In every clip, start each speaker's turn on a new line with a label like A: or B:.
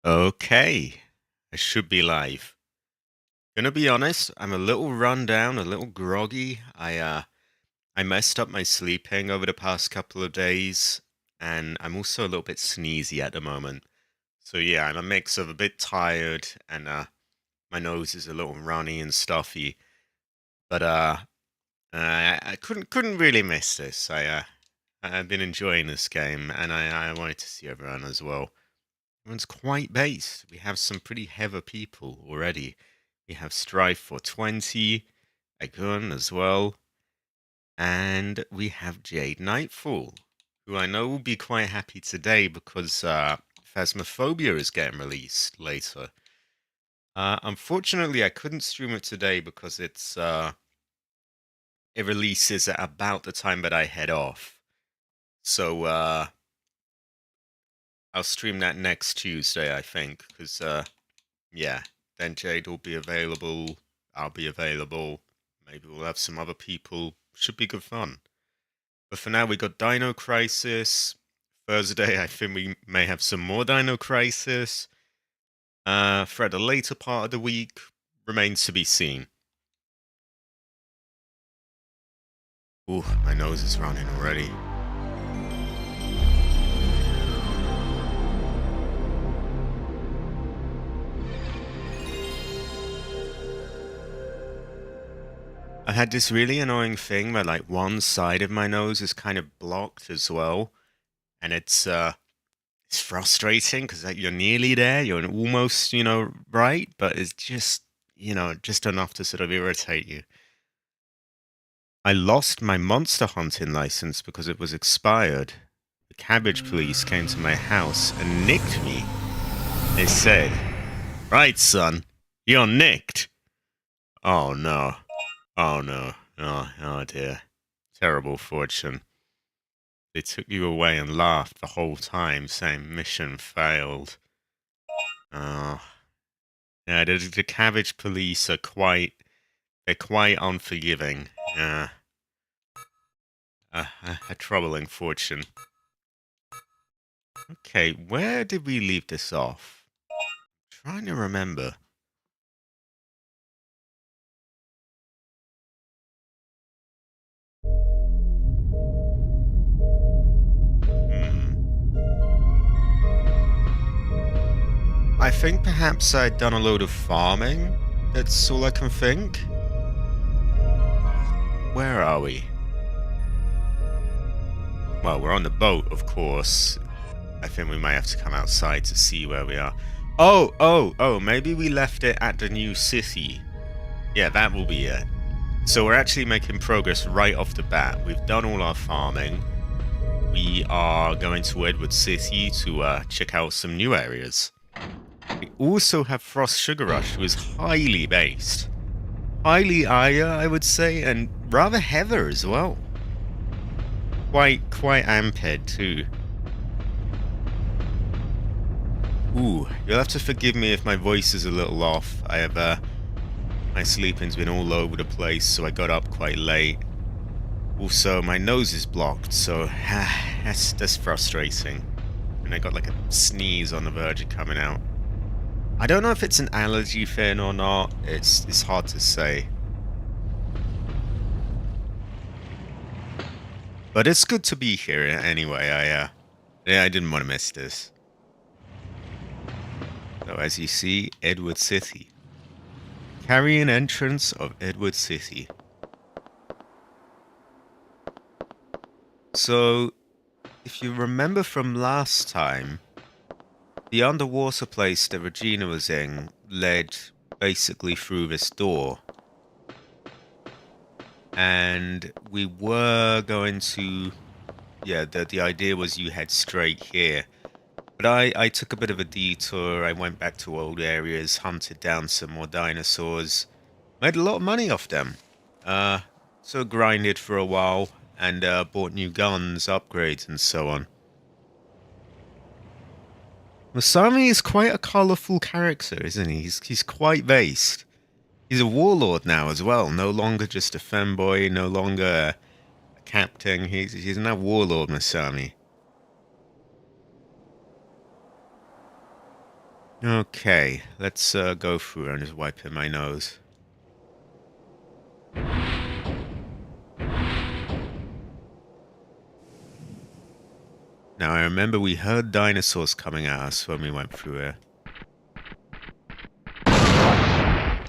A: Okay, I should be live. Gonna be honest, I'm a little run down, a little groggy. I messed up my sleeping over the past couple of days, and I'm also a little bit sneezy at the moment. So yeah, I'm a mix of a bit tired and my nose is a little runny and stuffy. But I couldn't really miss this. I've been enjoying this game, and I wanted to see everyone as well. Everyone's quite based. We have some pretty heavy people already. We have Strife for 20, Agun as well, and we have Jade Nightfall, who I know will be quite happy today because Phasmophobia is getting released later. Unfortunately, I couldn't stream it today because it releases at about the time that I head off. So I'll stream that next Tuesday, I think, because yeah, then Jade will be available. I'll be available. Maybe we'll have some other people. Should be good fun. But for now, we got Dino Crisis. Thursday, I think we may have some more Dino Crisis. For the later part of the week, remains to be seen. Ooh, my nose is running already. I had this really annoying thing where like one side of my nose is kind of blocked as well, and it's frustrating because like, you're nearly there, you're almost, right, but it's just, just enough to sort of irritate you. I lost my monster hunting license because it was expired. The cabbage police came to my house and nicked me. They said, "Right, son, you're nicked." Oh no. Oh no. Oh dear. Terrible fortune. They took you away and laughed the whole time, saying mission failed. Oh. Yeah, the cabbage police are they're quite unforgiving. A troubling fortune. Okay, where did we leave this off? Trying to remember. Hmm. I think perhaps I'd done a load of farming. That's all I can think. Where are we? Well, we're on the boat, of course. I think we might have to come outside to see where we are. Oh, maybe we left it at the new city. Yeah, that will be it. So we're actually making progress right off the bat. We've done all our farming. We are going to Edward City to check out some new areas. We also have Frost Sugar Rush, who is highly based. Highly Aya, I would say, and rather Heather as well. Quite Amped too. Ooh, you'll have to forgive me if my voice is a little off. I have my sleeping's been all over the place, so I got up quite late. Also, my nose is blocked, so that's frustrating. And I got like a sneeze on the verge of coming out. I don't know if it's an allergy thing or not. It's hard to say. But it's good to be here anyway. I didn't want to miss this. So as you see, Edward City. Carrying entrance of Edward City. So, if you remember from last time, the underwater place that Regina was in led basically through this door. And we were going to... Yeah, the idea was you head straight here. But I took a bit of a detour. I went back to old areas, hunted down some more dinosaurs. Made a lot of money off them. So grinded for a while and bought new guns, upgrades, and so on. Masami is quite a colourful character, isn't he? He's quite based. He's a warlord now as well. No longer just a femboy, no longer a captain. He's now warlord Masami. Okay, let's go through and just wiping my nose. Now, I remember we heard dinosaurs coming at us when we went through here.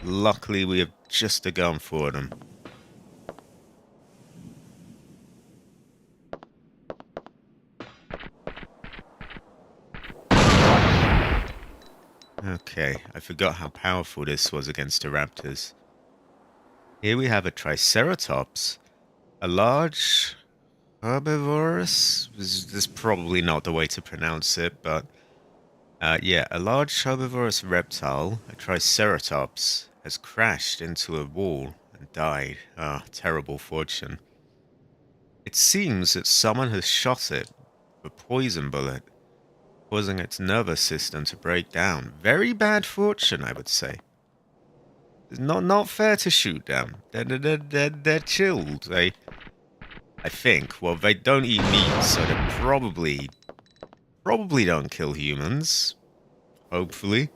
A: Luckily, we have just a gun for them. Okay, I forgot how powerful this was against the raptors. Here we have a Triceratops. A large herbivorous? This is probably not the way to pronounce it, but... yeah, a large herbivorous reptile, a Triceratops, has crashed into a wall and died. Ah, terrible fortune. It seems that someone has shot it with a poison bullet, causing its nervous system to break down. Very bad fortune, I would say. It's not fair to shoot them. They're chilled. I think. Well, they don't eat meat, so they probably don't kill humans. Hopefully.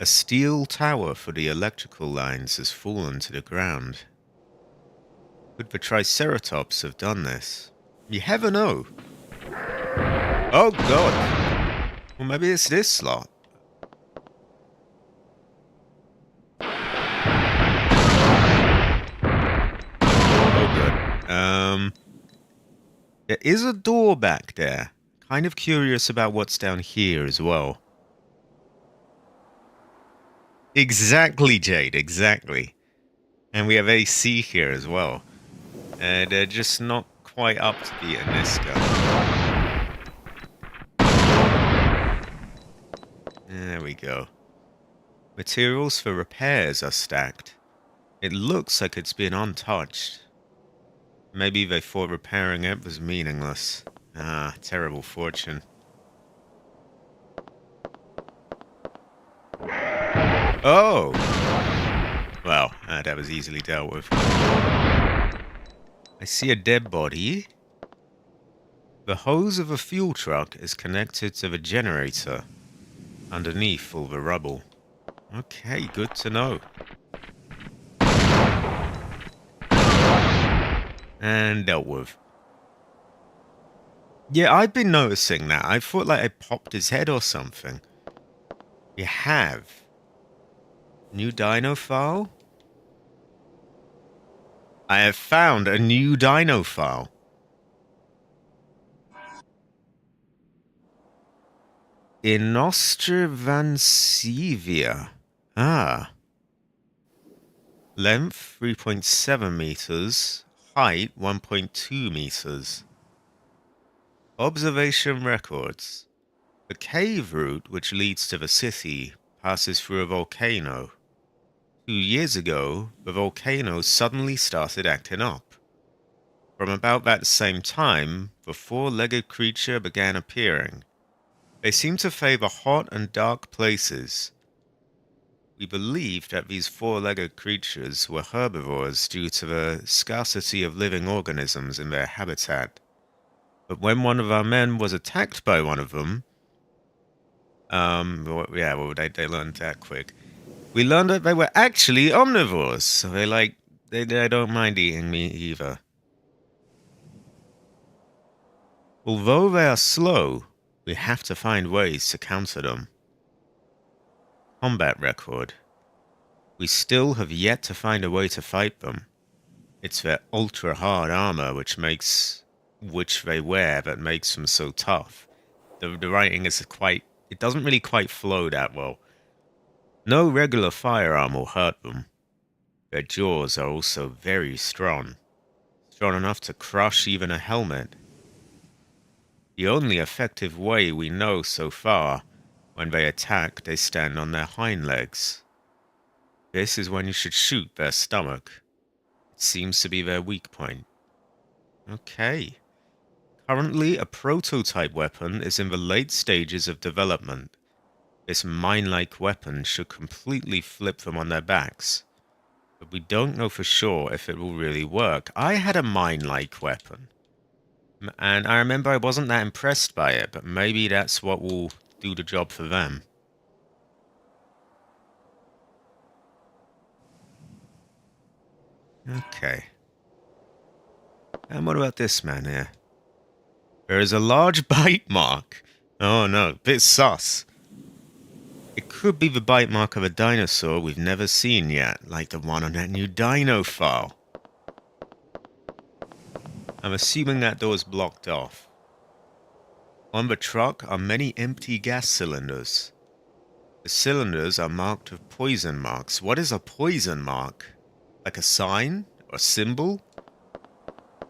A: A steel tower for the electrical lines has fallen to the ground. Could the Triceratops have done this? You never know. Oh god. Well, maybe it's this slot. Oh good. There is a door back there. Kind of curious about what's down here as well. Exactly, Jade, exactly. And we have AC here as well. They're just not quite up to beating this guy. There we go. Materials for repairs are stacked. It looks like it's been untouched. Maybe they thought repairing it was meaningless. Ah, terrible fortune. Oh! Well, that was easily dealt with. I see a dead body. The hose of a fuel truck is connected to the generator underneath all the rubble. Okay, good to know. And dealt with. Yeah, I've been noticing that. I thought like I popped his head or something. You have. New dino file? I have found a new dino file. Inostravancevia. Ah. Length 3.7 meters. Height 1.2 meters. Observation records. The cave route which leads to the city passes through a volcano. 2 years ago, the volcano suddenly started acting up. From about that same time, the four-legged creature began appearing. They seem to favor hot and dark places. We believe that these four-legged creatures were herbivores due to the scarcity of living organisms in their habitat. But when one of our men was attacked by one of them, they learned that quick. We learned that they were actually omnivores, so they don't mind eating meat either. Although they are slow, we have to find ways to counter them. Combat record. We still have yet to find a way to fight them. It's their ultra-hard armor which they wear that makes them so tough. The writing is it doesn't really quite flow that well. No regular firearm will hurt them. Their jaws are also very strong. Strong enough to crush even a helmet. The only effective way we know so far, when they attack, they stand on their hind legs. This is when you should shoot their stomach. It seems to be their weak point. Okay. Currently, a prototype weapon is in the late stages of development. This mine-like weapon should completely flip them on their backs. But we don't know for sure if it will really work. I had a mine-like weapon. And I remember I wasn't that impressed by it, but maybe that's what will do the job for them. Okay. And what about this man here? There is a large bite mark. Oh no, bit sus. It could be the bite mark of a dinosaur we've never seen yet, like the one on that new dino file. I'm assuming that door's blocked off. On the truck are many empty gas cylinders. The cylinders are marked with poison marks. What is a poison mark? Like a sign? Or a symbol?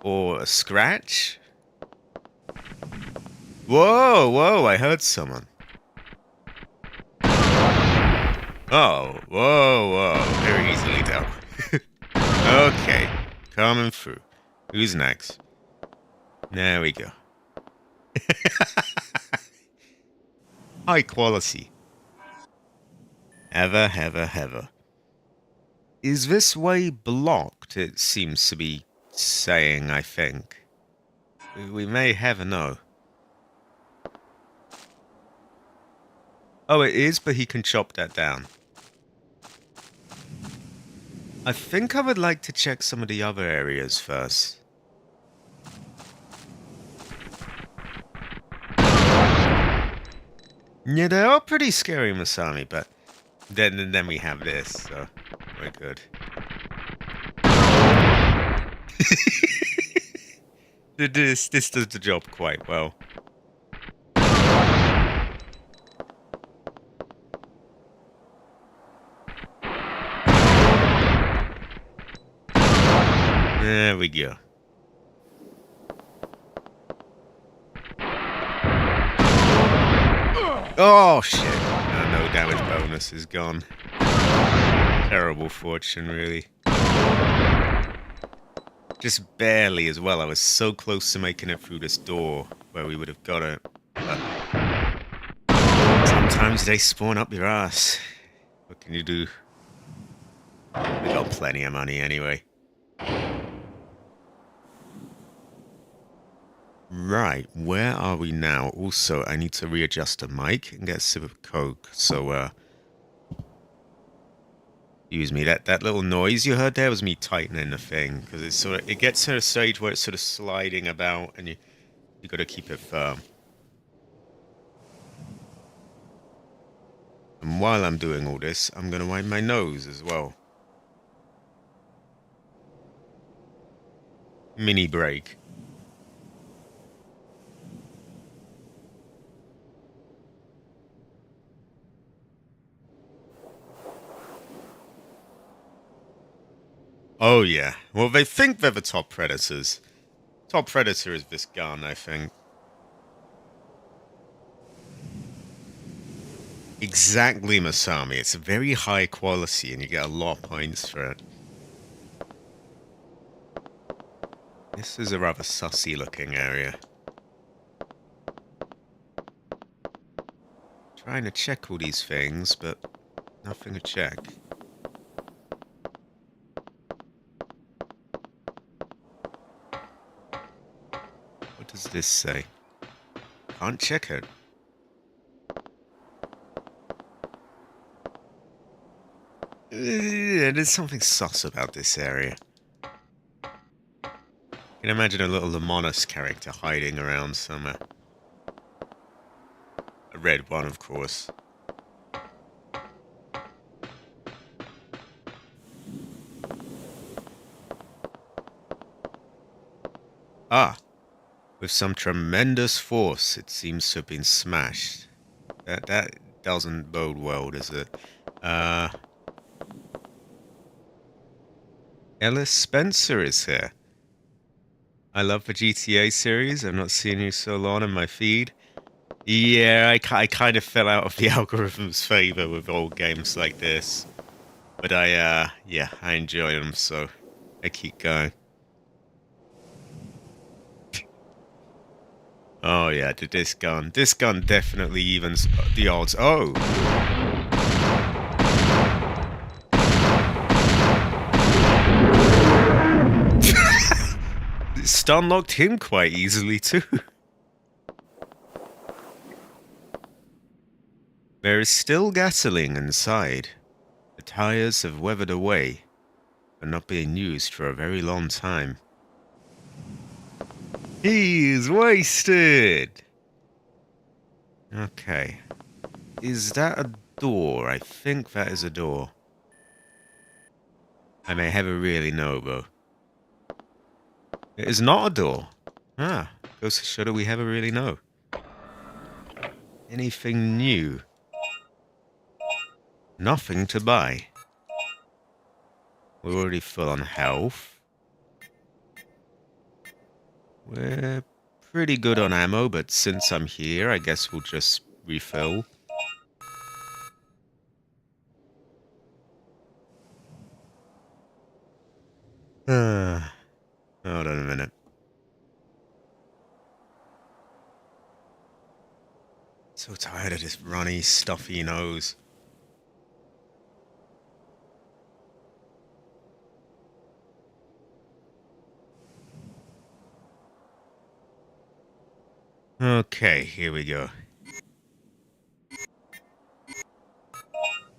A: Or a scratch? Whoa, whoa, I heard someone. Oh, whoa, whoa, very easily dealt. Okay, coming through. Who's next? There we go. High quality. Heather. Is this way blocked? It seems to be saying, I think. We may have a no. Oh, it is, but he can chop that down. I think I would like to check some of the other areas first. Yeah, they are pretty scary, Masami, but then we have this, so we're good. This does the job quite well. There we go. Oh shit! No damage bonus is gone. Terrible fortune, really. Just barely as well. I was so close to making it through this door where we would have got it. But sometimes they spawn up your ass. What can you do? We got plenty of money anyway. Right, where are we now? Also, I need to readjust the mic and get a sip of Coke. So, excuse me, that little noise you heard there was me tightening the thing, because it gets to a stage where it's sort of sliding about, and you got to keep it firm. And while I'm doing all this, I'm going to wipe my nose as well. Mini break. Oh yeah, well they think they're the top predators. Top predator is this gun, I think. Exactly, Masami. It's very high quality and you get a lot of points for it. This is a rather sussy looking area. Trying to check all these things, but nothing to check. What does this say? Can't check it. There's something sus about this area. You can imagine a little Lamonis character hiding around somewhere. A red one, of course. Ah! With some tremendous force, it seems to have been smashed. That doesn't bode well, does it? Ellis Spencer is here. I love the GTA series. I've not seen you so long in my feed. Yeah, I kind of fell out of the algorithm's favor with old games like this. But yeah, I enjoy them, so I keep going. Oh yeah, this gun definitely evens the odds. Oh! stun locked him quite easily too. There is still gasoline inside. The tires have weathered away, but not being used for a very long time. He's wasted! Okay. Is that a door? I think that is a door. I may never really know, though. It is not a door. Ah, goes to show that we never really know. Anything new? Nothing to buy. We're already full on health. We're pretty good on ammo, but since I'm here, I guess we'll just refill. Hold on a minute. So tired of this runny, stuffy nose. Okay, here we go.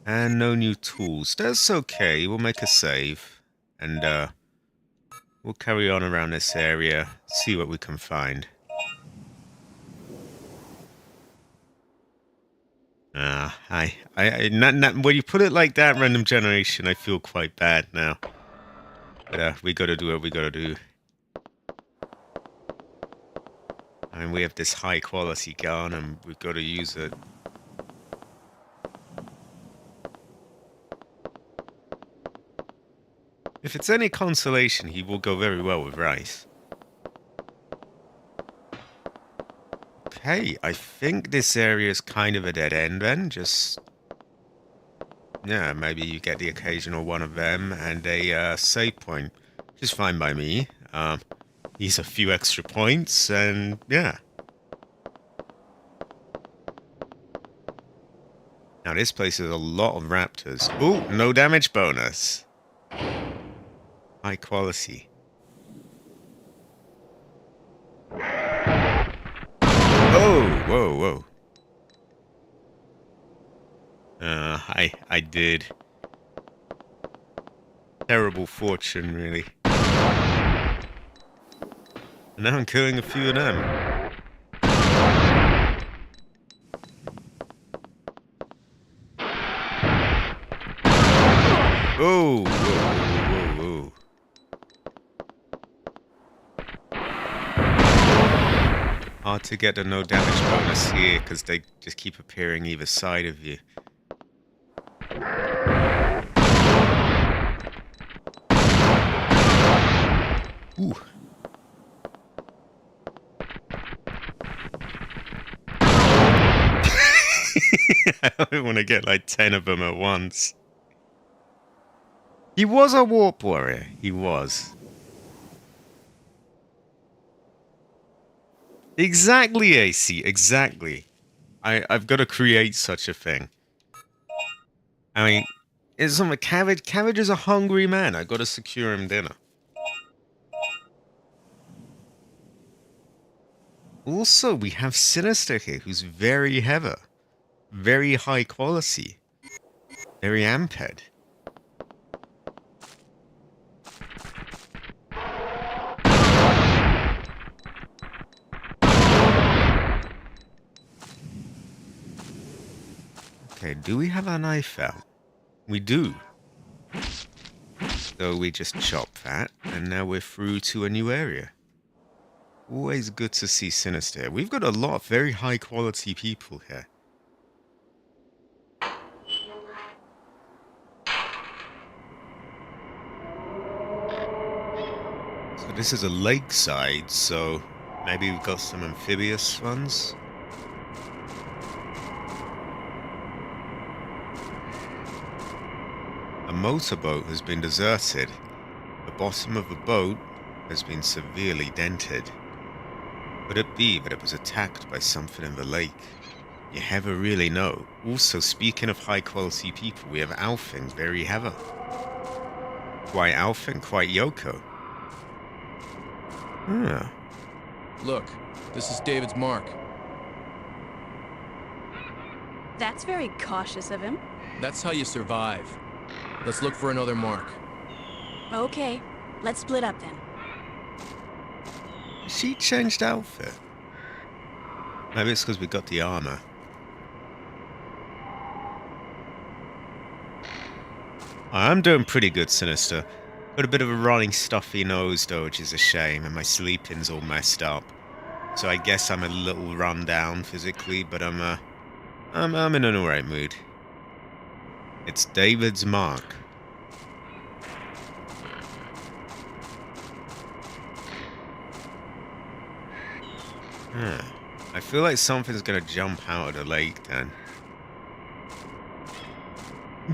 A: And no new tools. That's okay. We'll make a save. And, we'll carry on around this area. See what we can find. When you put it like that, random generation, I feel quite bad now. But, we gotta do what we gotta do. I mean, we have this high quality gun and we've got to use it. If it's any consolation, he will go very well with rice. Okay, I think this area is kind of a dead end then. Just, yeah, maybe you get the occasional one of them and a save point. Which is fine by me. These a few extra points and, yeah. Now this place has a lot of raptors. Ooh, no damage bonus. High quality. Oh, whoa, whoa. I did. Terrible fortune, really. And now I'm killing a few of them. Oh, whoa, whoa, whoa. Hard to get a no damage bonus here because they just keep appearing either side of you. Ooh. I don't want to get like 10 of them at once. He was a warp warrior. He was. Exactly, AC. Exactly. I've got to create such a thing. I mean, it's something. Cabbage is a hungry man. I got to secure him dinner. Also, we have Sinister here, who's very heavy, very high quality, very amped. Okay, do we have a knife out? We do. So we just chop that, and now we're through to a new area. Always good to see Sinister. We've got a lot of very high quality people here. So this is a lakeside, so maybe we've got some amphibious ones. A motorboat has been deserted. The bottom of the boat has been severely dented. Could it be that it was attacked by something in the lake? You never really know. Also, speaking of high quality people, we have Alfin, very heavy. Quite Alfin, quite Yoko. Yeah.
B: Look, this is David's mark.
C: That's very cautious of him.
B: That's how you survive. Let's look for another mark.
C: Okay, let's split up then.
A: She changed outfit. Maybe it's because we got the armor. I'm doing pretty good, Sinister. Got a bit of a running, stuffy nose, though, which is a shame, and my sleeping's all messed up. So I guess I'm a little run down physically, but I'm in an alright mood. It's David's mark. I feel like something's gonna jump out of the lake then.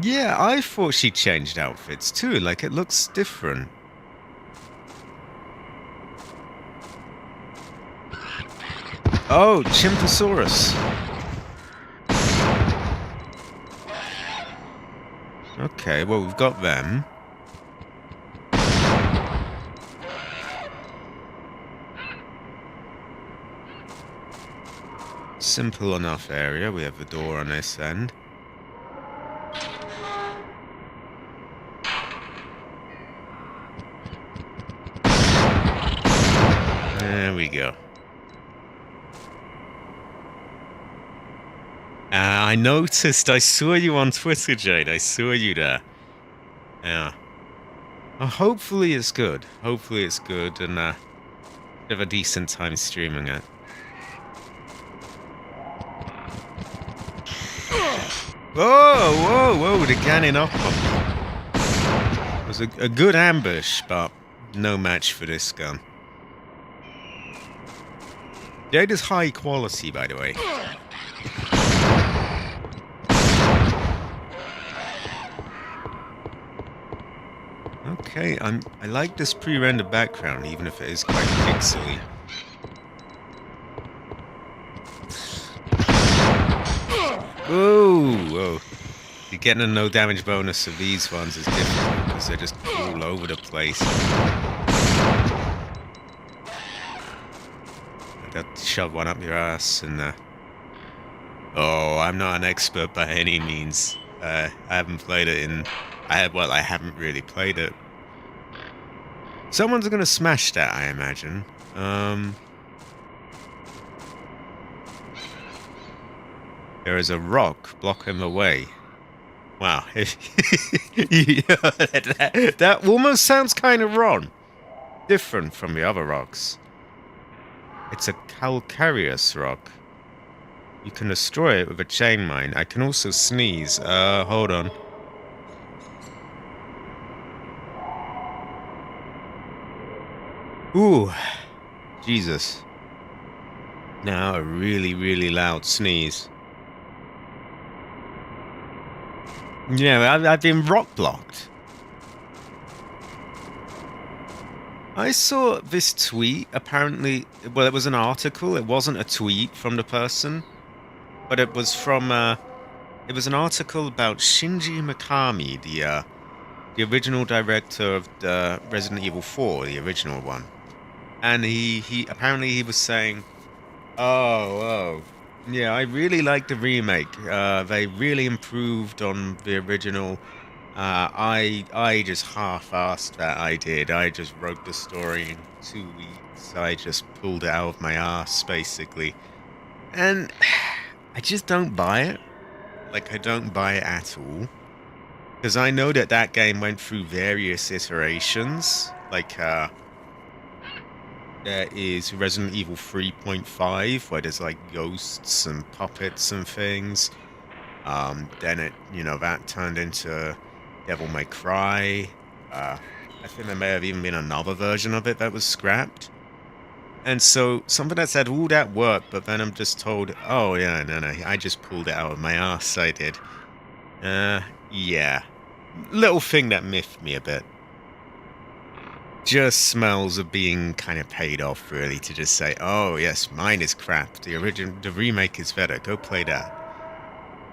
A: Yeah, I thought she changed outfits too, like it looks different. Oh, Chimposaurus. Okay, well, we've got them. Simple enough area. We have the door on this end. There we go. I noticed. I saw you on Twitter, Jade. I saw you there. Yeah. Well, hopefully it's good. Hopefully it's good and have a decent time streaming it. Whoa, whoa, whoa, the cannon up. It was a good ambush, but no match for this gun. Jade is high quality, by the way. Okay, I like this pre-rendered background, even if it is quite pixely. Whoa, whoa. You're getting a no damage bonus of these ones is different because they're just all over the place. They'll shove one up your ass and oh, I'm not an expert by any means. I haven't played it in... I haven't really played it. Someone's gonna smash that, I imagine. There is a rock blocking the way. Wow. that almost sounds kind of wrong. Different from the other rocks. It's a calcareous rock. You can destroy it with a chain mine. I can also sneeze. Hold on. Ooh. Jesus. Now a really, really loud sneeze. Yeah, I've been rock blocked. I saw this tweet, apparently, well, it was an article, it wasn't a tweet from the person, but it was from, it was an article about Shinji Mikami, the original director of the Resident Evil 4, the original one. And he apparently he was saying, oh, yeah, I really like the remake. They really improved on the original. I just half-assed that I did. I just wrote the story in 2 weeks. I just pulled it out of my ass, basically. And I just don't buy it. Like, I don't buy it at all. Because I know that that game went through various iterations. Like, there is Resident Evil 3.5, where there's like ghosts and puppets and things. Then it, that turned into Devil May Cry. I think there may have even been another version of it that was scrapped. And so something that's had all that work, but then I'm just told, oh yeah, no, I just pulled it out of my ass, I did. Yeah. Little thing that miffed me a bit. Just smells of being kind of paid off, really, to just say, oh yes, mine is crap. The remake is better. Go play that.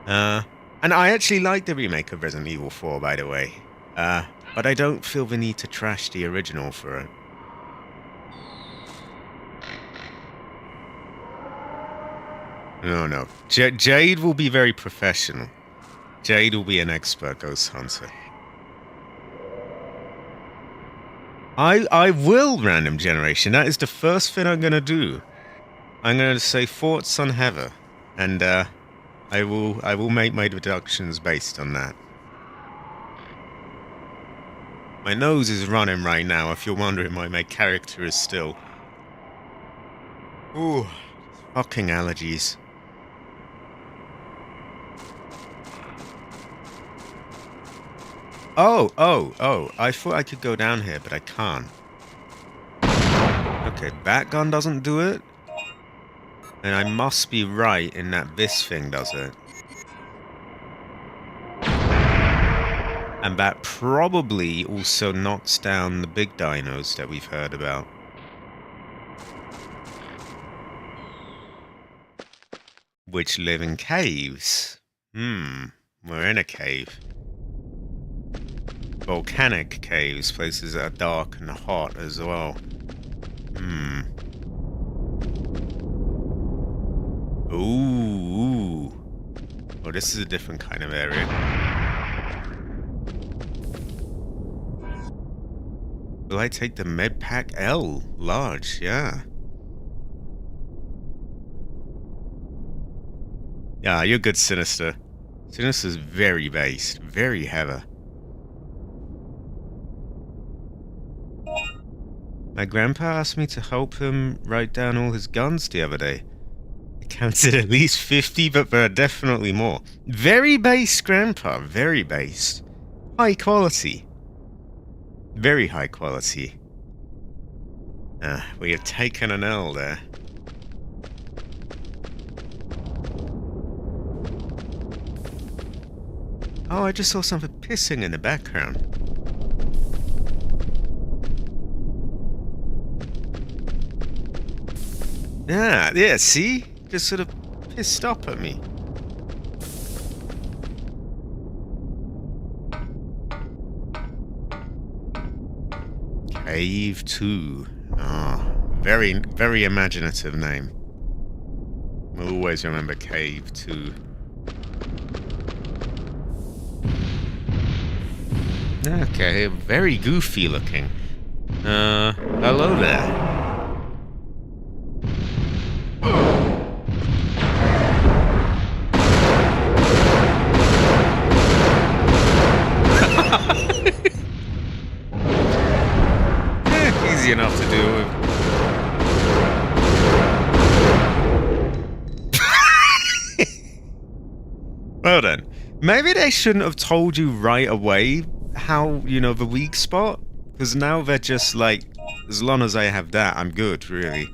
A: And I actually like the remake of Resident Evil 4, by the way. But I don't feel the need to trash the original for it. No, no. Jade will be very professional. Jade will be an expert ghost hunter. I will random generation. That is the first thing I'm gonna do. I'm gonna say Fort Sun Heather, and I will make my deductions based on that. My nose is running right now. If you're wondering why my character is still. Ooh, fucking allergies. Oh, I thought I could go down here, but I can't. Okay, bat gun doesn't do it. And I must be right in that this thing does it. And that probably also knocks down the big dinos that we've heard about. Which live in caves. We're in a cave. Volcanic caves, places that are dark and hot as well. Ooh. Oh, this is a different kind of area. Will I take the med pack L? Large, yeah. Yeah, you're good, Sinister. Sinister's very based, very heavy. My grandpa asked me to help him write down all his guns the other day. I counted at least 50, but there are definitely more. Very based, grandpa. Very based. High quality. Very high quality. We have taken an L there. Oh, I just saw something pissing in the background. Yeah, see? Just sort of pissed up at me. Cave 2. Very, very imaginative name. We'll always remember Cave 2. Okay, very goofy looking. Hello there. Easy enough to deal with. Well then, maybe they shouldn't have told you right away how, the weak spot. Because now they're just like, as long as I have that, I'm good, really.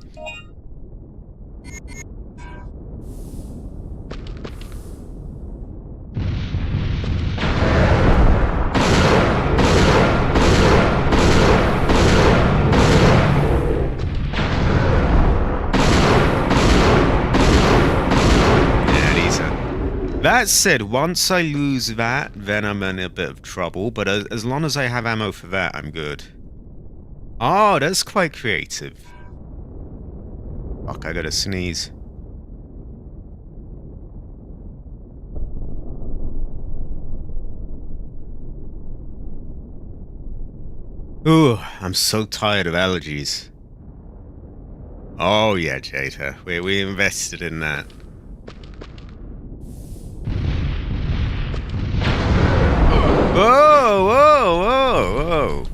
A: That said, once I lose that, then I'm in a bit of trouble, but as long as I have ammo for that, I'm good. Oh, that's quite creative. Fuck, I gotta sneeze. Ooh, I'm so tired of allergies. Oh yeah, Jada, we invested in that. Whoa, whoa, whoa,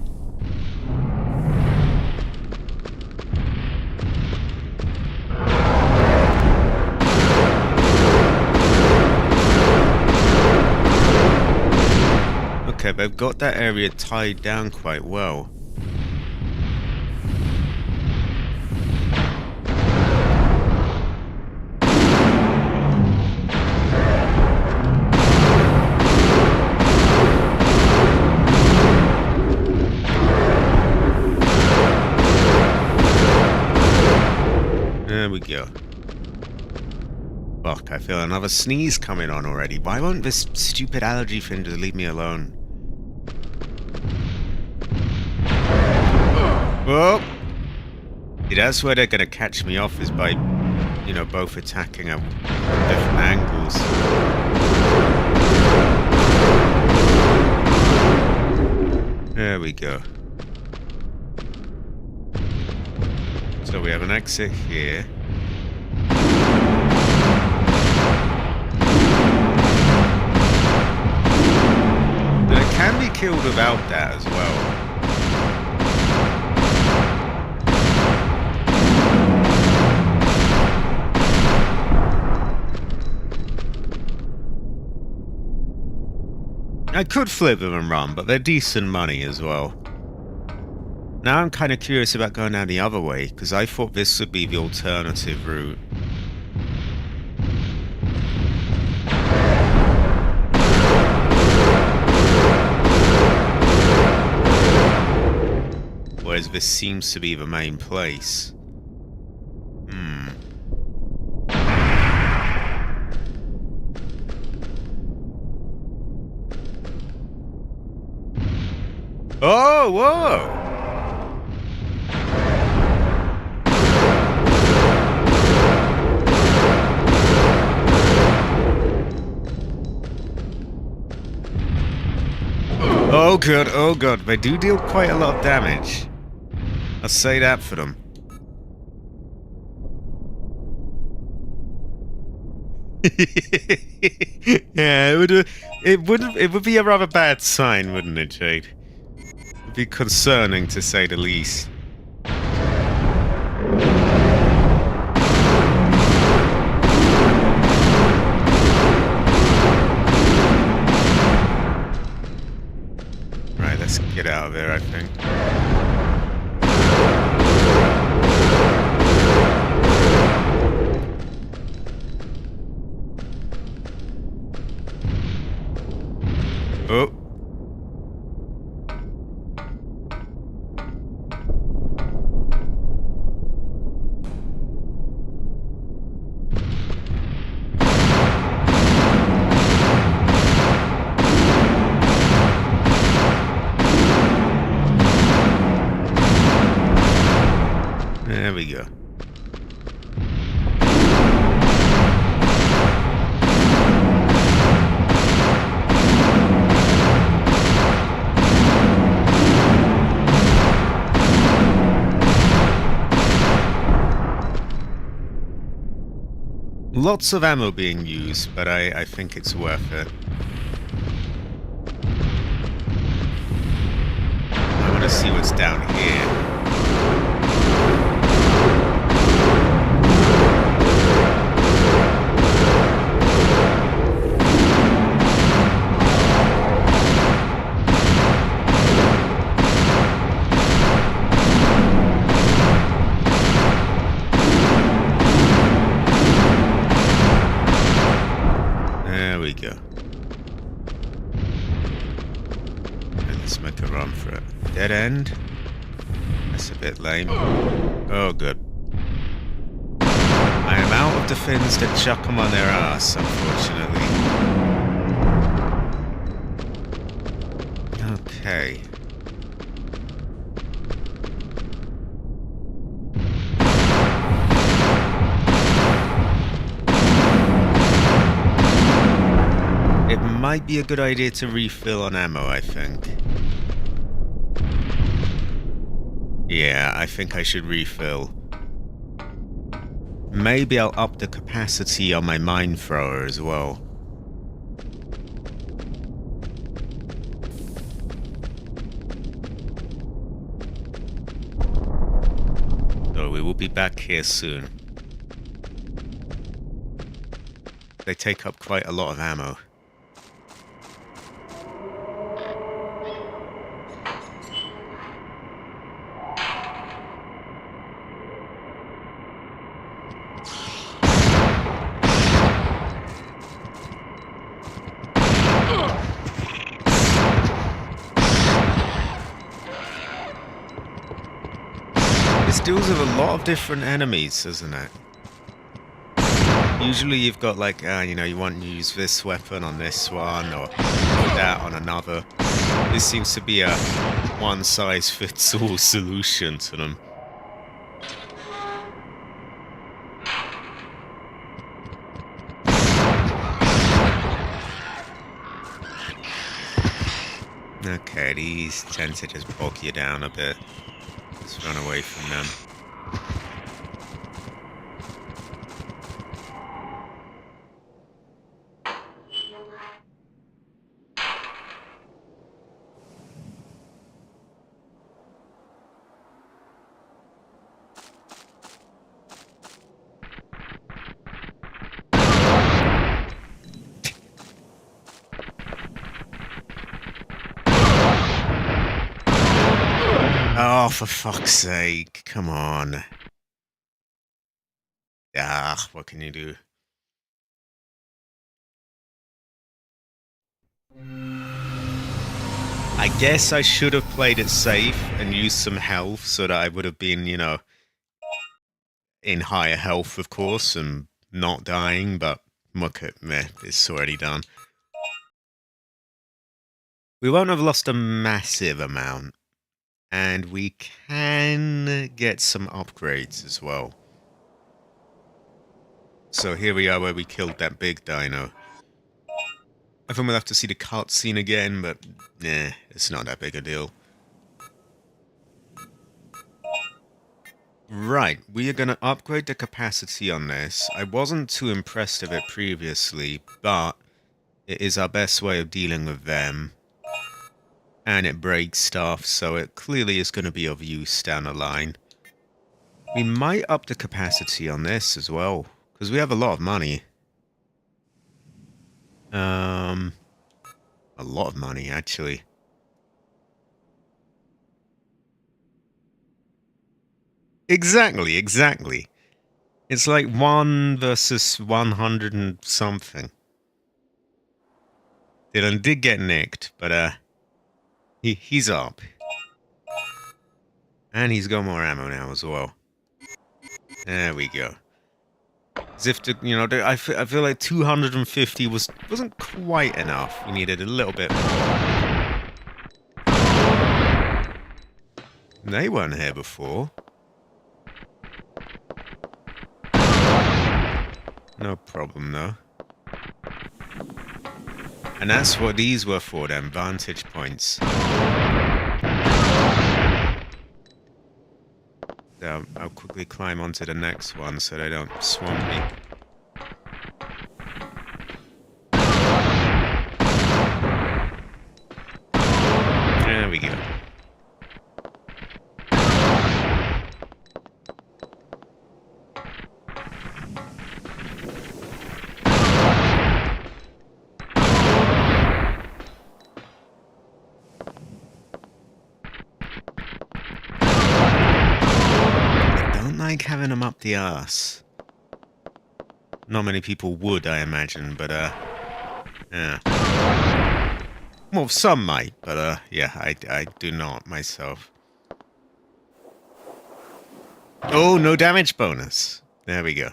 A: whoa. Okay, they've got that area tied down quite well. There we go. Fuck, I feel another sneeze coming on already. Why won't this stupid allergy thing just leave me alone? Whoa! See, that's where they're gonna catch me off, is by you know, both attacking at different angles. There we go. So we have an exit here. But it can be killed without that as well. I could flip them and run, but they're decent money as well. Now I'm kind of curious about going down the other way, because I thought this would be the alternative route. Whereas this seems to be the main place. Oh, whoa! Oh god, they do deal quite a lot of damage. I'll say that for them. Yeah, it would be a rather bad sign, wouldn't it, Jade? It would be concerning, to say the least. Right, let's get out of there, I think. Oh. There we go. Lots of ammo being used, but I think it's worth it. I want to see what's down here. There we go. And let's make a run for it. Dead end? That's a bit lame. Oh, good. I am out of the fins that chuck them on their ass, unfortunately. Okay. It might be a good idea to refill on ammo, I think. Yeah, I think I should refill. Maybe I'll up the capacity on my mine thrower as well. So we will be back here soon. They take up quite a lot of ammo. This deals with a lot of different enemies, isn't it? Usually you've got like, you know, you want to use this weapon on this one or that on another. This seems to be a one-size-fits-all solution to them. Okay, these tend to just bog you down a bit. Let's run away from them. Oh, for fuck's sake. Come on. Ah, what can you do? I guess I should have played it safe and used some health so that I would have been, you know, in higher health, of course, and not dying, but look at me, it's already done. We won't have lost a massive amount, and we can get some upgrades as well. So here we are where we killed that big dino. I think we'll have to see the cutscene again, but nah, it's not that big a deal. Right, we are going to upgrade the capacity on this. I wasn't too impressed with it previously, but it is our best way of dealing with them. And it breaks stuff, so it clearly is going to be of use down the line. We might up the capacity on this as well, because we have a lot of money. A lot of money, actually. Exactly, exactly. It's like 1 versus 100 and something. Dylan did get nicked, but he's up. And he's got more ammo now as well. There we go. As if to, you know, I feel like 250 wasn't quite enough. We needed a little bit more. They weren't here before. No problem, though. And that's what these were for, them vantage points. So I'll quickly climb onto the next one so they don't swamp me. There we go. Like having them up the arse. Not many people would, I imagine, but yeah. Well, some might, but yeah, I do not myself. Oh, no damage bonus. There we go.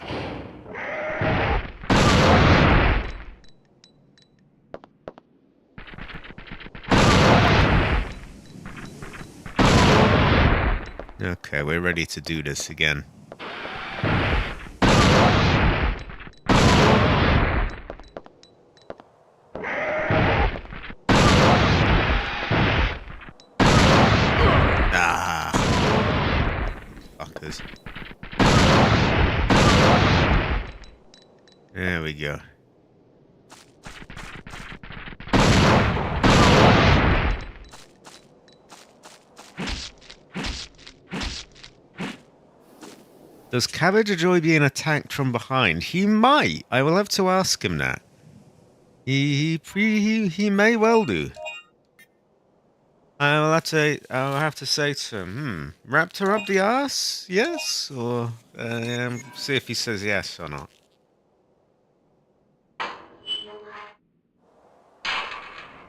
A: Okay, we're ready to do this again. Ah. Fuckers. There we go. Does Cabbage enjoy being attacked from behind? He might. I will have to ask him that. He may well do. I'll have to say to him, wrapped her up the ass? Yes? Or see if he says yes or not.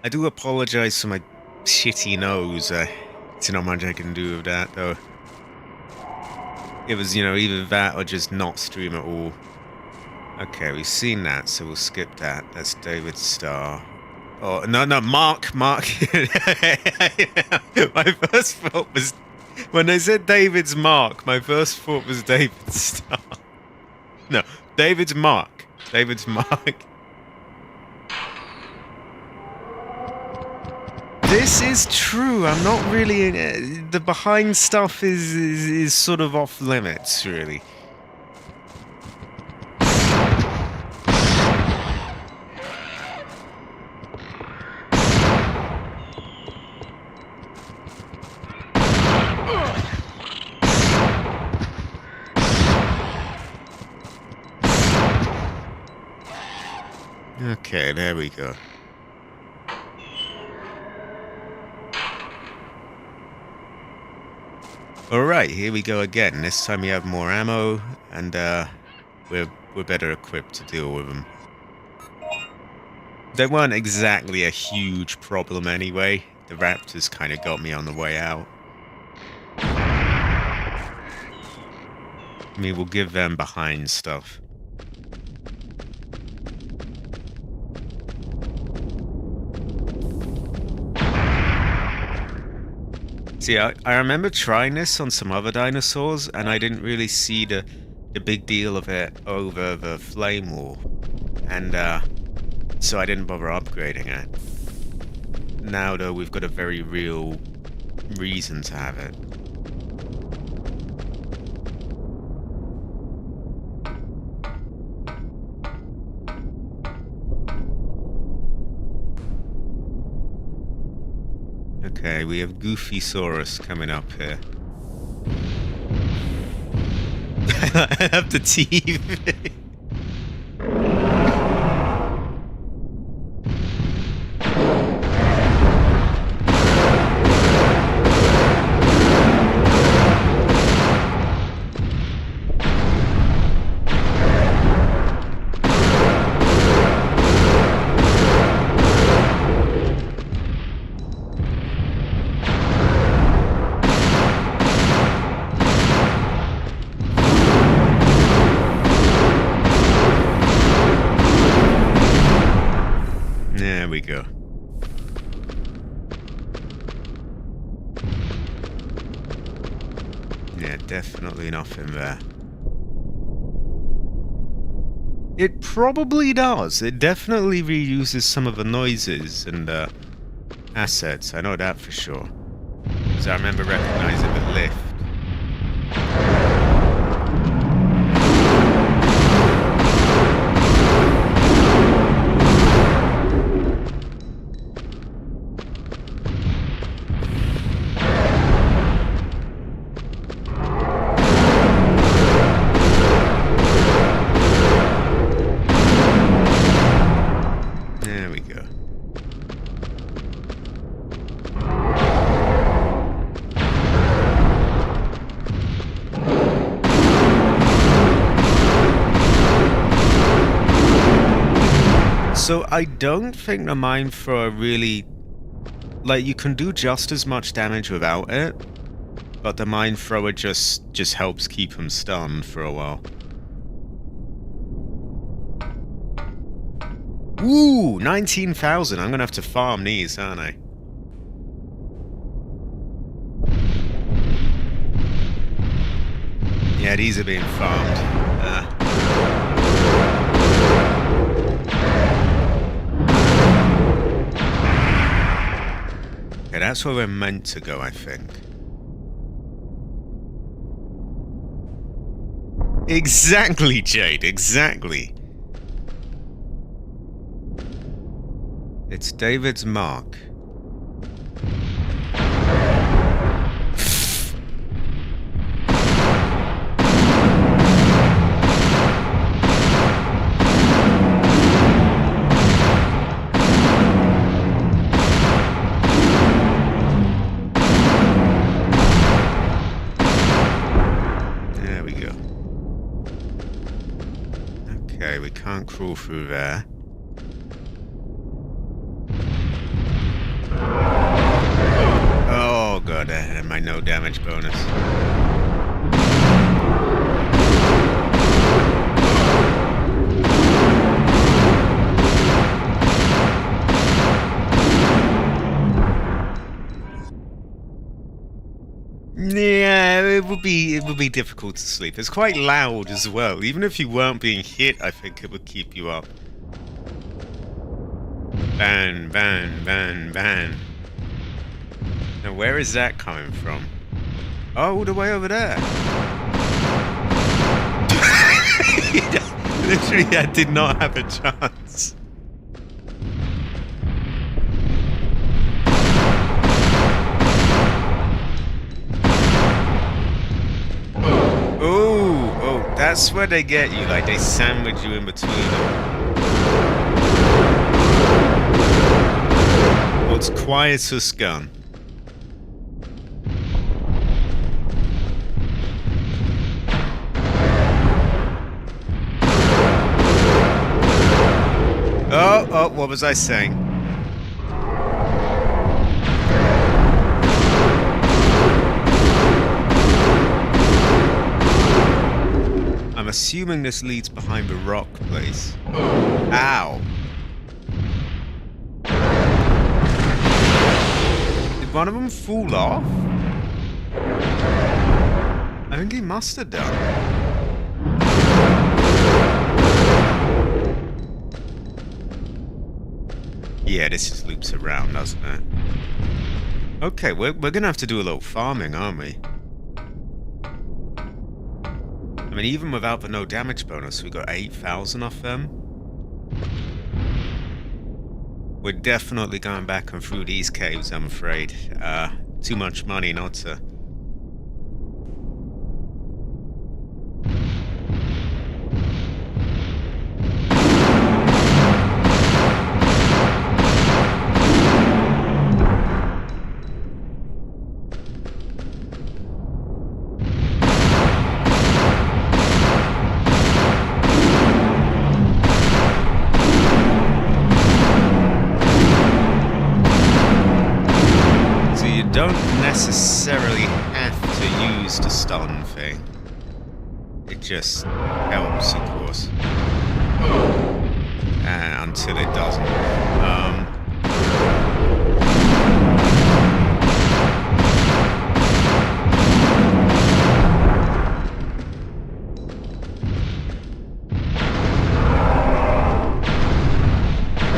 A: I do apologize for my shitty nose. There's not much I can do with that, though. It was, you know, either that or just not stream at all. Okay, we've seen that, so we'll skip that. That's David Starr. Oh, no, Mark. My first thought was... When they said David's Mark, my first thought was David Starr. No, David's Mark. David's Mark. This is true. I'm not really the behind stuff is sort of off limits, really. Okay, there we go. Alright, here we go again. This time we have more ammo, and we're better equipped to deal with them. They weren't exactly a huge problem anyway. The raptors kind of got me on the way out. I mean, we'll give them behind stuff. See, I remember trying this on some other dinosaurs, and I didn't really see the big deal of it over the flame wall. And so I didn't bother upgrading it. Now, though, we've got a very real reason to have it. Okay, we have Goofysaurus coming up here. I have the teeth. There we go. Yeah, definitely nothing there. It probably does. It definitely reuses some of the noises and assets. I know that for sure. Because I remember recognizing the lift. So I don't think the mind thrower really... Like, you can do just as much damage without it, but the mind thrower just helps keep him stunned for a while. Ooh, 19,000. I'm gonna have to farm these, aren't I? Yeah, these are being farmed. Okay, that's where we're meant to go, I think. Exactly, Jade, exactly. It's David's mark. We can't crawl through there. Oh god, I had my no damage bonus. Yeah, it would be difficult to sleep. It's quite loud as well. Even if you weren't being hit, I think it would keep you up. Ban, ban, ban, ban. Now, where is that coming from? Oh, all the way over there. Literally, I did not have a chance. Oh, that's where they get you. Like, they sandwich you in between them. What's quietest gun? Oh, what was I saying? I'm assuming this leads behind the rock place. Ow. Did one of them fall off? I think he must have done. Yeah, this just loops around, doesn't it? Okay, we're gonna have to do a little farming, aren't we? I mean, even without the no damage bonus, we got 8,000 off them. We're definitely going back and through these caves, I'm afraid. Too much money not to. Don't necessarily have to use the stun thing. It just helps, of course. Until it doesn't.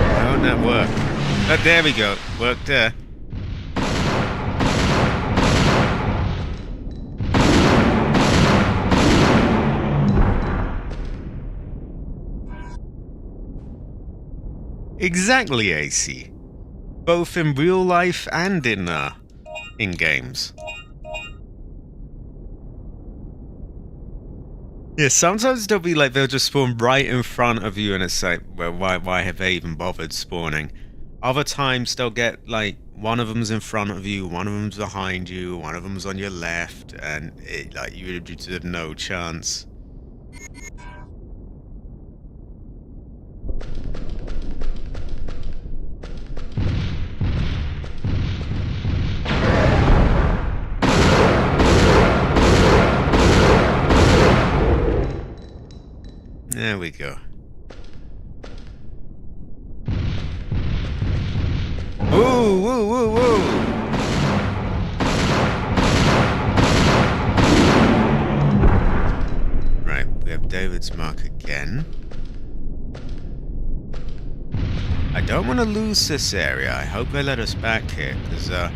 A: Why won't that work? Oh, there we go. Worked there. Exactly, AC. Both in real life and in games. Yeah, sometimes they'll just spawn right in front of you, and it's like, well, why have they even bothered spawning? Other times they'll get like one of them's in front of you, one of them's behind you, one of them's on your left, and you just have no chance. There we go. Woo, woo, woo, woo! Right, we have David's mark again. I don't want to lose this area. I hope they let us back here, because it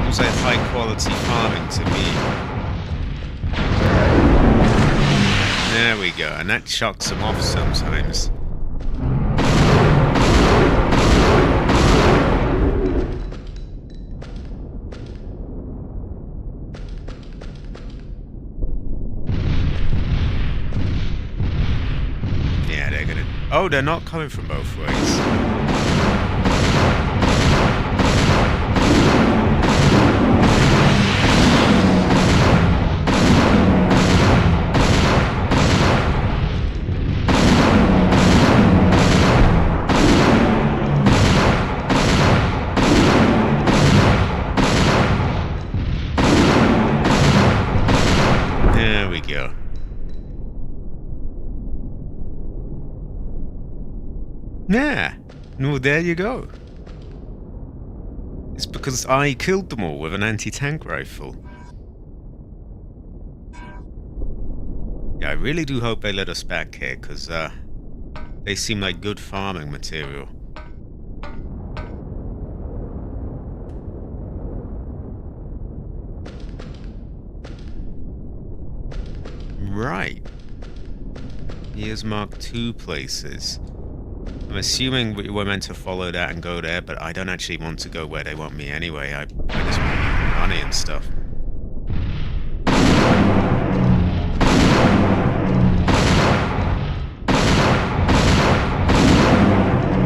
A: seems like high quality farming to me. There we go, and that shocks them off sometimes. Yeah, they're gonna... Oh, they're not coming from both ways. Yeah, well, there you go. It's because I killed them all with an anti-tank rifle. Yeah, I really do hope they let us back here, because they seem like good farming material. Right. He has marked 2 places. I'm assuming we're meant to follow that and go there, but I don't actually want to go where they want me anyway. I just want money and stuff.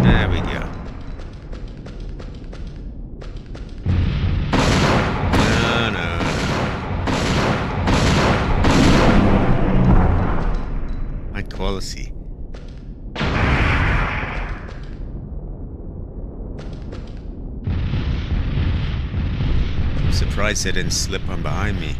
A: There we go. No. High quality. I'm surprised they didn't slip one behind me.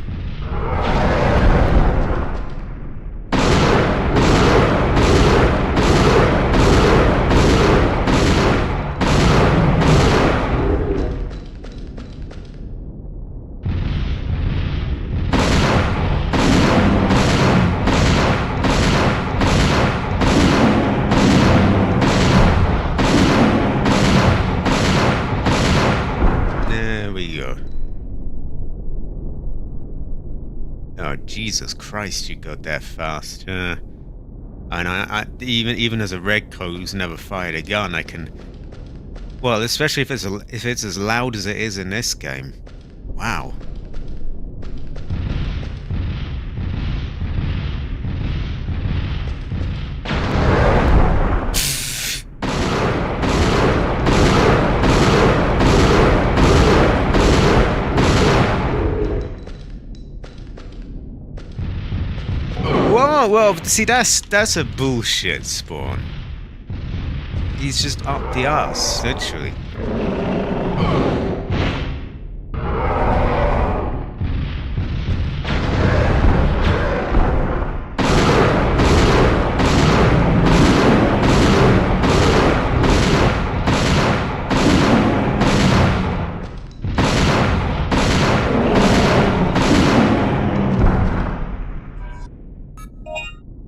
A: Oh, Jesus Christ, you got there fast. And I even as a redcoat who's never fired a gun, I can... Well, especially if it's as loud as it is in this game. Wow. Whoa, well, see, that's a bullshit spawn. He's just up the arse, literally.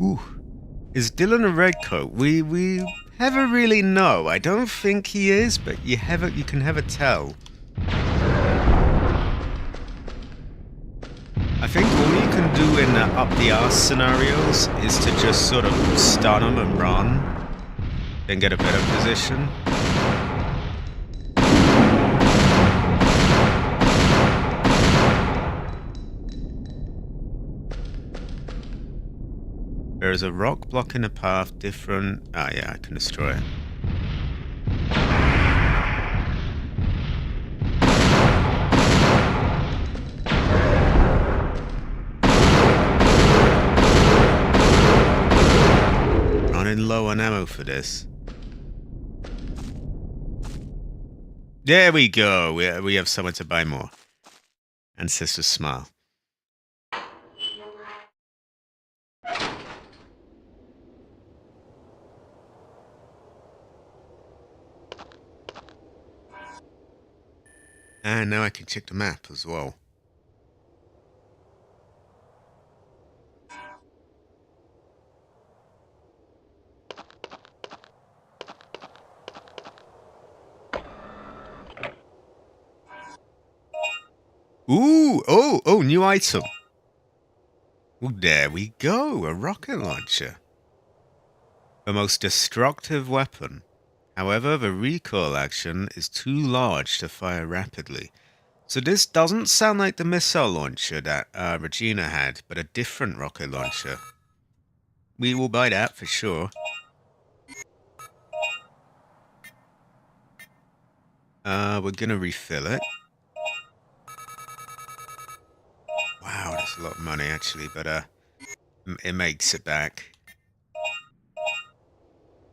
A: Ooh. Is Dylan a redcoat? We never really know. I don't think he is, but you can have a tell. I think all you can do in up the arse scenarios is to just sort of stun him and run, then get a better position. There is a rock blocking the path, different... Ah, yeah, I can destroy it. Running low on ammo for this. There we go. We have someone to buy more. Ancestor's smile. And now I can check the map as well. Ooh, oh, new item. Well, there we go, a rocket launcher. The most destructive weapon. However, the recoil action is too large to fire rapidly. So this doesn't sound like the missile launcher that Regina had, but a different rocket launcher. We will buy that for sure. We're gonna refill it. Wow, that's a lot of money actually, but it makes it back.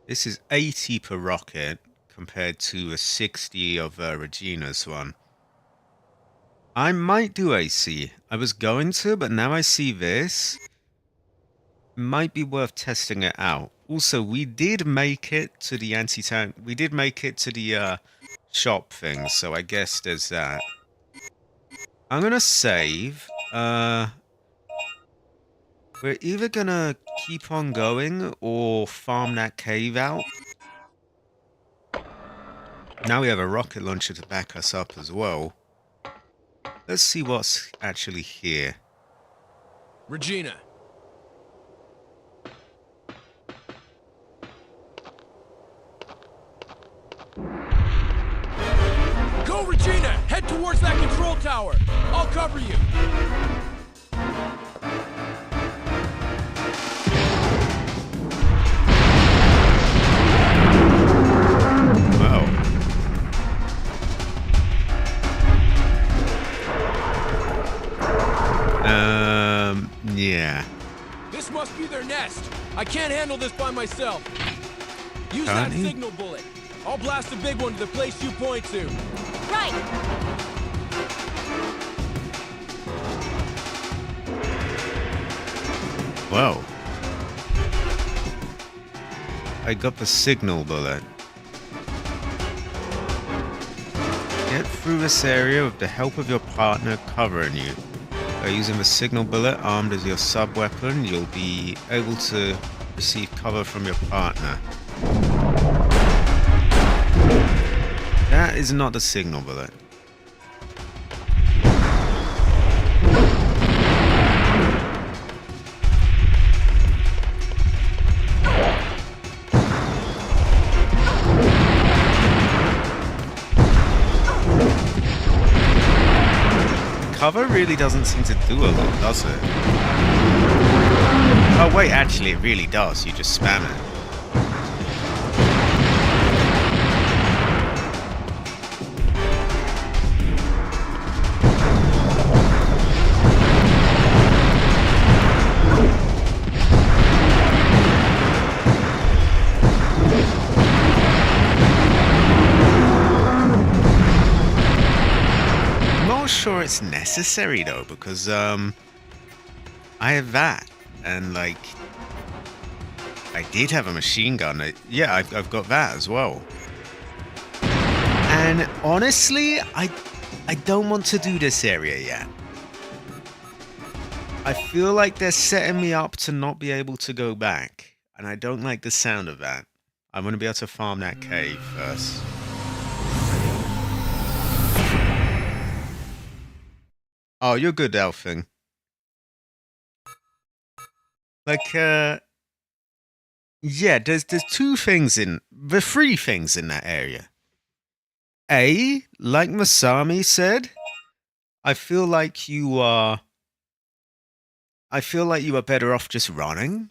A: This is 80 per rocket compared to a 60 of Regina's one. I might do AC. I was going to, but now I see this. Might be worth testing it out. Also, we did make it to the anti-tank. We did make it to the shop thing, so I guess there's that. I'm gonna save. We're either gonna keep on going or farm that cave out. Now we have a rocket launcher to back us up as well. Let's see what's actually here.
B: Regina,
A: Yeah.
B: This must be their nest. I can't handle this by myself. Use
A: Can't
B: that
A: you?
B: signal bullet. I'll blast a big one to the place you point to.
C: Right!
A: Whoa. I got the signal bullet. Get through this area with the help of your partner covering you. By using the signal bullet armed as your sub-weapon, you'll be able to receive cover from your partner. That is not the signal bullet. Cover really doesn't seem to do a lot, does it? Oh wait, actually it really does. You just spam it. Sure it's necessary though, because I have that, and like I did have a machine gun. Yeah, I've got that as well. And honestly, I don't want to do this area yet. I feel like they're setting me up to not be able to go back, and I don't like the sound of that. I'm gonna be able to farm that cave first. Oh, you're good, Elfing. Like, yeah, there's three things in that area. A, like Masami said, I feel like you are better off just running.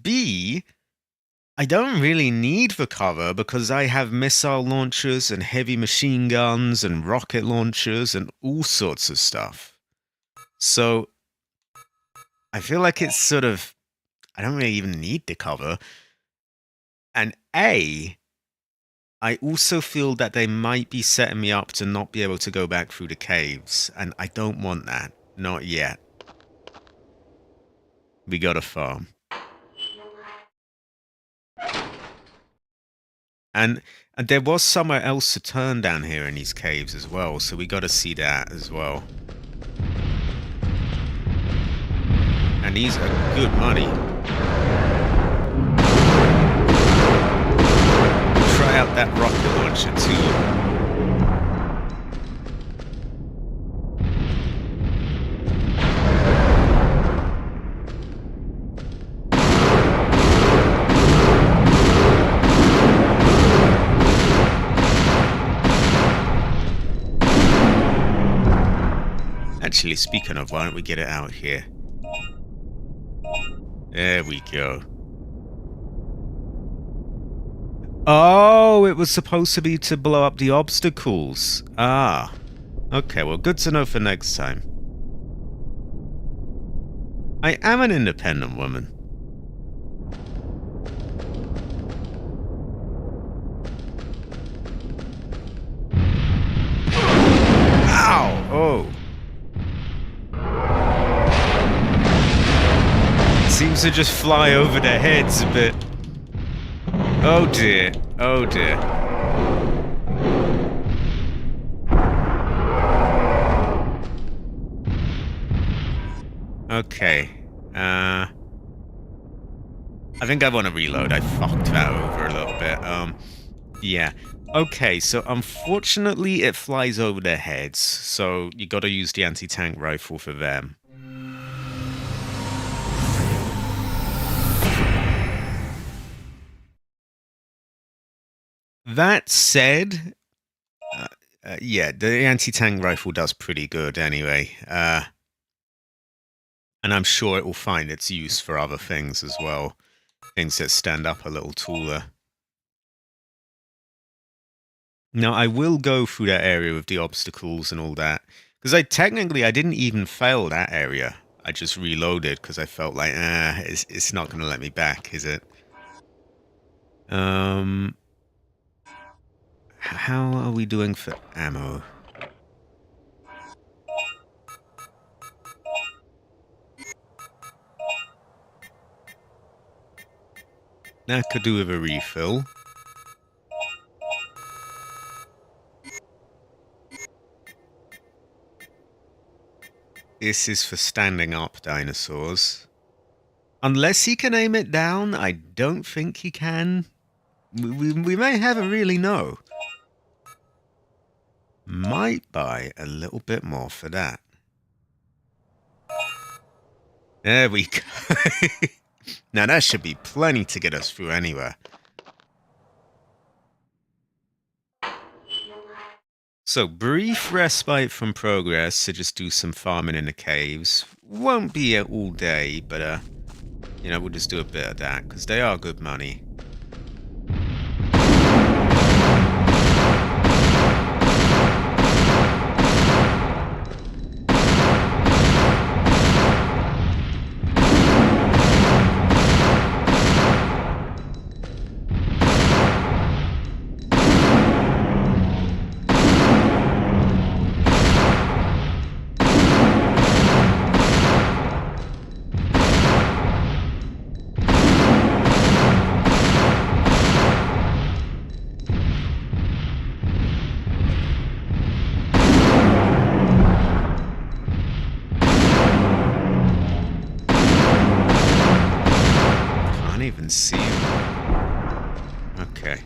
A: B, I don't really need the cover because I have missile launchers and heavy machine guns and rocket launchers and all sorts of stuff. So I feel like it's sort of, I don't really even need the cover. And A, I also feel that they might be setting me up to not be able to go back through the caves. And I don't want that. Not yet. We got a farm. And there was somewhere else to turn down here in these caves as well, so we got to see that as well. And these are good money. Try out that rocket launcher too. Actually, speaking of, why don't we get it out here? There we go. Oh, it was supposed to be to blow up the obstacles. Ah. Okay, well, good to know for next time. I am an independent woman. Ow! Oh. Seems to just fly over their heads a bit. Oh dear. Oh dear. Okay. I think I want to reload. I fucked that over a little bit. Yeah. Okay, so unfortunately it flies over their heads, so you gotta use the anti-tank rifle for them. That said, yeah, the anti-tank rifle does pretty good anyway. And I'm sure it will find its use for other things as well. Things that stand up a little taller. Now, I will go through that area with the obstacles and all that, Because I didn't even fail that area. I just reloaded because I felt like, it's not going to let me back, is it? How are we doing for ammo? That could do with a refill. This is for standing up dinosaurs. Unless he can aim it down, I don't think he can. We may never really know. Might buy a little bit more for that. There we go. Now that should be plenty to get us through anywhere. So, brief respite from progress to just do some farming in the caves. Won't be it all day, but, you know, we'll just do a bit of that, because they are good money. See. Okay.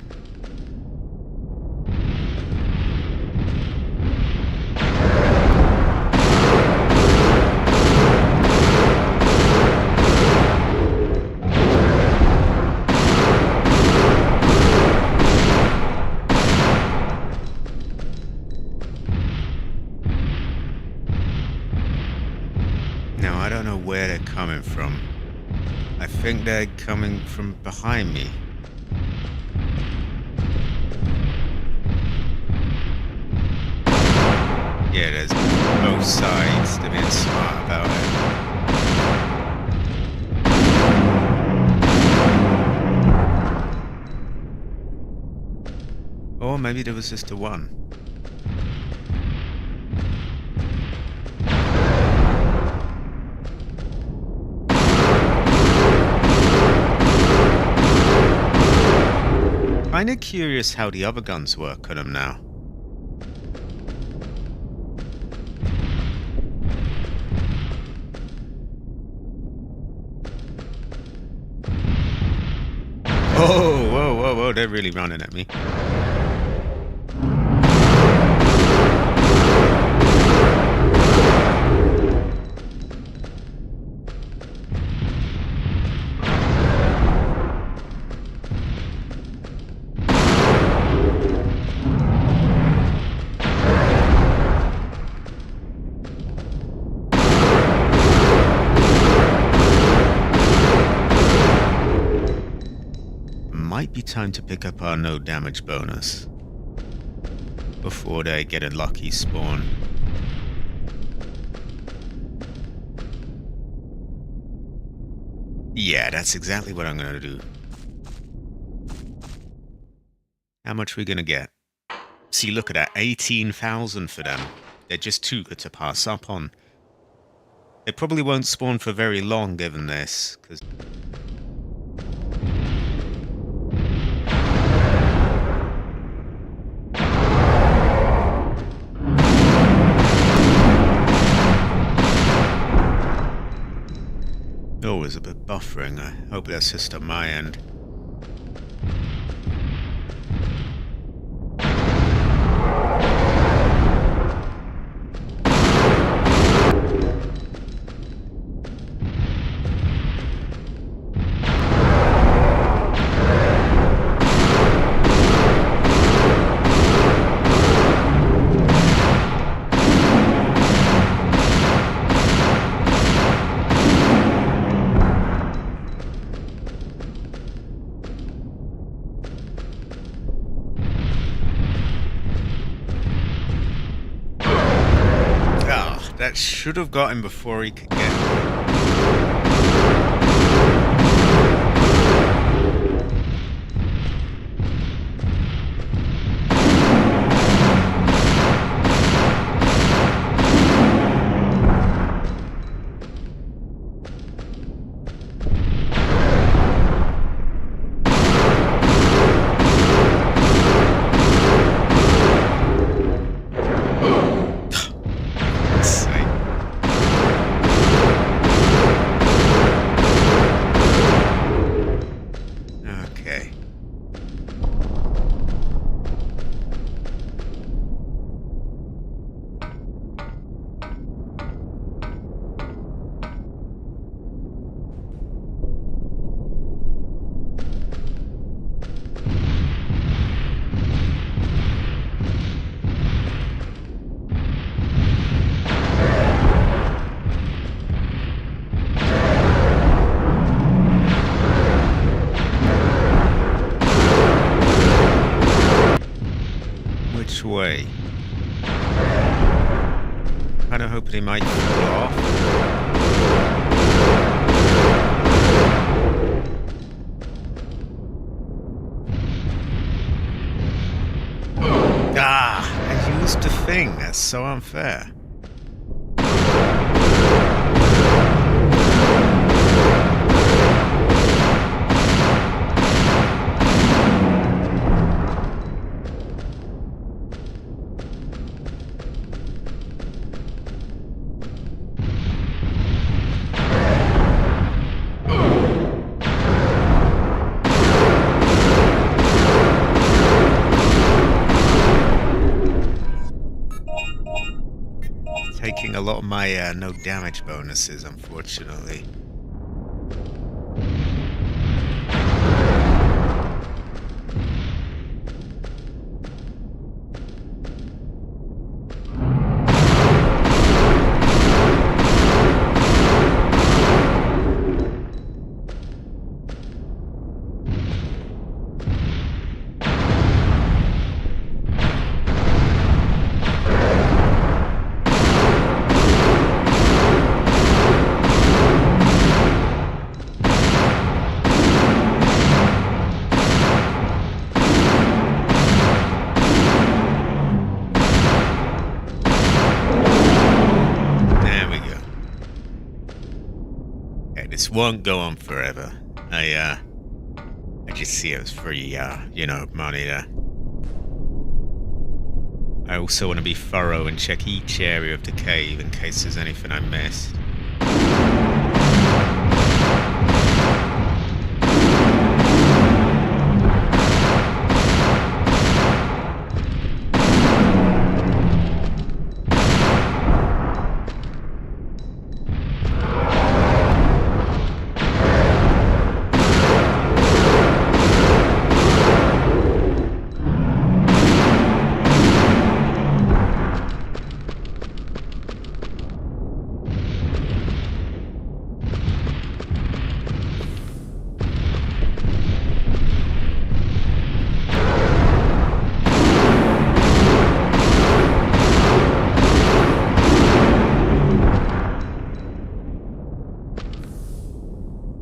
A: Now, I don't know where they're coming from. I think they're coming from behind me. Yeah, there's both sides. They're being smart about it. Or maybe there was just the one. Kinda curious how the other guns work on them now. Oh, whoa, whoa, whoa, they're really running at me. Might be time to pick up our no damage bonus before they get a lucky spawn. Yeah, that's exactly what I'm gonna do. How much are we gonna get? See, look at that, 18,000 for them. They're just too good to pass up on. They probably won't spawn for very long given this, because... Always a bit buffering. I hope that's just on my end. That should have got him before he could get... Which way? Kind of hoping he might fall off. I used the thing. That's so unfair. Taking a lot of my no damage bonuses, unfortunately. This won't go on forever. I just see it as free, money there. I also want to be thorough and check each area of the cave in case there's anything I missed.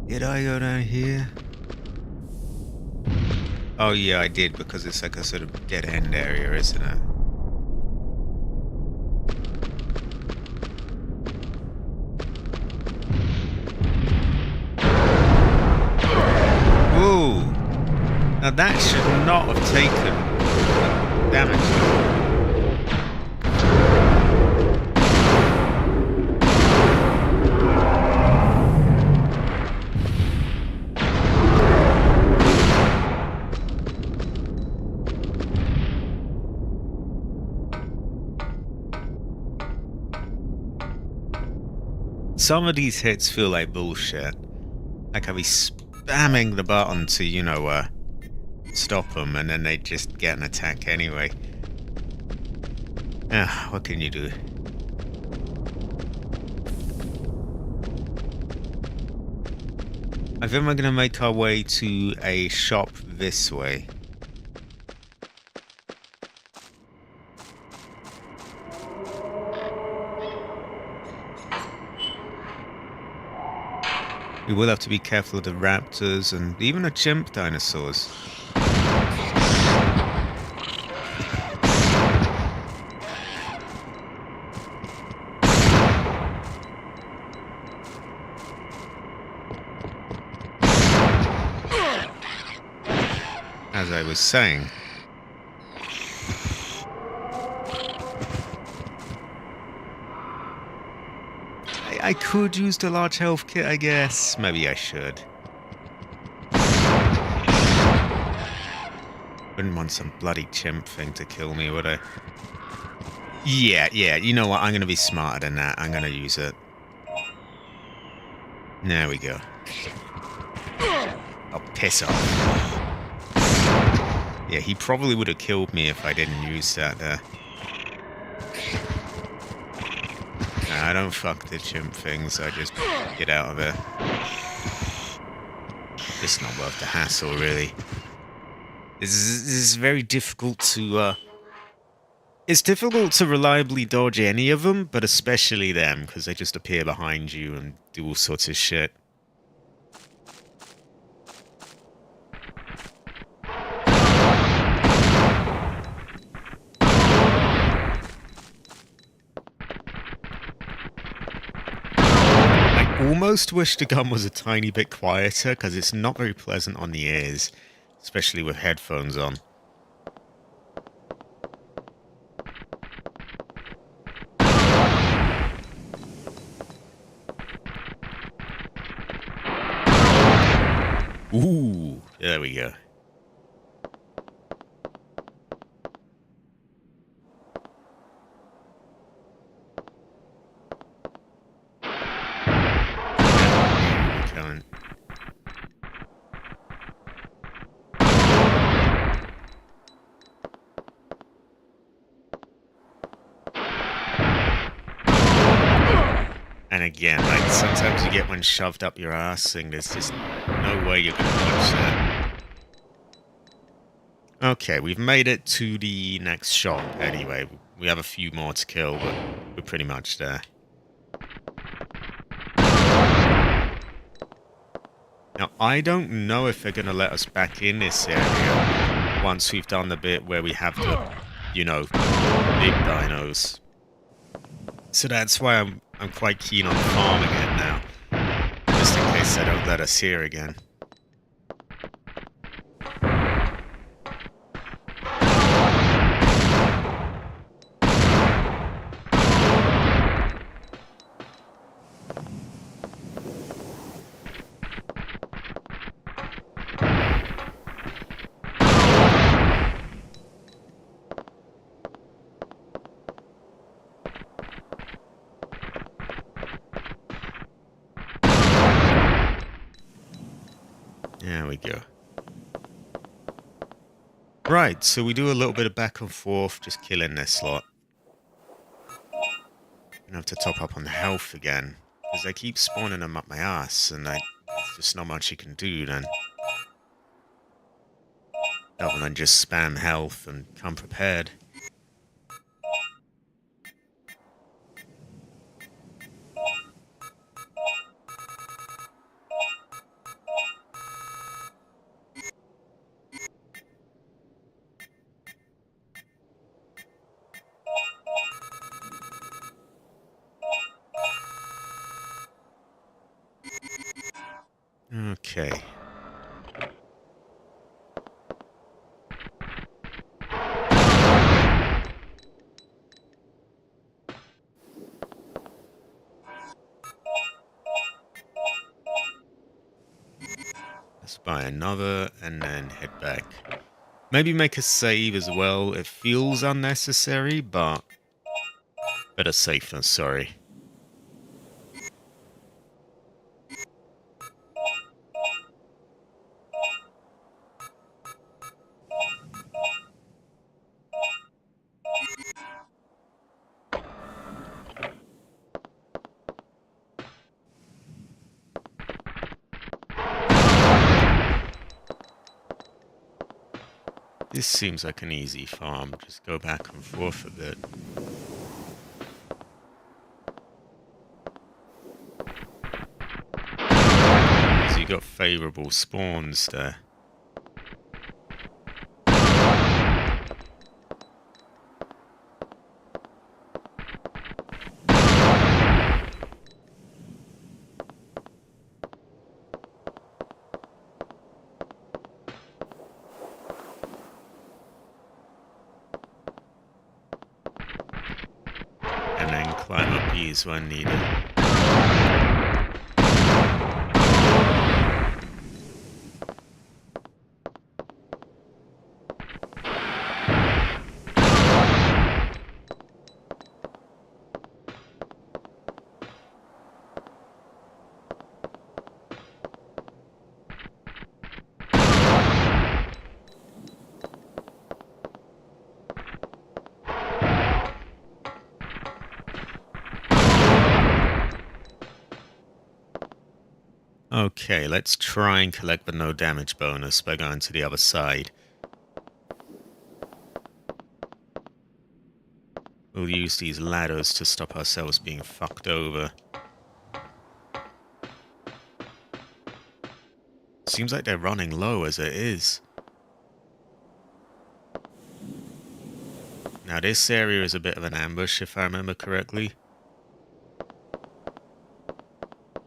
A: Did I go down here? Oh yeah, I did, because it's like a sort of dead-end area, isn't it? Ooh! Now that should not have taken damage. Some of these hits feel like bullshit. Like I'll be spamming the button to, stop them, and then they just get an attack anyway. What can you do? I think we're gonna make our way to a shop this way. We will have to be careful of the raptors and even the chimp dinosaurs. As I was saying, I could use the large health kit, I guess. Maybe I should. Wouldn't want some bloody chimp thing to kill me, would I? Yeah, you know what? I'm going to be smarter than that. I'm going to use it. There we go. Oh, piss off. Yeah, he probably would have killed me if I didn't use that there. Nah, I don't fuck the chimp things. I just get out of it. It's not worth the hassle, really. This is very difficult to... It's difficult to reliably dodge any of them, but especially them, because they just appear behind you and do all sorts of shit. I almost wish the gun was a tiny bit quieter, because it's not very pleasant on the ears, especially with headphones on. Ooh, there we go. Coming. And again, like, sometimes you get one shoved up your ass and there's just no way you're gonna dodge that. Okay, we've made it to the next shop anyway. We have a few more to kill, but we're pretty much there. Now, I don't know if they're gonna let us back in this area once we've done the bit where we have to, you know, big dinos. So that's why I'm quite keen on farming it now, just in case they don't let us here again. There we go. Right, so we do a little bit of back and forth, just killing this lot. Gonna have to top up on the health again, because they keep spawning them up my ass, and there's just not much you can do then. Other than just spam health and come prepared. Okay. Let's buy another and then head back. Maybe make a save as well. It feels unnecessary, but better safe than sorry. This seems like an easy farm. Just go back and forth a bit. got favorable spawns there. And then climb up these when needed. Okay, let's try and collect the no damage bonus by going to the other side. We'll use these ladders to stop ourselves being fucked over. Seems like they're running low as it is. Now this area is a bit of an ambush if I remember correctly.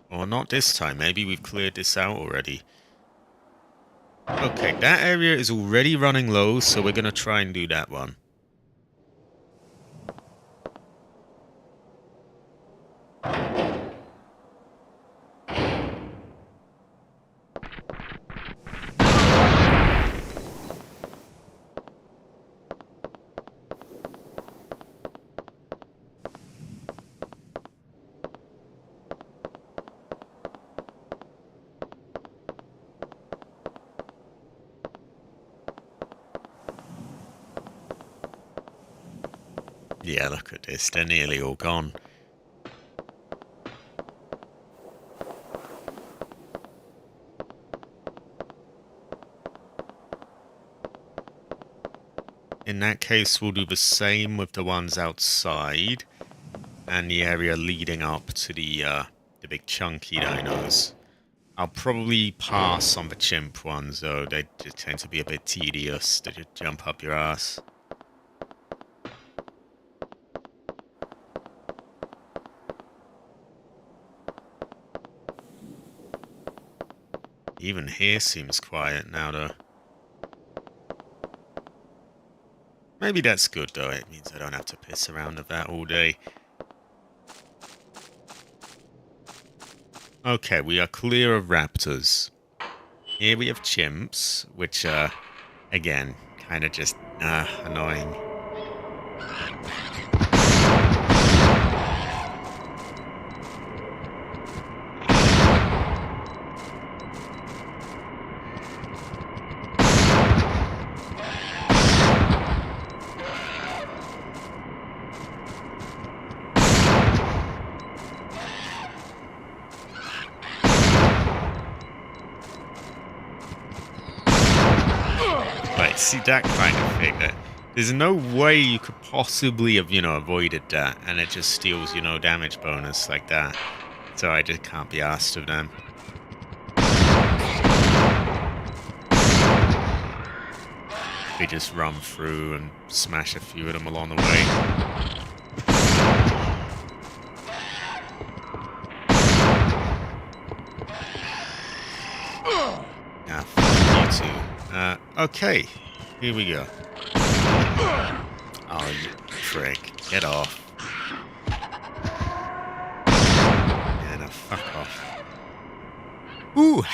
A: Or not this time, maybe we've cleared this out already. Okay, that area is already running low, so we're gonna try and do that one. Yeah, look at this, they're nearly all gone. In that case, we'll do the same with the ones outside and the area leading up to the big chunky dinos. I'll probably pass on the chimp ones, though. They tend to be a bit tedious to just jump up your ass. Even here seems quiet now, though. Maybe that's good, though. It means I don't have to piss around with that all day. Okay, we are clear of raptors. Here we have chimps, which are, again, kind of just, annoying. See, that kind of thing, that there's no way you could possibly have, avoided that, and it just steals your no damage bonus like that. So I just can't be asked of them. We just run through and smash a few of them along the way. Ah, fuck you two. Okay. Here we go. Oh, you prick. Get off. Yeah, no, fuck off. Ooh!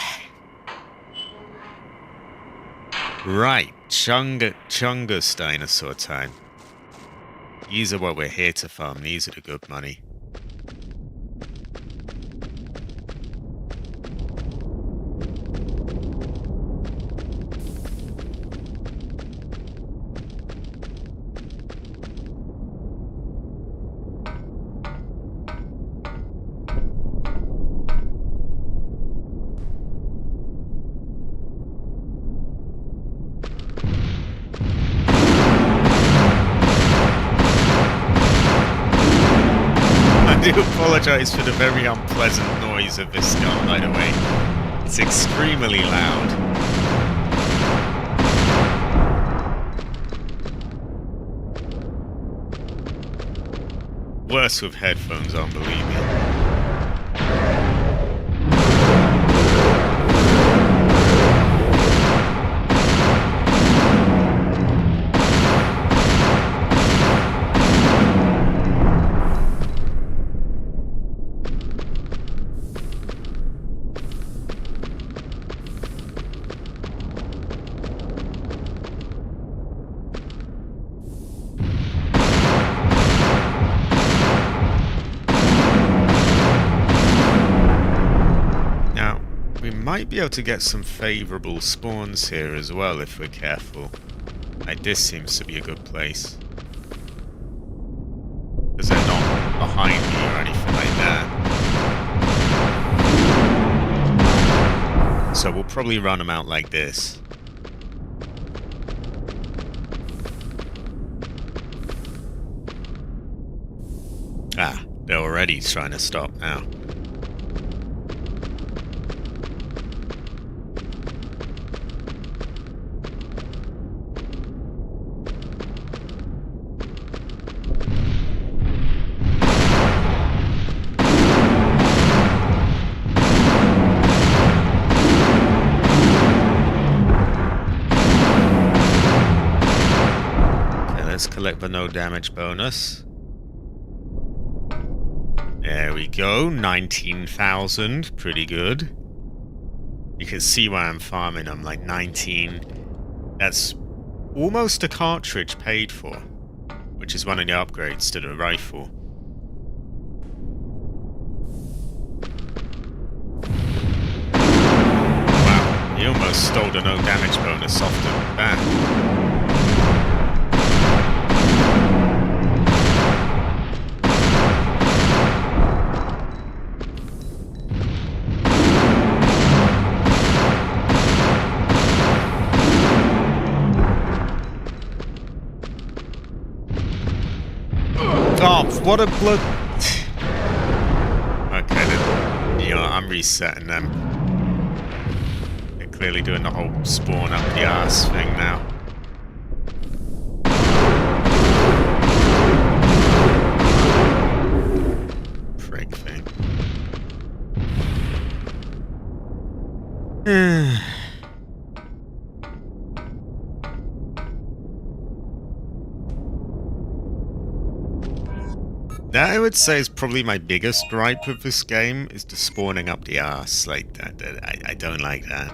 A: Right. Chungus dinosaur time. These are what we're here to farm. These are the good money. I do apologise for the very unpleasant noise of this gun, by the way. It's extremely loud. Worse with headphones on, believe me. Might be able to get some favourable spawns here as well if we're careful. Like, this seems to be a good place. Because they're not behind me or anything like that. So we'll probably run them out like this. Ah, they're already trying to stop now. Collect the no damage bonus. There we go, 19,000, pretty good. You can see why I'm farming them, like 19. That's almost a cartridge paid for, which is one of the upgrades to the rifle. Wow, he almost stole the no damage bonus off the bat. Oh, what a blood... Okay, then. You know, I'm resetting them. They're clearly doing the whole spawn up the arse thing now. Frick thing. That, I would say, is probably my biggest gripe with this game, is the spawning up the arse. Like, I don't like that.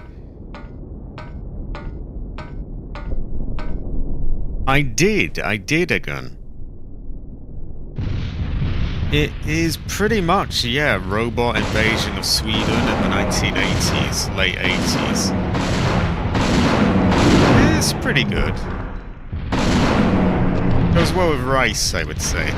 A: I did a gun. It is pretty much, yeah, robot invasion of Sweden in the 1980s, late 80s. It's pretty good. Goes well with rice, I would say.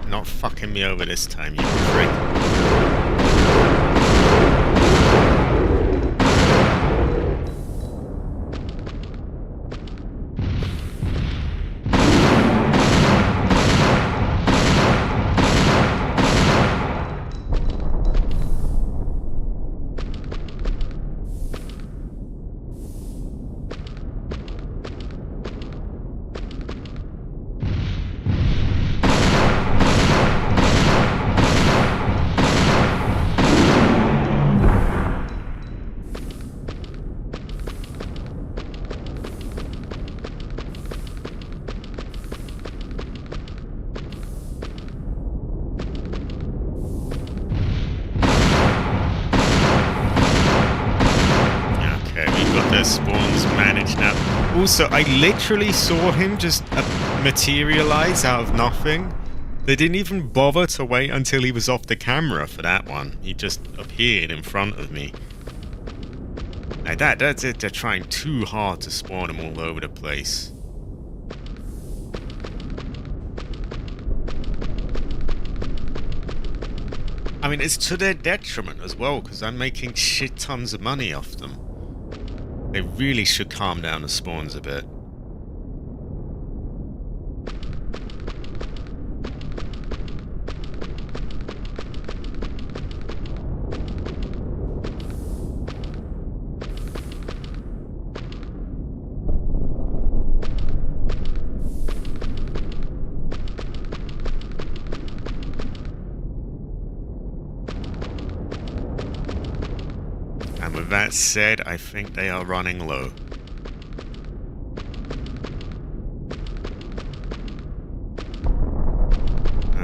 A: Not fucking me over this time, you prick. Spawns managed now. Also, I literally saw him just materialize out of nothing. They didn't even bother to wait until he was off the camera for that one. He just appeared in front of me. Like that's it. They're trying too hard to spawn him all over the place. I mean, it's to their detriment as well, because I'm making shit tons of money off them. They really should calm down the spawns a bit. And with that said, I think they are running low.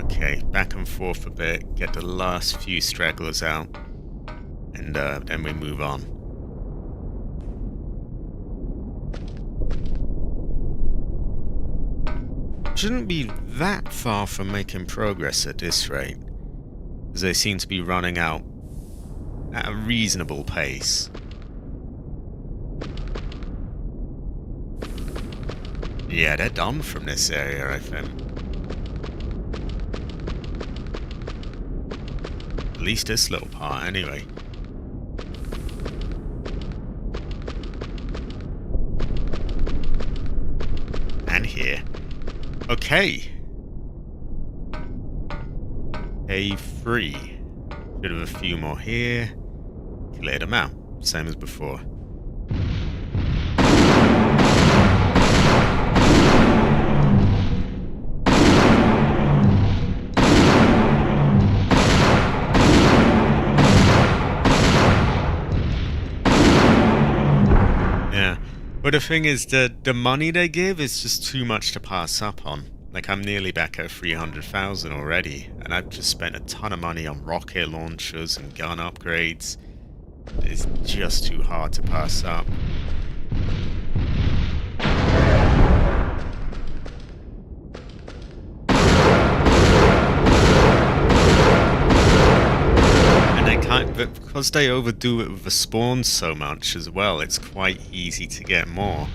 A: Okay, back and forth a bit, get the last few stragglers out, and then we move on. Shouldn't be that far from making progress at this rate, as they seem to be running out at a reasonable pace. Yeah, they're done from this area, I think. At least this little part, anyway. And here. Okay. A3. Should have a few more here. Clear them out. Same as before. Yeah. But the thing is, the money they give is just too much to pass up on. Like, I'm nearly back at 300,000 already, and I've just spent a ton of money on rocket launchers and gun upgrades. It's just too hard to pass up. And they can't, but because they overdo it with the spawns so much as well, it's quite easy to get more.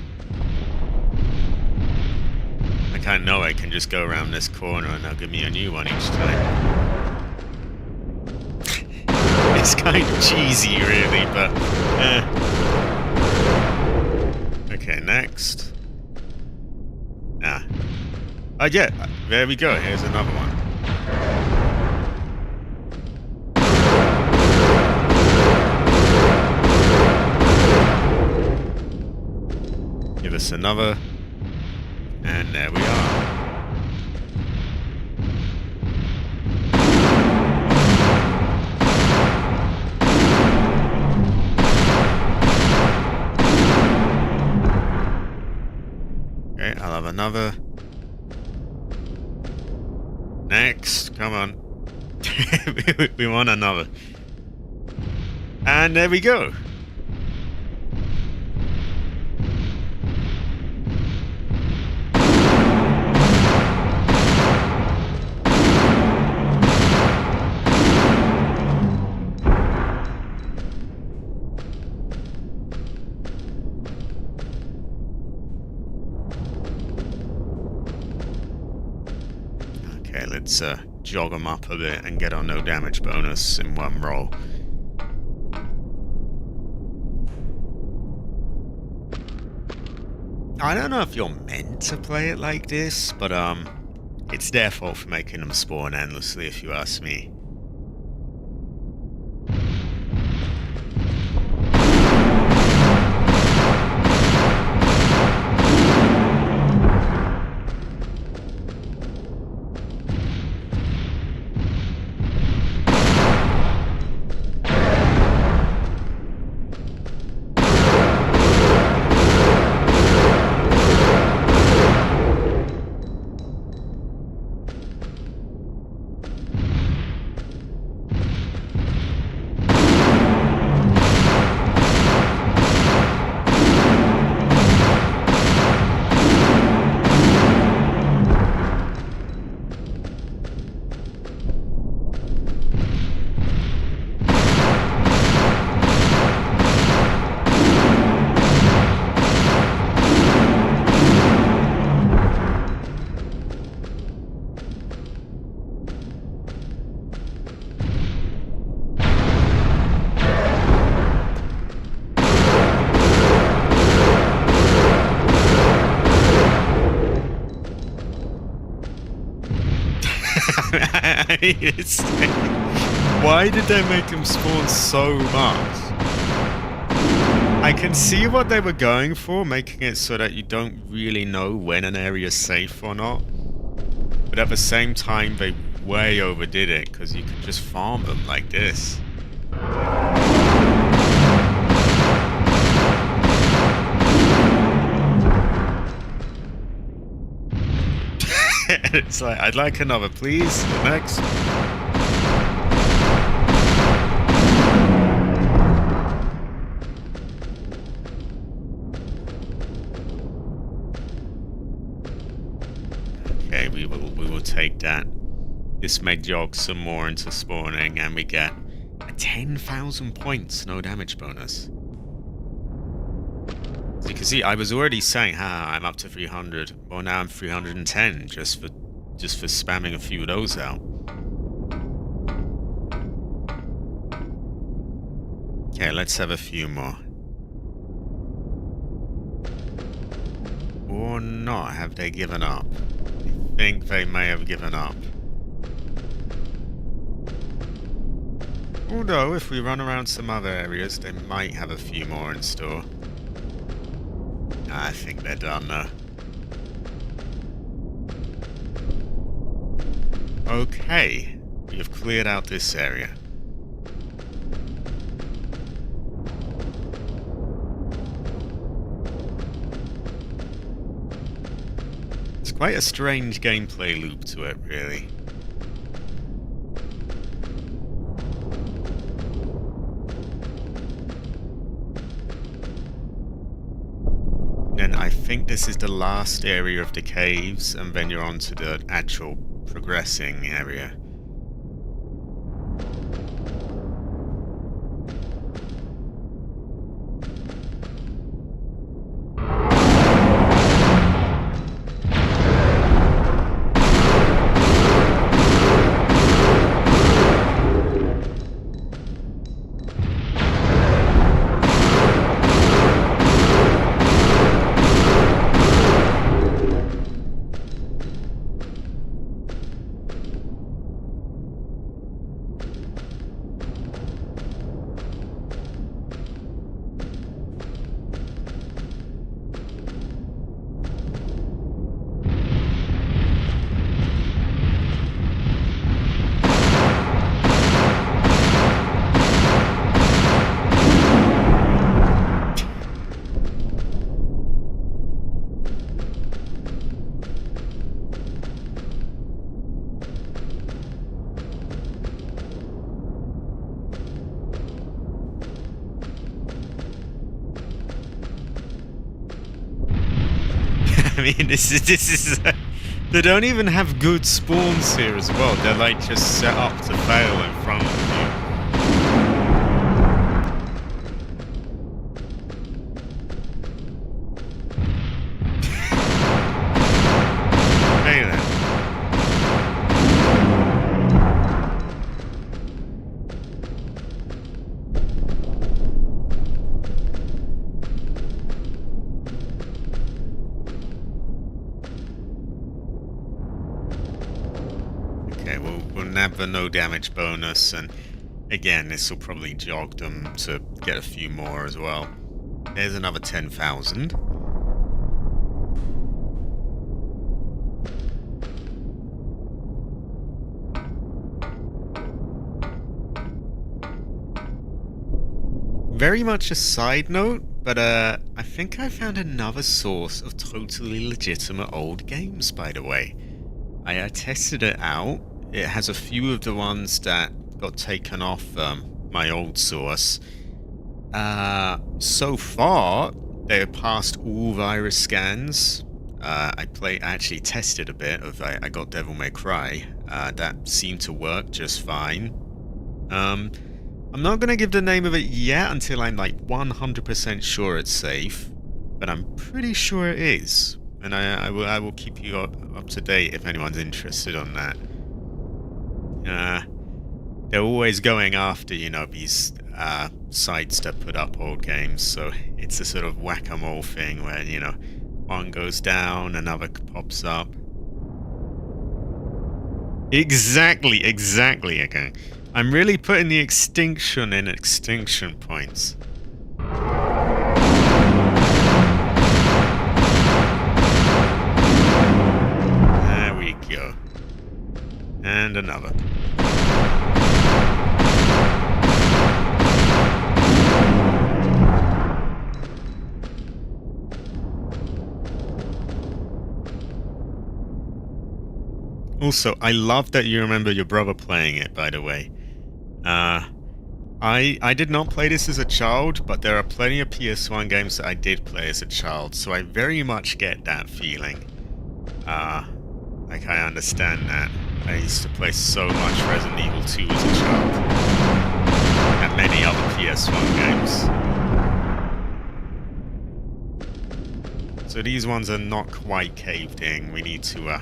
A: Like, I know I can just go around this corner and they'll give me a new one each time. It's kind of cheesy, really, but okay, next. Yeah, there we go. Here's another one. Give us another, and there we are. I'll have another. Next, come on. We want another. And there we go. Let's jog them up a bit and get our no damage bonus in one roll. I don't know if you're meant to play it like this, but it's their fault for making them spawn endlessly, if you ask me. I mean, it's why did they make them spawn so much? I can see what they were going for, making it so that you don't really know when an area is safe or not. But at the same time, they way overdid it, because you can just farm them like this. It's like, I'd like another, please. The next. Okay, we will take that. This may jog some more into spawning, and we get a 10,000 points no damage bonus. So you can see, I was already saying, I'm up to 300. Well, now I'm 310 just for spamming a few of those out. Okay, let's have a few more. Or not? Have they given up? I think they may have given up. Although, if we run around some other areas, they might have a few more in store. I think they're done though. Okay, we have cleared out this area. It's quite a strange gameplay loop to it, really. And I think this is the last area of the caves, and then you're on to the actual progressing area. I mean, this is they don't even have good spawns here as well. They're like just set up to fail in front of you. Hey then. Okay, we'll nab the no damage bonus, and again, this will probably jog them to get a few more as well. There's another 10,000. Very much a side note, but I think I found another source of totally legitimate old games, by the way. I tested it out. It has a few of the ones that got taken off my old source. So far, they're past all virus scans. I actually tested a bit of. I got Devil May Cry. That seemed to work just fine. I'm not gonna give the name of it yet until I'm like 100% sure it's safe, but I'm pretty sure it is. And I will keep you up to date if anyone's interested on that. They're always going after, you know, these sites that put up old games, so it's a sort of whack-a-mole thing where, you know, one goes down, another pops up. Exactly, exactly, okay. I'm really putting the extinction in extinction points. There we go. And another. Also, I love that you remember your brother playing it, by the way. I did not play this as a child, but there are plenty of PS1 games that I did play as a child, so I very much get that feeling. Like I understand that. I used to play so much Resident Evil 2 as a child. And many other PS1 games. So these ones are not quite caved in. We need to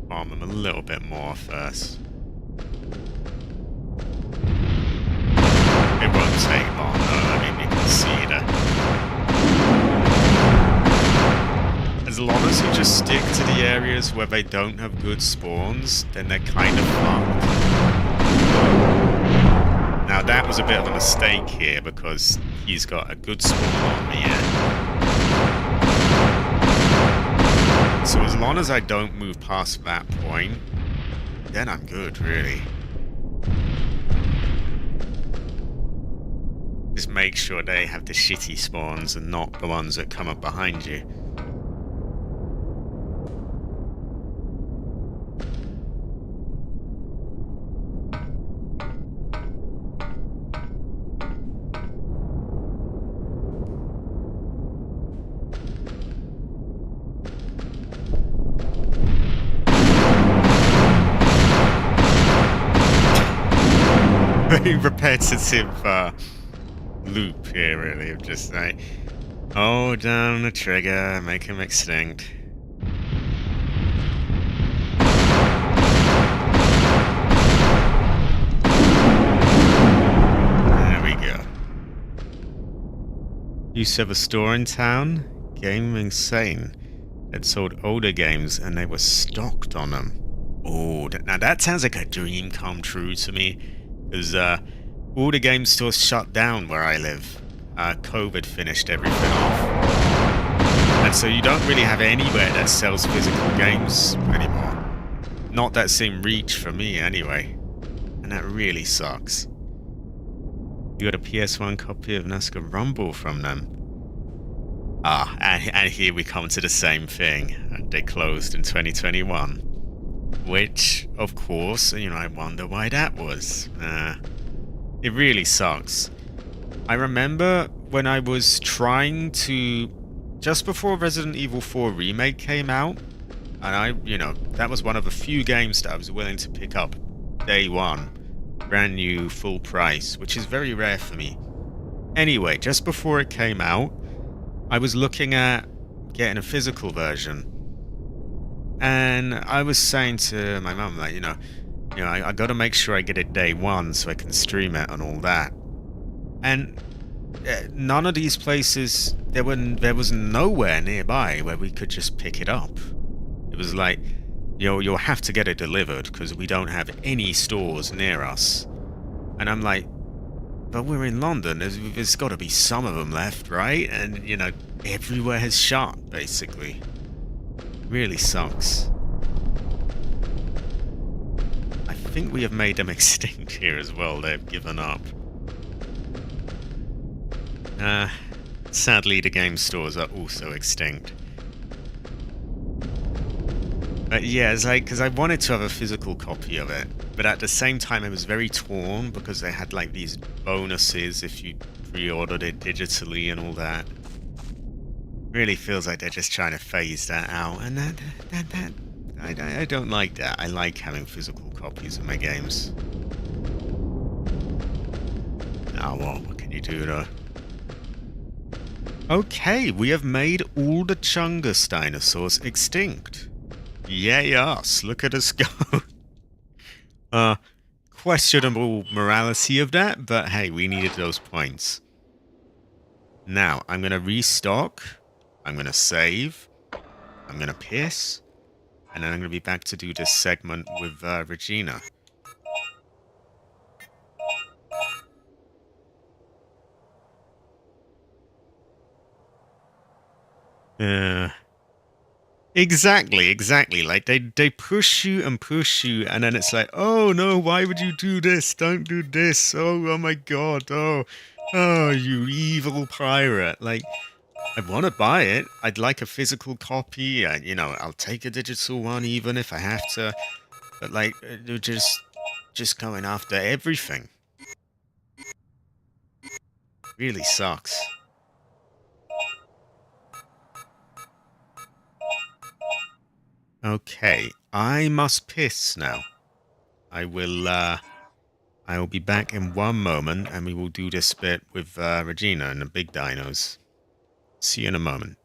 A: farm them a little bit more first. It won't take long though, I mean you can see that. As long as you just stick to the areas where they don't have good spawns, then they're kind of fucked. Now that was a bit of a mistake here because he's got a good spawn on me here. So as long as I don't move past that point, then I'm good, really. Just make sure they have the shitty spawns and not the ones that come up behind you. Very repetitive loop here, really, of just like, hold down the trigger, make him extinct. There we go. Used to have a store in town, Game Insane, that sold older games and they were stocked on them. Oh, now that sounds like a dream come true to me, because all the game stores shut down where I live. COVID finished everything off. And so you don't really have anywhere that sells physical games anymore. Not that's in reach for me anyway. And that really sucks. You got a PS1 copy of NASCAR Rumble from them. And here we come to the same thing. They closed in 2021. Which, of course, you know, I wonder why that was. It really sucks. I remember when I was trying to... Just before Resident Evil 4 Remake came out, and that was one of a few games that I was willing to pick up day one. Brand new, full price, which is very rare for me. Anyway, just before it came out, I was looking at getting a physical version. And I was saying to my mum, like, I got to make sure I get it day one so I can stream it and all that. And none of these places, there was nowhere nearby where we could just pick it up. It was like, you'll have to get it delivered because we don't have any stores near us. And I'm like, but we're in London. There's got to be some of them left, right? And, everywhere has shut, basically. Really sucks. I think we have made them extinct here as well. They've given up. Sadly, the game stores are also extinct. But yeah, it's like, because I wanted to have a physical copy of it, but at the same time I was very torn because they had like these bonuses if you pre-ordered it digitally and all that. Really feels like they're just trying to phase that out, and I don't like that. I like having physical copies of my games. Now what can you do though? Okay, we have made all the Chungus dinosaurs extinct. Yay us, look at us go. Questionable morality of that, but hey, we needed those points. Now, I'm going to restock. I'm going to save. I'm going to piss. And then I'm going to be back to do this segment with Regina. Exactly. Like they push you, and then it's like, oh no, why would you do this? Don't do this. Oh my god. Oh, you evil pirate. Like, I want to buy it. I'd like a physical copy. I'll take a digital one even if I have to. But like, they're just going after everything. Really sucks. Okay, I must piss now. I will be back in one moment, and we will do this bit with Regina and the big dinos. See you in a moment.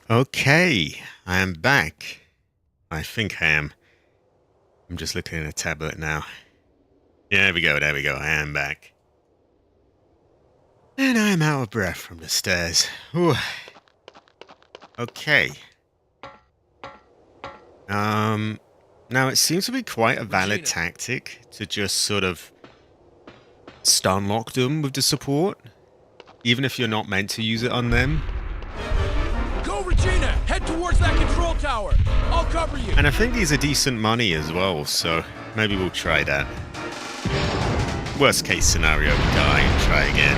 A: Okay, I am back. I think I am. I'm just looking at a tablet now. Yeah, there we go, I am back. And I'm out of breath from the stairs. Whew. Okay. Now it seems to be quite a valid
B: Regina.
A: tactic to just sort of stun lock them with the support, even if you're not meant to use it on them.
B: Go, Regina! Head towards that control tower! I'll cover you!
A: And I think these are decent money as well, so maybe we'll try that. Worst case scenario, we die and try again.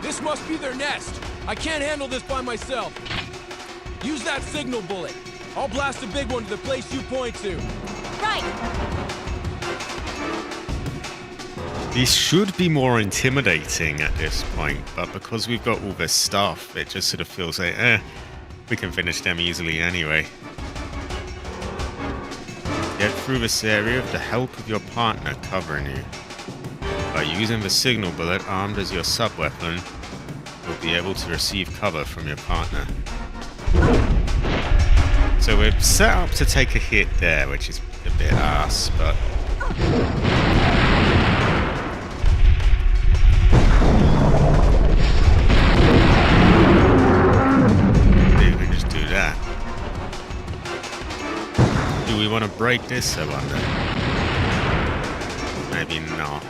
B: This must be their nest! I can't handle this by myself! Use that signal bullet! I'll blast a big one to the place you point to!
C: Right!
A: These should be more intimidating at this point, but because we've got all this stuff, it just sort of feels like, we can finish them easily anyway. Get through this area with the help of your partner covering you. By using the signal bullet armed as your sub-weapon, you'll be able to receive cover from your partner. So we're set up to take a hit there, which is a bit arse, but... Maybe we can just do that. Do we want to break this, I wonder? Maybe not.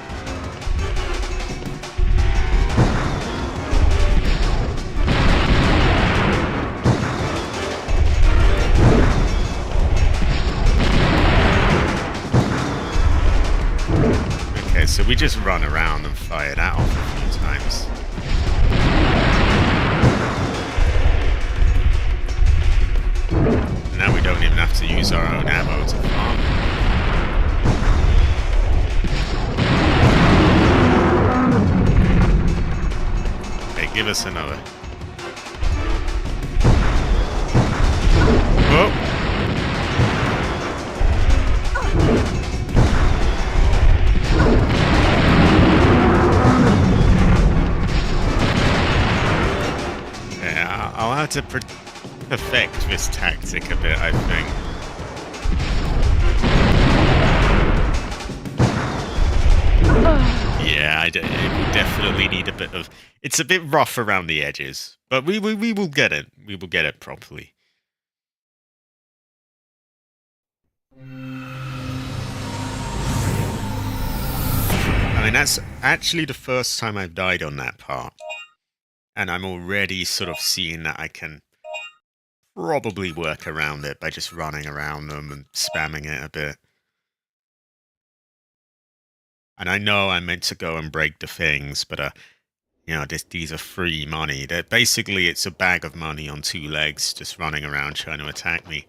A: So we just run around and fire that off a few times. Now we don't even have to use our own ammo to farm. Okay, give us another. Whoa! I'll have to perfect this tactic a bit, I think. Yeah, it will definitely need a bit of... It's a bit rough around the edges, but we will get it. We will get it properly. I mean, that's actually the first time I've died on that part. And I'm already sort of seeing that I can probably work around it by just running around them and spamming it a bit. And I know I'm meant to go and break the things, but you know, these are free money. Basically, it's a bag of money on two legs, just running around trying to attack me.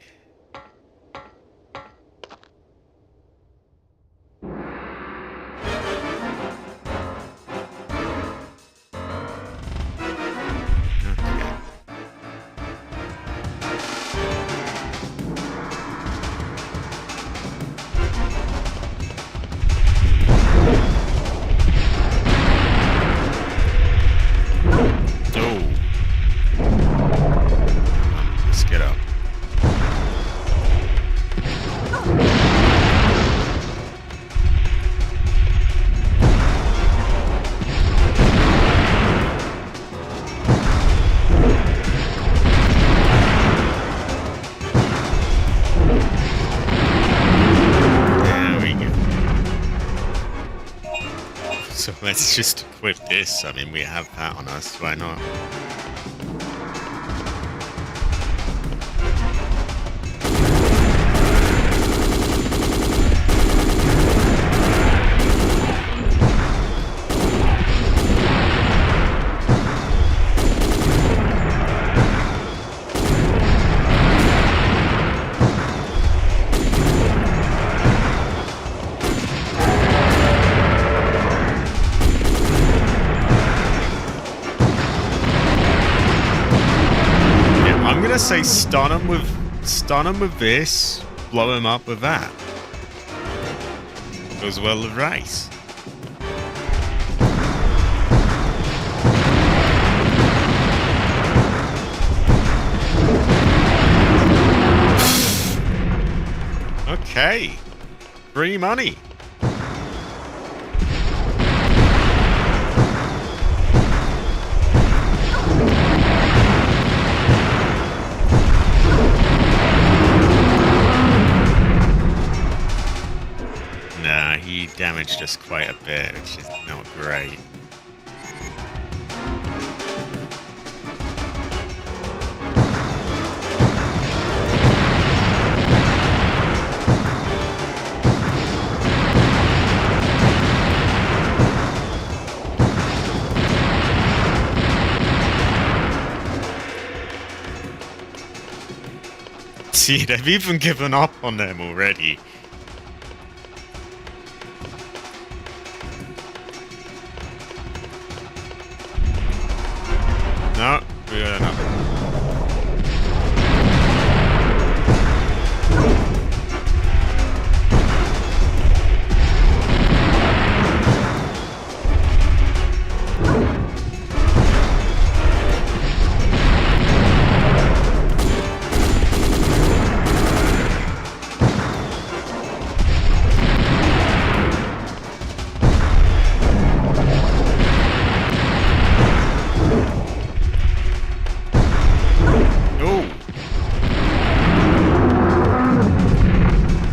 A: So let's just equip this. I mean, we have that on us. Why not? Say stun him with this, blow him up with that. Goes well with rice. Okay. Free money. Nah, he damaged us quite a bit, which is not great. See, they've even given up on them already. No, we got another.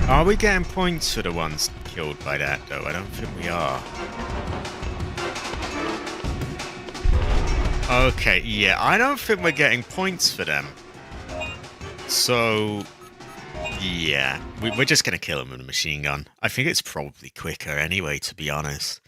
A: Are we getting points for the ones killed by that, though? I don't think we are. Okay, yeah, I don't think we're getting points for them. So, yeah, we're just going to kill them with a machine gun. I think it's probably quicker anyway, to be honest.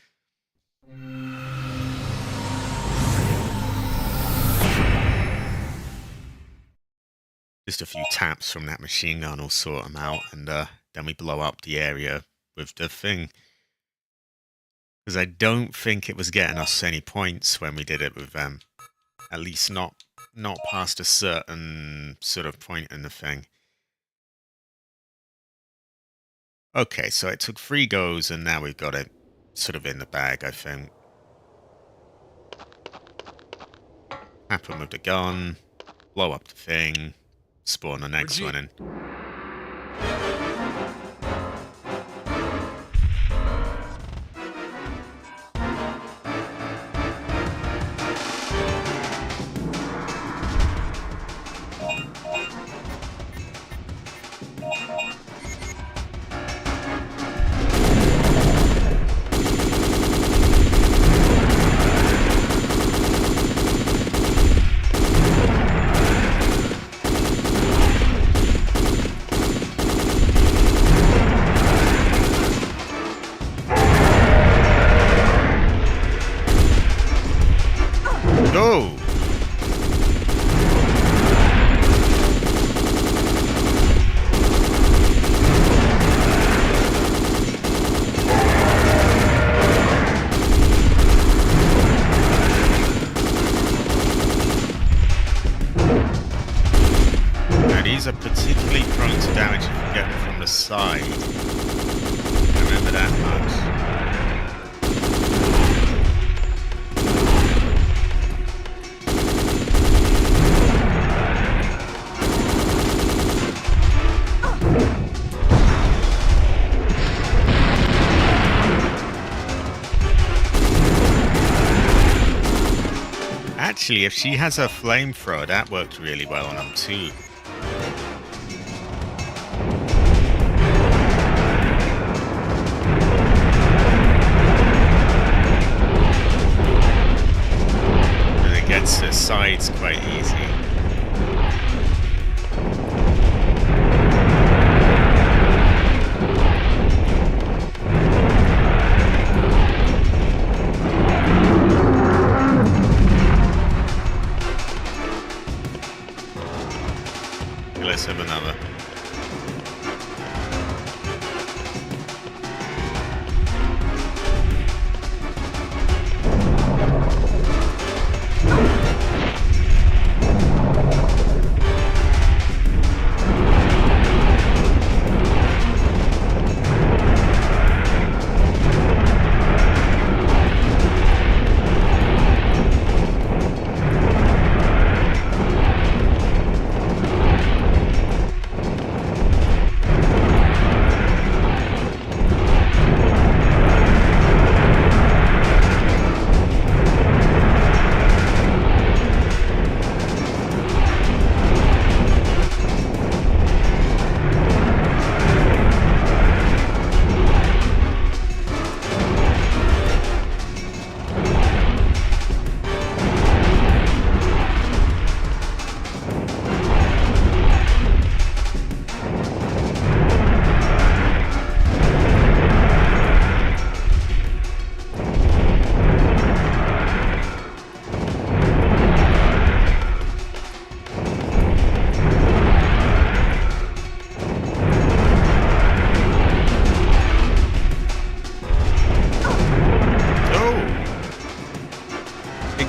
A: Just a few taps from that machine gun will sort them out, and then we blow up the area with the thing. Because I don't think it was getting us any points when we did it with them. At least not past a certain sort of point in the thing. Okay, so it took 3 goes, and now we've got it sort of in the bag, I think. Tap him with the gun, blow up the thing, spawn the next one in. Go! Now these are particularly prone to damage if you get them from the side. Remember that much. Actually, if she has a flamethrower, that worked really well on them too. And it gets the sides quite easy.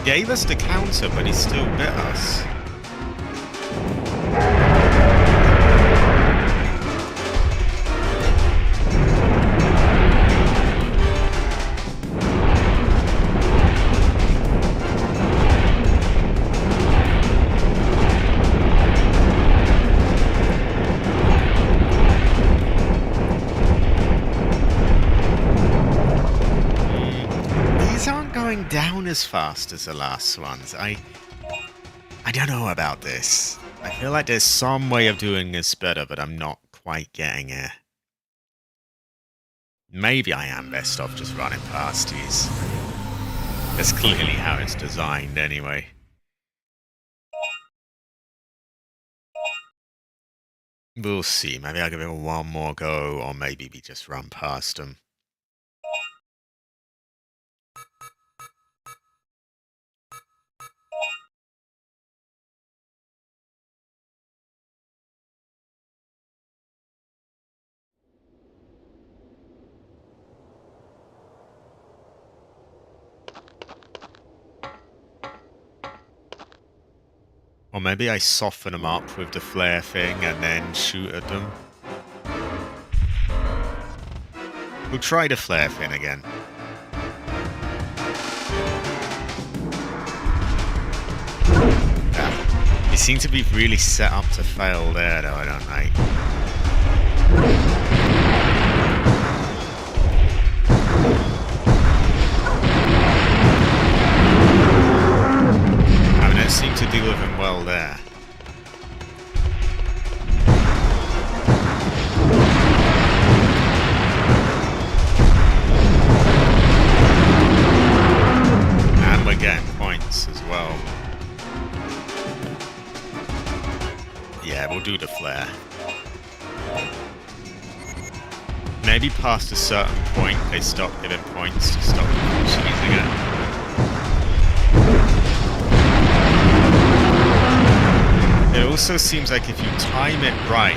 A: gave us the counter, but he still bit us. Down as fast as the last ones. I don't know about this. I feel like there's some way of doing this better, but I'm not quite getting it. Maybe I am best off just running past these. That's clearly how it's designed anyway. We'll see. Maybe I'll give it one more go, or maybe we just run past them. Or maybe I soften them up with the flare thing and then shoot at them. We'll try the flare thing again. They seem to be really set up to fail there, though, don't they? Seem to deal with him well there. And we're getting points as well. Yeah, we'll do the flare. Maybe past a certain point they stop giving points to stop cheesing it. It also seems like if you time it right,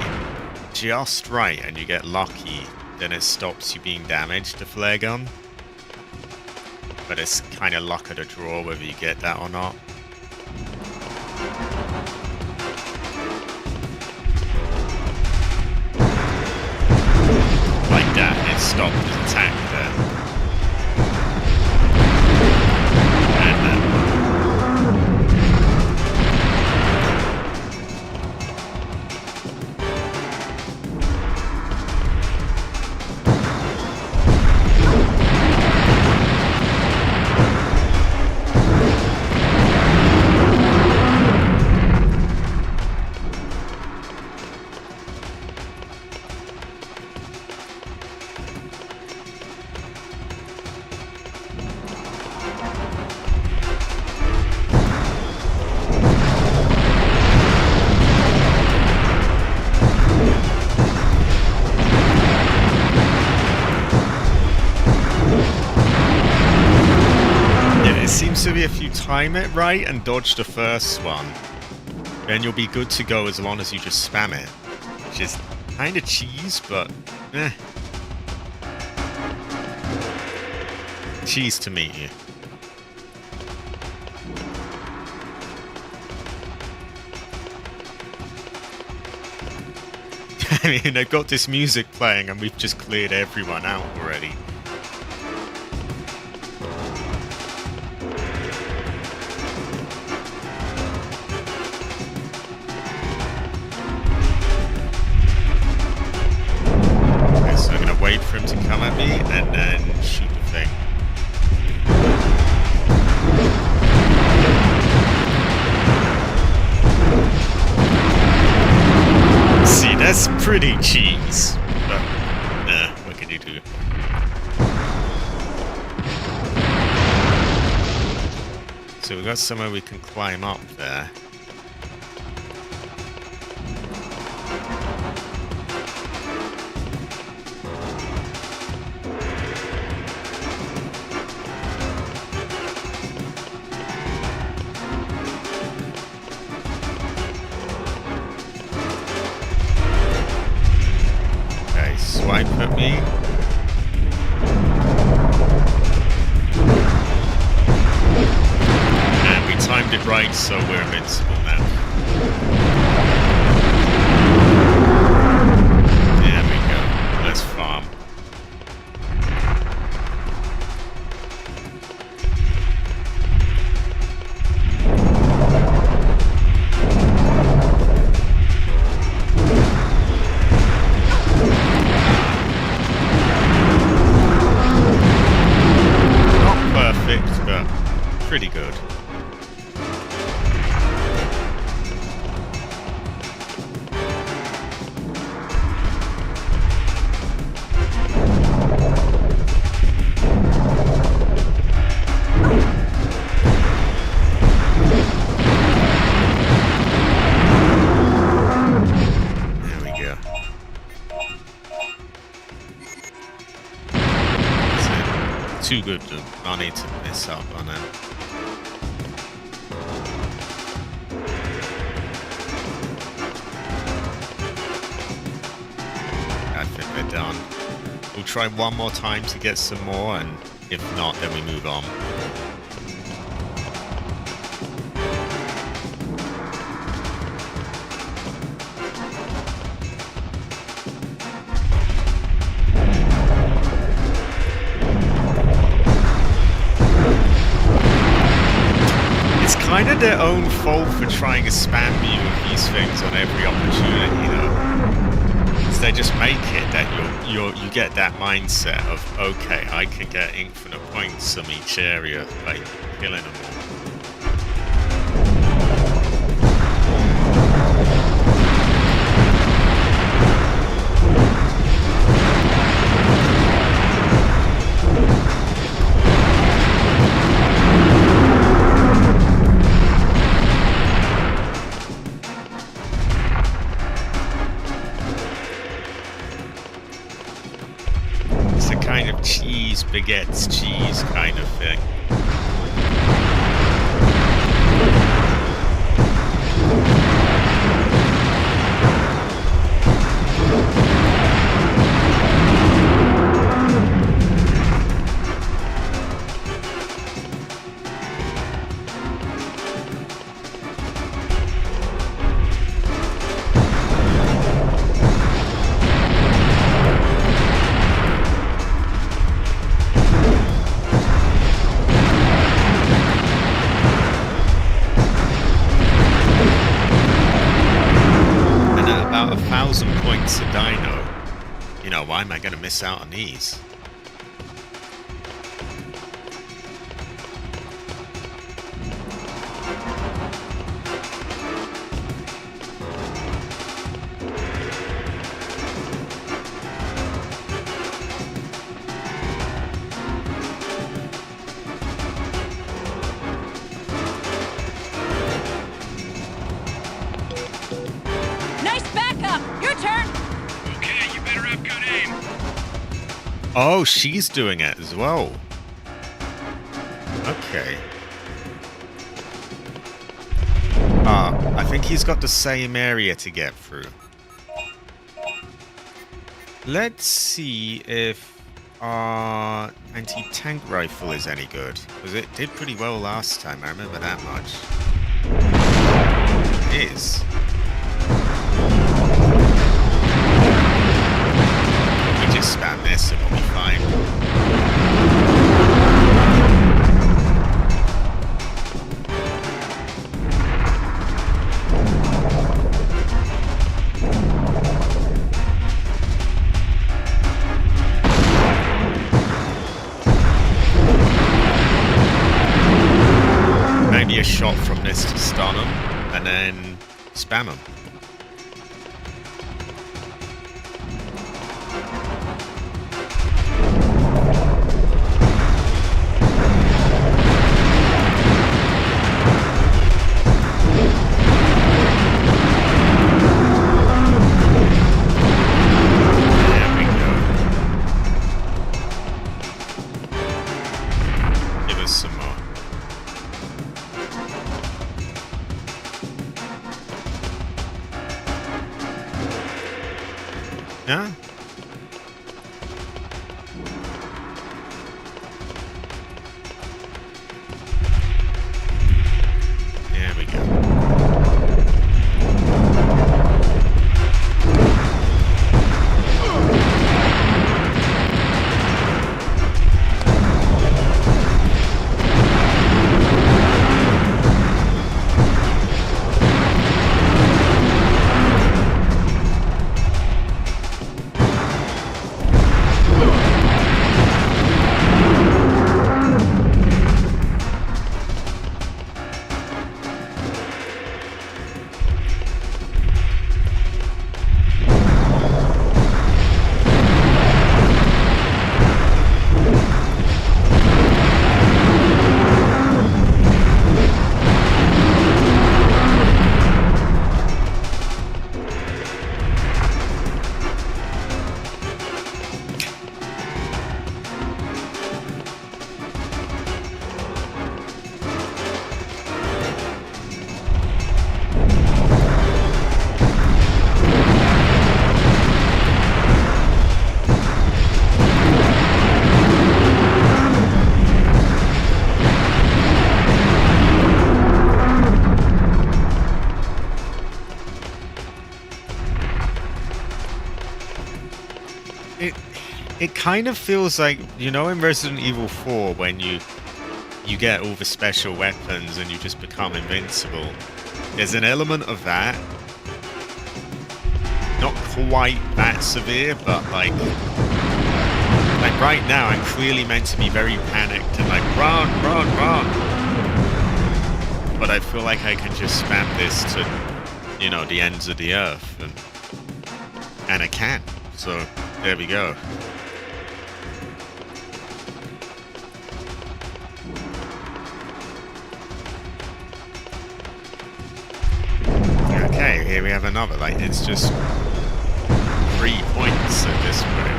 A: just right, and you get lucky, then it stops you being damaged, the flare gun. But it's kind of luck of the draw whether you get that or not. Like that, it stopped his attack there. And then seems to be if you time it right and dodge the first one, then you'll be good to go as long as you just spam it. Which is kind of cheese, but eh. Cheese to meet you. I mean, they've got this music playing and we've just cleared everyone out already. Okay, so I'm going to wait for him to come at me and then shoot the thing. See, that's pretty cheese, but what can you do? So we've got somewhere we can climb up there. Swipe at me. timed it right, so we're invincible now. There we go. Let's farm. Pretty good. There we go. It's too good to I need to mess up on it. Done. We'll try one more time to get some more, and if not, then we move on. It's kind of their own fault for trying to spam you with these things on every opportunity, you know. They just make it that you get that mindset of, okay, I can get infinite points from each area by killing them all. Cheese begets cheese kind of thing. Points a dino. You know, why am I going to miss out on these? Oh, she's doing it as well. Okay. I think he's got the same area to get through. Let's see if our anti-tank rifle is any good. Because it did pretty well last time, I remember that much. It is. We just spam this and we'll be fine. Maybe a shot from this to stun them, and then spam them. it it kind of feels like, in Resident Evil 4 when you get all the special weapons and you just become invincible. There's an element of that. Not quite that severe, but like right now I'm clearly meant to be very panicked and like run, run, run. But I feel like I can just spam this to, the ends of the earth, and I can. So there we go. Okay, here we have another. Like, it's just 3 points at this point.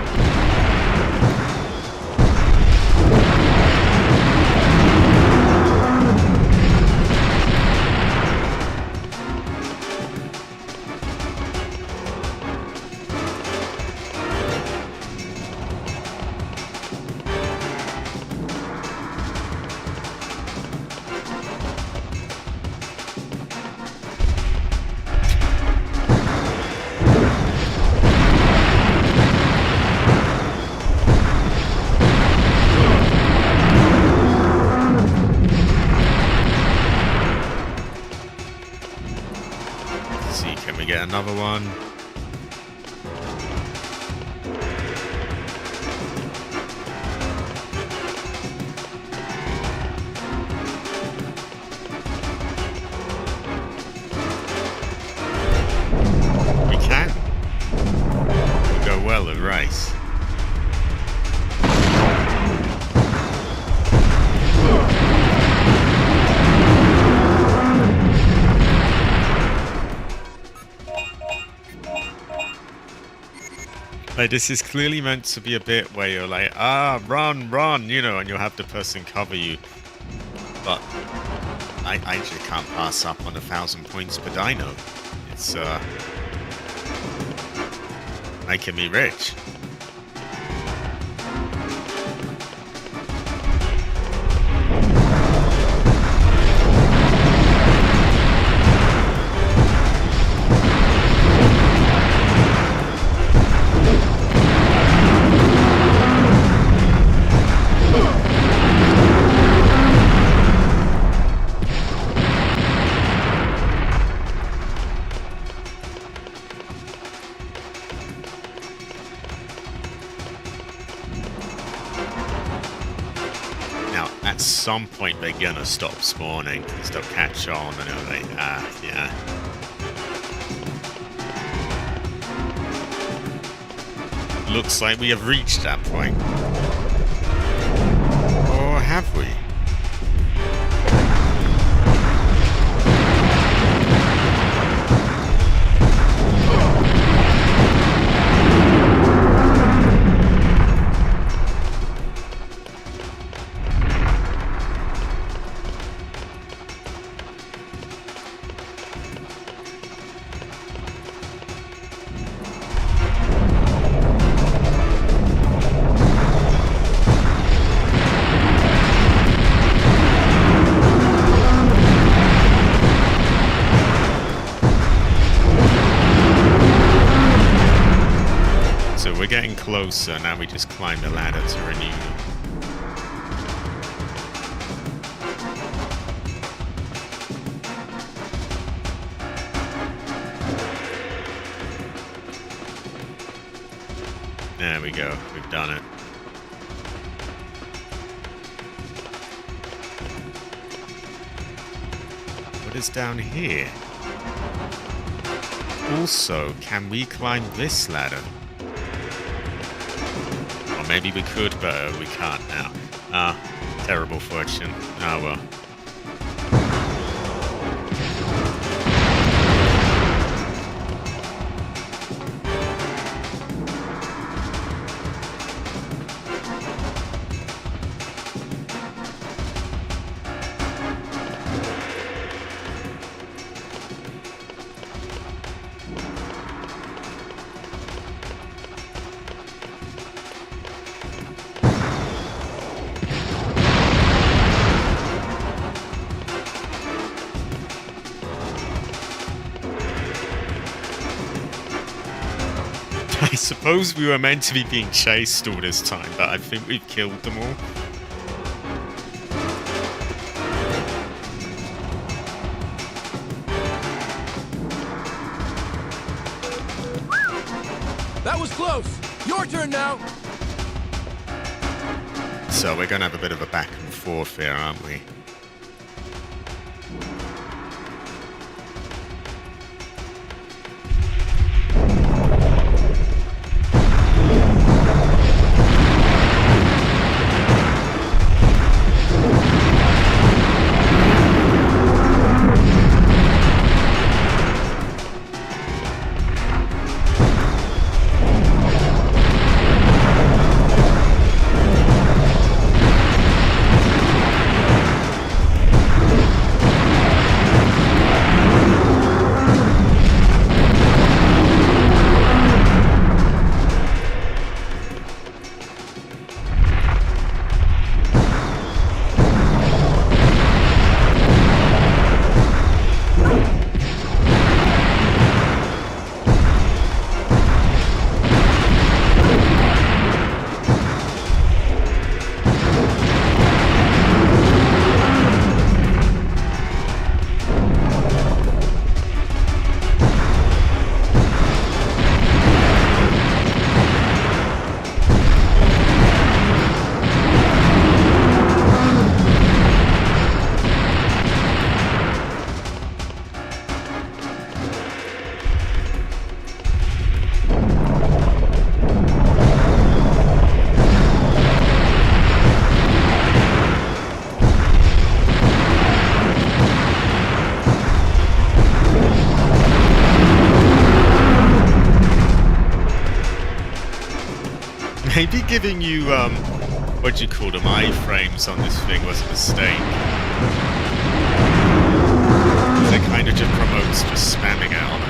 A: Another one. We can. We'll go well at race. Like, this is clearly meant to be a bit where you're like, run, run, and you'll have the person cover you. But I just can't pass up on 1,000 points per dino. It's, making me rich. At some point they're gonna stop spawning because they'll catch on and it'll be yeah. Looks like we have reached that point. Or have we? We're getting closer, now we just climb the ladder to renew them. There we go, we've done it. What is down here? Also, can we climb this ladder? Maybe we could, but we can't now. Terrible fortune. Oh well. suppose we were meant to be being chased all this time, but I think we've killed them all.
B: That was close. Your turn now.
A: So we're gonna have a bit of a back and forth here, aren't we? Maybe giving you, what do you call them, iframes on this thing was a mistake. It kind of just promotes just spamming out on them.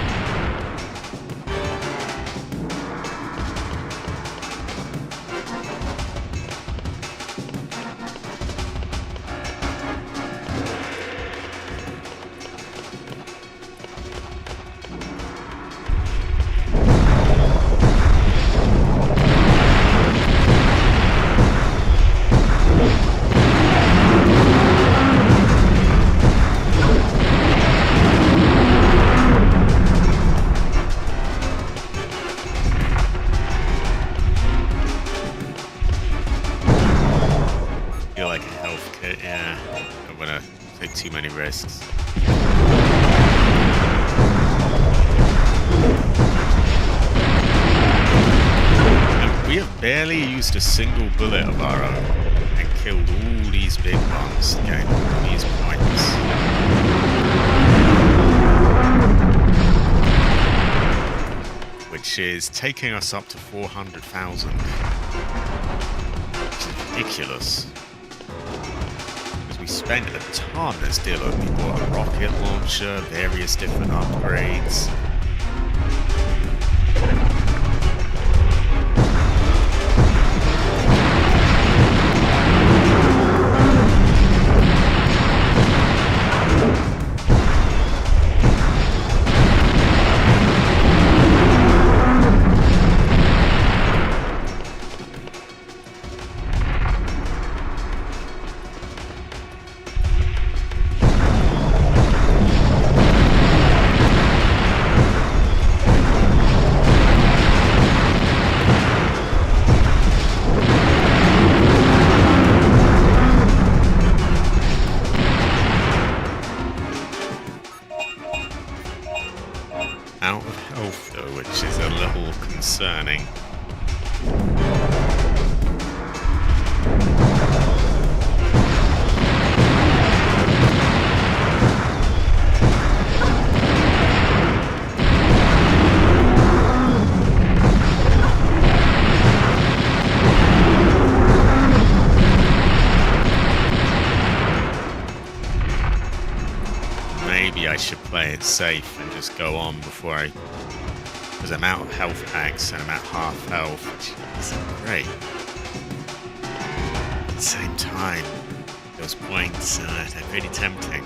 A: Too many risks. And we have barely used a single bullet of our own and killed all these big ones, getting all these points. Which is taking us up to 400,000. Which is ridiculous. We spent a ton this deal. We bought a rocket launcher, various different upgrades. Out of health though, which is a little concerning. Maybe I should play it safe and just go on before I... Because I'm out of health packs and I'm at half health, which isn't great. At the same time, those points, they're really tempting.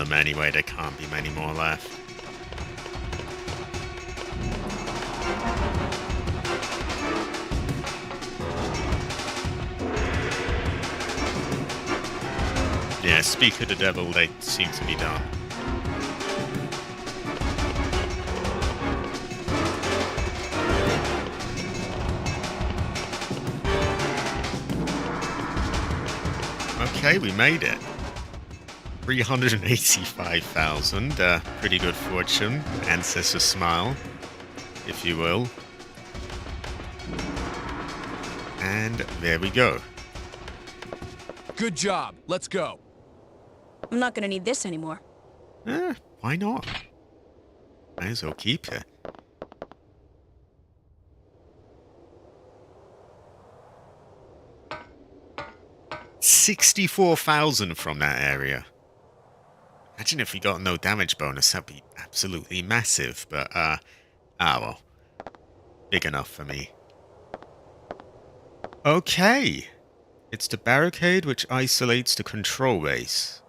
A: them anyway. There can't be many more left. Yeah, speak of the devil, they seem to be done. Okay, we made it. 385,000. Pretty good fortune. Ancestor smile, if you will. And there we go.
B: Good job. Let's go.
C: I'm not gonna need this anymore.
A: Why not? Might as well keep it. $64,000 from that area. Imagine if we got no damage bonus. That'd be absolutely massive. But, well. Big enough for me. Okay. It's the barricade which isolates the control base.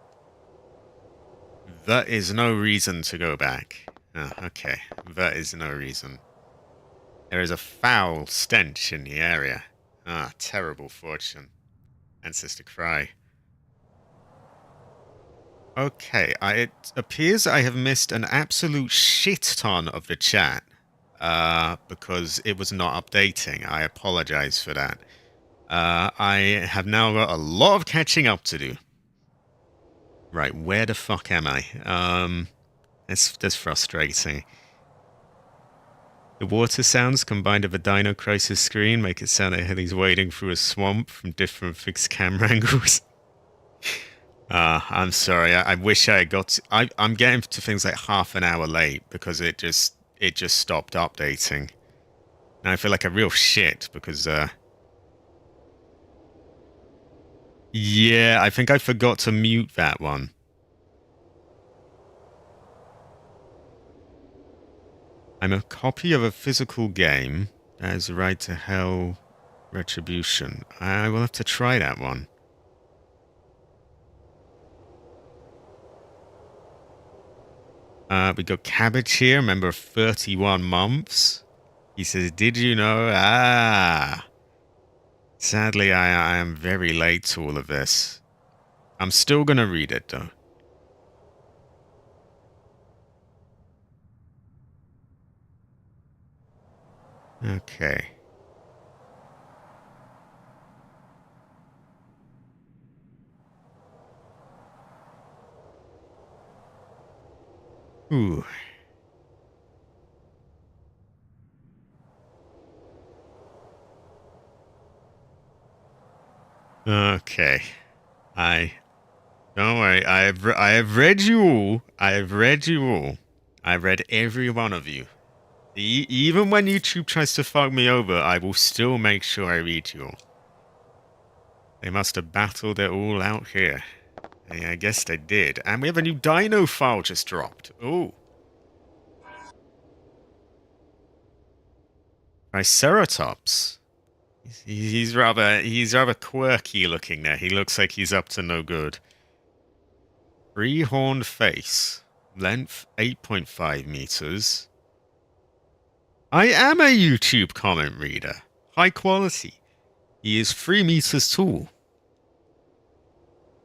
A: That is no reason to go back. Oh, okay. That is no reason. There is a foul stench in the area. Ah, terrible fortune. Ancestor cry. Okay, it appears I have missed an absolute shit ton of the chat. Because it was not updating. I apologize for that. I have now got a lot of catching up to do. Right, where the fuck am I? That's frustrating. The water sounds combined with a Dino Crisis screen make it sound like he's wading through a swamp from different fixed camera angles. I'm sorry. I wish I got to, I'm getting to things like half an hour late because it just stopped updating. Now I feel like a real shit because yeah, I think I forgot to mute that one. I'm a copy of a physical game that has the right to hell retribution. I will have to try that one. We got Cabbage here, member of 31 months. He says, did you know? Sadly, I am very late to all of this. I'm still going to read it, though. Okay. Ooh. Okay. Don't worry. I have read you all. I have read you all. I've read every one of you. Even when YouTube tries to fuck me over, I will still make sure I read you all. They must have battled it all out here. Yeah, I guess they did. And we have a new dino file just dropped. Oh. Triceratops. He's rather quirky looking there. He looks like he's up to no good. Three-horned face. Length 8.5 meters. I am a YouTube comment reader. High quality. He is 3 meters tall.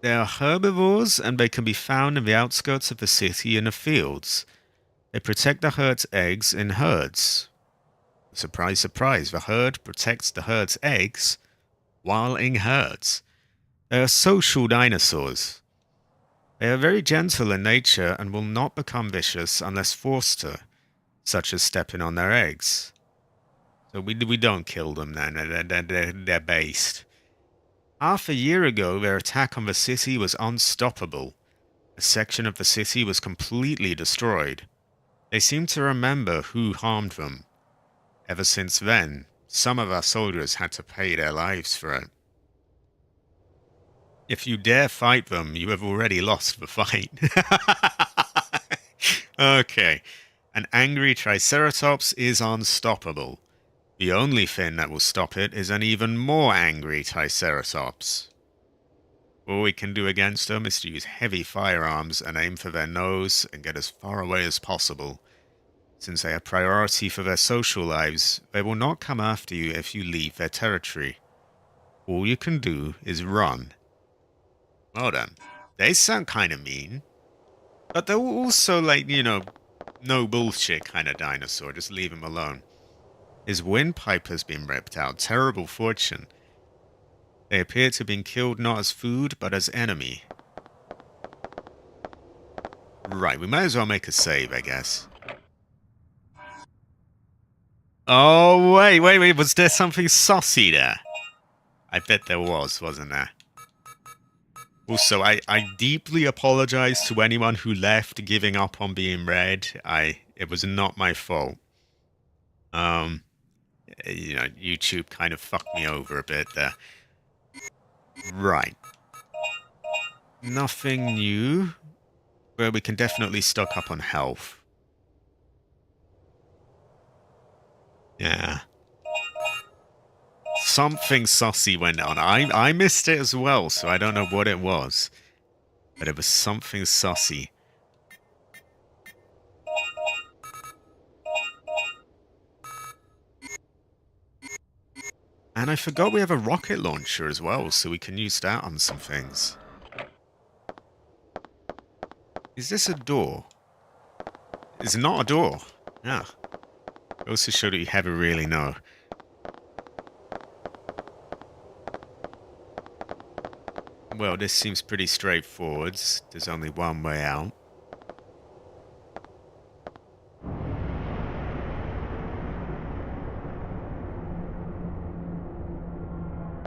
A: They are herbivores and they can be found in the outskirts of the city and the fields. They protect the herd's eggs in herds. Surprise, surprise, the herd protects the herd's eggs while in herds. They are social dinosaurs. They are very gentle in nature and will not become vicious unless forced to, such as stepping on their eggs. So we don't kill them then, they're based. Half a year ago, their attack on the city was unstoppable. A section of the city was completely destroyed. They seem to remember who harmed them. Ever since then, some of our soldiers had to pay their lives for it. If you dare fight them, you have already lost the fight. Okay. An angry Triceratops is unstoppable. The only thing that will stop it is an even more angry Triceratops. All we can do against them is to use heavy firearms and aim for their nose and get as far away as possible. Since they have priority for their social lives, they will not come after you if you leave their territory. All you can do is run. Well then, they sound kind of mean. But they're also like, no bullshit kind of dinosaur. Just leave him alone. His windpipe has been ripped out. Terrible fortune. They appear to have been killed not as food, but as enemy. Right, we might as well make a save, I guess. Oh, wait. Was there something saucy there? I bet there was, wasn't there? Also, I deeply apologize to anyone who left giving up on being read. It was not my fault. YouTube kind of fucked me over a bit there. Right. Nothing new, but we can definitely stock up on health. Yeah. Something saucy went on. I missed it as well, so I don't know what it was. But it was something saucy. And I forgot we have a rocket launcher as well, so we can use that on some things. Is this a door? It's not a door. Yeah. Goes to show that you never really know. Well, this seems pretty straightforward. There's only one way out.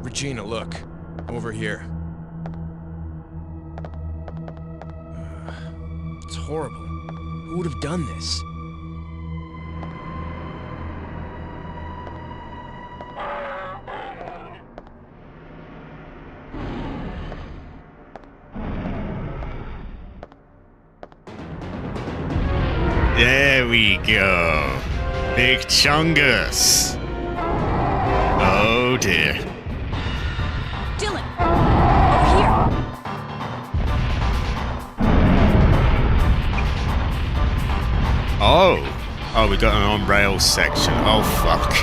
B: Regina, look. Over here. It's horrible. Who would have done this?
A: There we go. Big Chungus. Oh dear.
C: Dylan! Over here!
A: Oh, we got an on-rail section. Oh, fuck.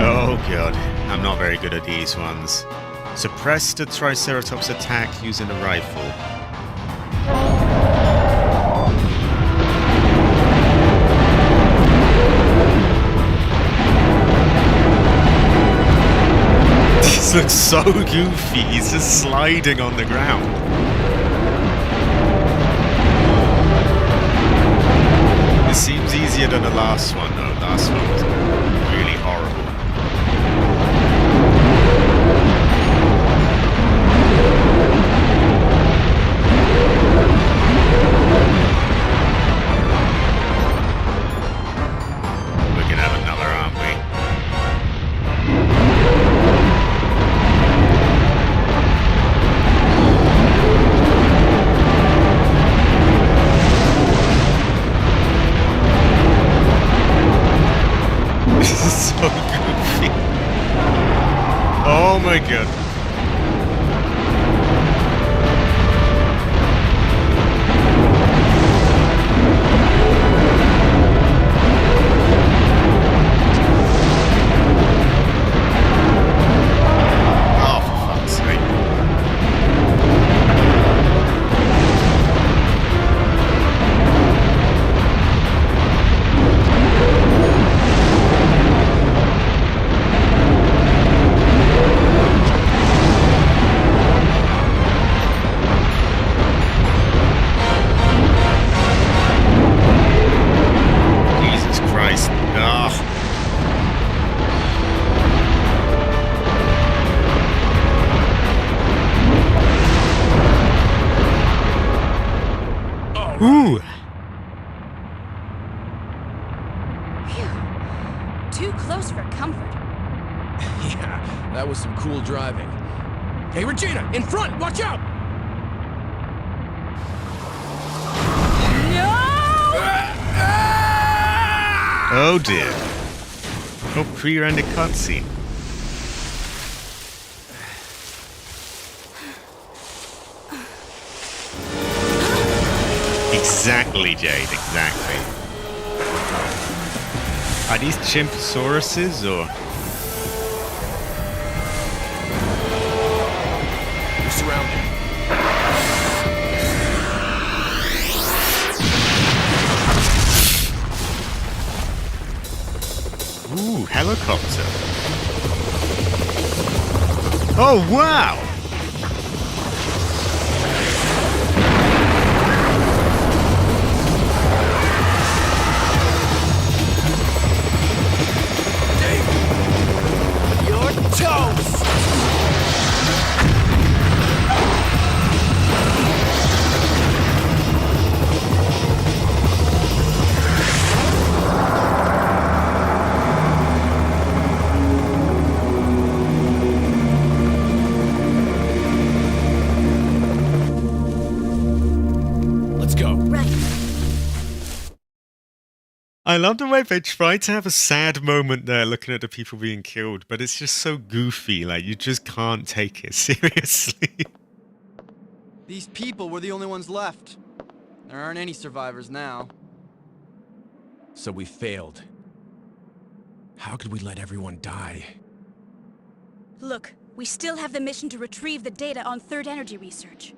A: Oh, God. I'm not very good at these ones. Suppress the Triceratops attack using a rifle. This looks so goofy. He's just sliding on the ground. This seems easier than the last one, though. Last one was really horrible. We're gonna have another, aren't we? This is so goofy. Oh my god. Oh, for fuck's sake. Jesus Christ. Ugh. Ooh.
C: Phew. Too close for comfort.
B: Yeah, that was some cool driving. Hey, Regina, in front! Watch out!
A: Oh dear. Oh, pre-rendered cutscene. Exactly, Jade, exactly. Are these Chimpsauruses or?
B: We're surrounded.
A: Ooh, helicopter. Oh, wow!
B: You're toast! Let's go.
C: Right.
A: I love the way they try to have a sad moment there looking at the people being killed, but it's just so goofy, like you just can't take it seriously.
D: These people were the only ones left. There aren't any survivors now.
B: So we failed. How could we let everyone die?
C: Look, we still have the mission to retrieve the data on Third Energy research.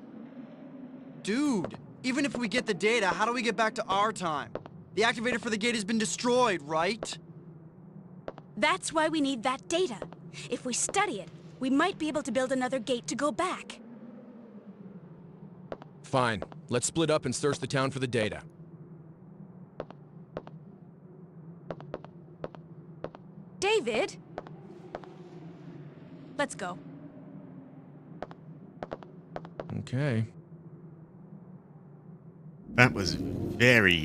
D: Dude, even if we get the data, how do we get back to our time? The activator for the gate has been destroyed, right?
C: That's why we need that data. If we study it, we might be able to build another gate to go back.
B: Fine. Let's split up and search the town for the data.
C: David? Let's go.
B: Okay.
A: That was very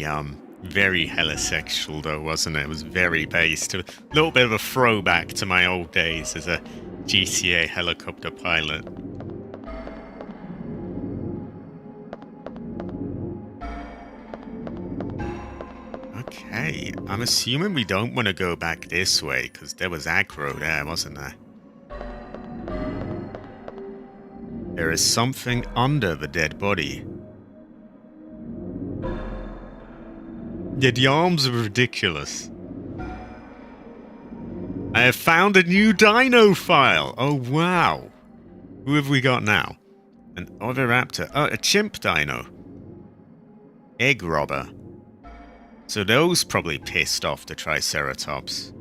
A: helisexual though, wasn't it? It was very based. A little bit of a throwback to my old days as a GTA helicopter pilot. Okay, I'm assuming we don't want to go back this way, because there was aggro there, wasn't there? There is something under the dead body. Yeah, the arms are ridiculous. I have found a new dino file! Oh, wow! Who have we got now? An oviraptor. Oh, a chimp dino. Egg robber. So those probably pissed off the Triceratops.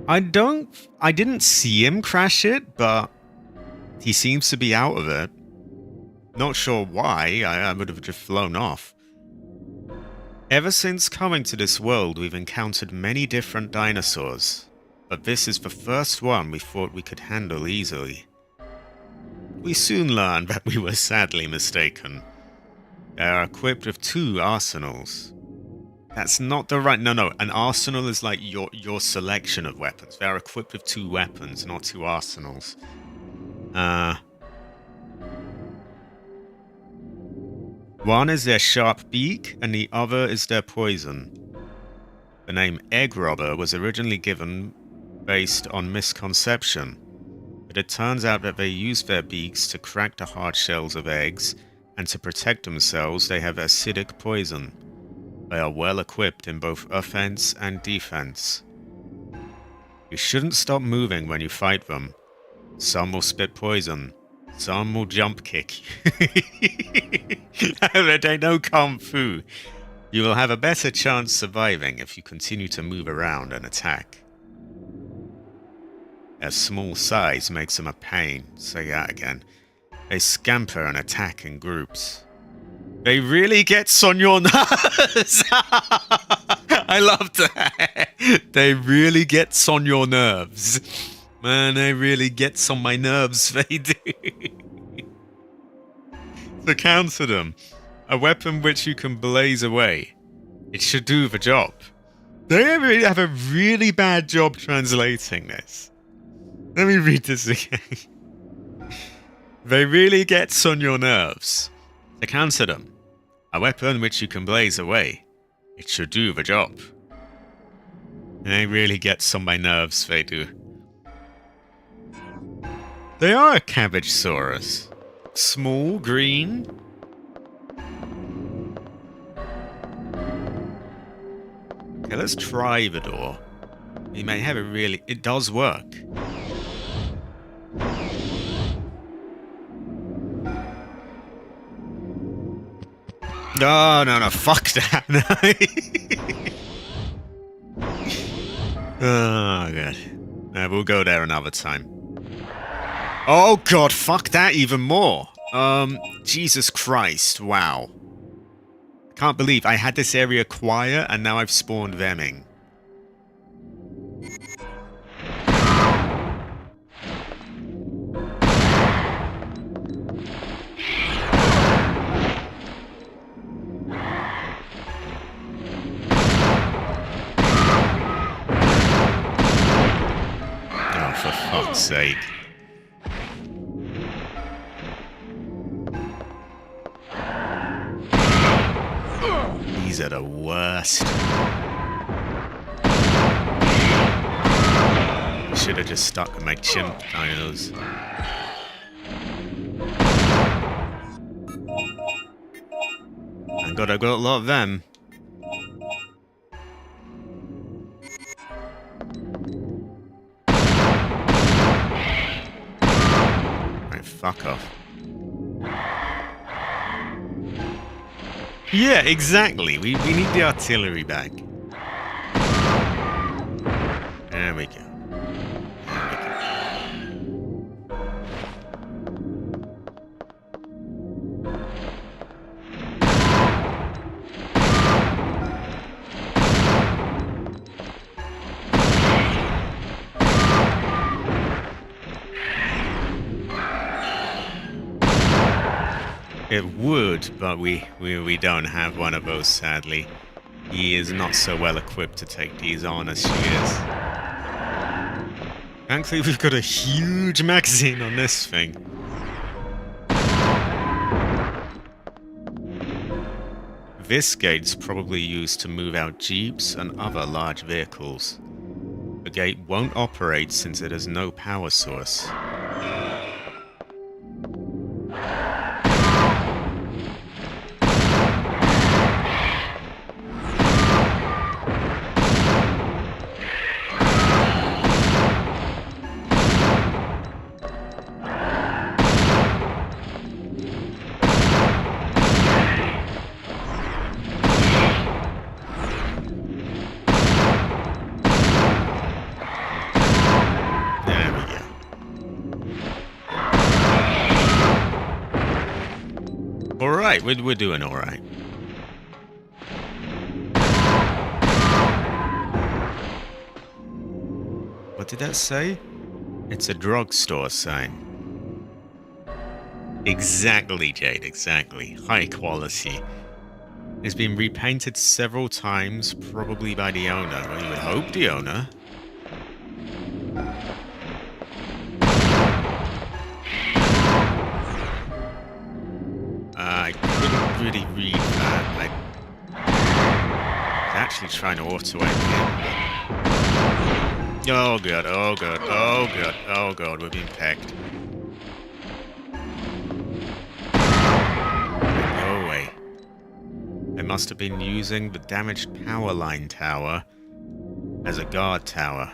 A: I didn't see him crash it, but he seems to be out of it. Not sure why, I would have just flown off. Ever since coming to this world, we've encountered many different dinosaurs, but this is the first one we thought we could handle easily. We soon learned that we were sadly mistaken. They are equipped with 2 arsenals. That's not the right... No, an arsenal is like your selection of weapons. They are equipped with 2 weapons, not 2 arsenals. One is their sharp beak, and the other is their poison. The name Egg Robber was originally given based on misconception, but it turns out that they use their beaks to crack the hard shells of eggs, and to protect themselves they have acidic poison. They are well equipped in both offense and defense. You shouldn't stop moving when you fight them. Some will spit poison. Some will jump kick you. They know Kung Fu. You will have a better chance surviving if you continue to move around and attack. Their small size makes them a pain. Say that again. They scamper and attack in groups. They really gets on your nerves. I love that. They really gets on your nerves. Man, they really gets on my nerves. They do. To counter them, a weapon which you can blaze away. It should do the job. They really have a really bad job translating this. Let me read this again. They really gets on your nerves. To counter them, a weapon which you can blaze away. It should do the job. They really gets on my nerves, they do. They are a Cabbagesaurus. Small, green. Okay, let's try the door. You may have it really... It does work. No, no, no, fuck that. Oh, God. We'll go there another time. Oh, God, fuck that even more. Jesus Christ, wow. Can't believe I had this area quiet and now I've spawned Vemming. Oh, for fuck's sake. These are the worst. Should have just stuck with my chimp dinos. I got a lot of them. Right, fuck off. Yeah, exactly. We need the artillery back. There we go. It would, but we don't have one of those, sadly. He is not so well equipped to take these on as she is. Thankfully, we've got a huge magazine on this thing. This gate's probably used to move out jeeps and other large vehicles. The gate won't operate since it has no power source. Alright, we're doing alright. What did that say? It's a drugstore sign. Exactly, Jade, exactly. High quality. It's been repainted several times, probably by the owner. Well, you would hope the owner. I couldn't really read that. I was actually trying to auto-aim him. Oh god, oh god, oh god, oh god, we're being pegged. No way. They must have been using the damaged power line tower as a guard tower.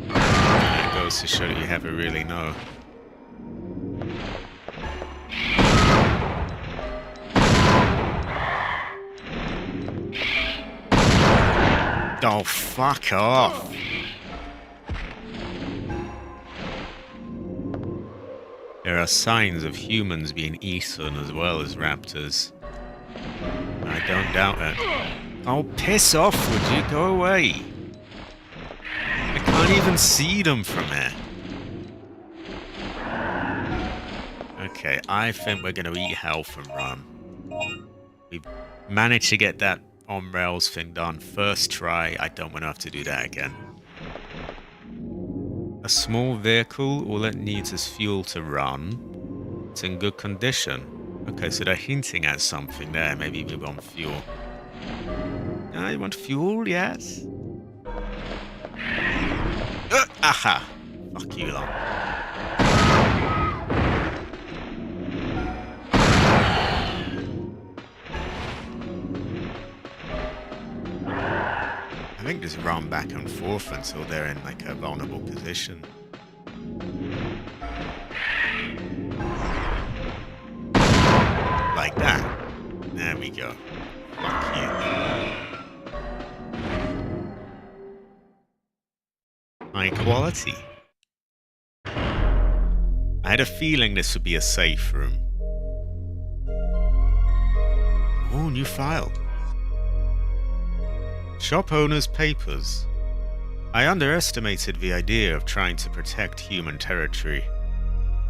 A: That goes to show that you never really know. Oh, fuck off. There are signs of humans being eaten as well as raptors. I don't doubt it. Oh, piss off, would you? Go away. I can't even see them from here. Okay, I think we're going to eat health and run. We managed to get that on rails thing done first try. I don't want to have to do that again. A small vehicle, all it needs is fuel to run. It's in good condition. Okay, so they're hinting at something there. Maybe we want fuel. You want fuel? Yes. Aha! Fuck you lot. I think just run back and forth until they're in like a vulnerable position. Like that. There we go. Fuck you. High quality. I had a feeling this would be a safe room. Oh, new file. Shop owner's papers. I underestimated the idea of trying to protect human territory.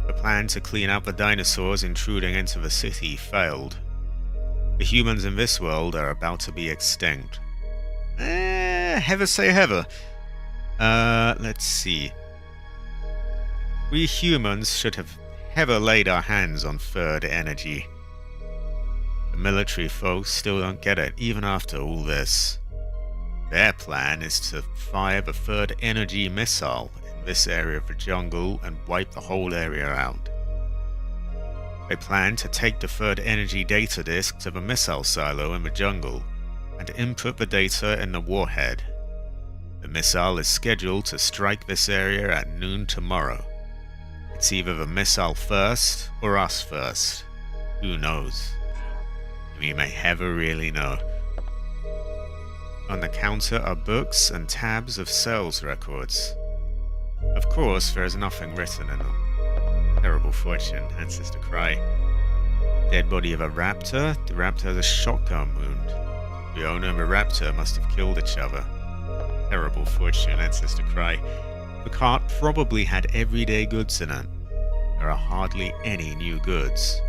A: The plan to clean out the dinosaurs intruding into the city failed. The humans in this world are about to be extinct. Heather say Heather. Let's see. We humans should have ever laid our hands on third energy. The military folks still don't get it, even after all this. Their plan is to fire the third energy missile in this area of the jungle and wipe the whole area out. They plan to take the third energy data disk to the missile silo in the jungle and input the data in the warhead. The missile is scheduled to strike this area at noon tomorrow. It's either the missile first or us first. Who knows? We may never really know. On the counter are books and tabs of sales records. Of course, there is nothing written in them. Terrible fortune, ancestor cry. Dead body of a raptor. The raptor has a shotgun wound. The owner and the raptor must have killed each other. Terrible fortune, ancestor cry. The cart probably had everyday goods in it. There are hardly any new goods.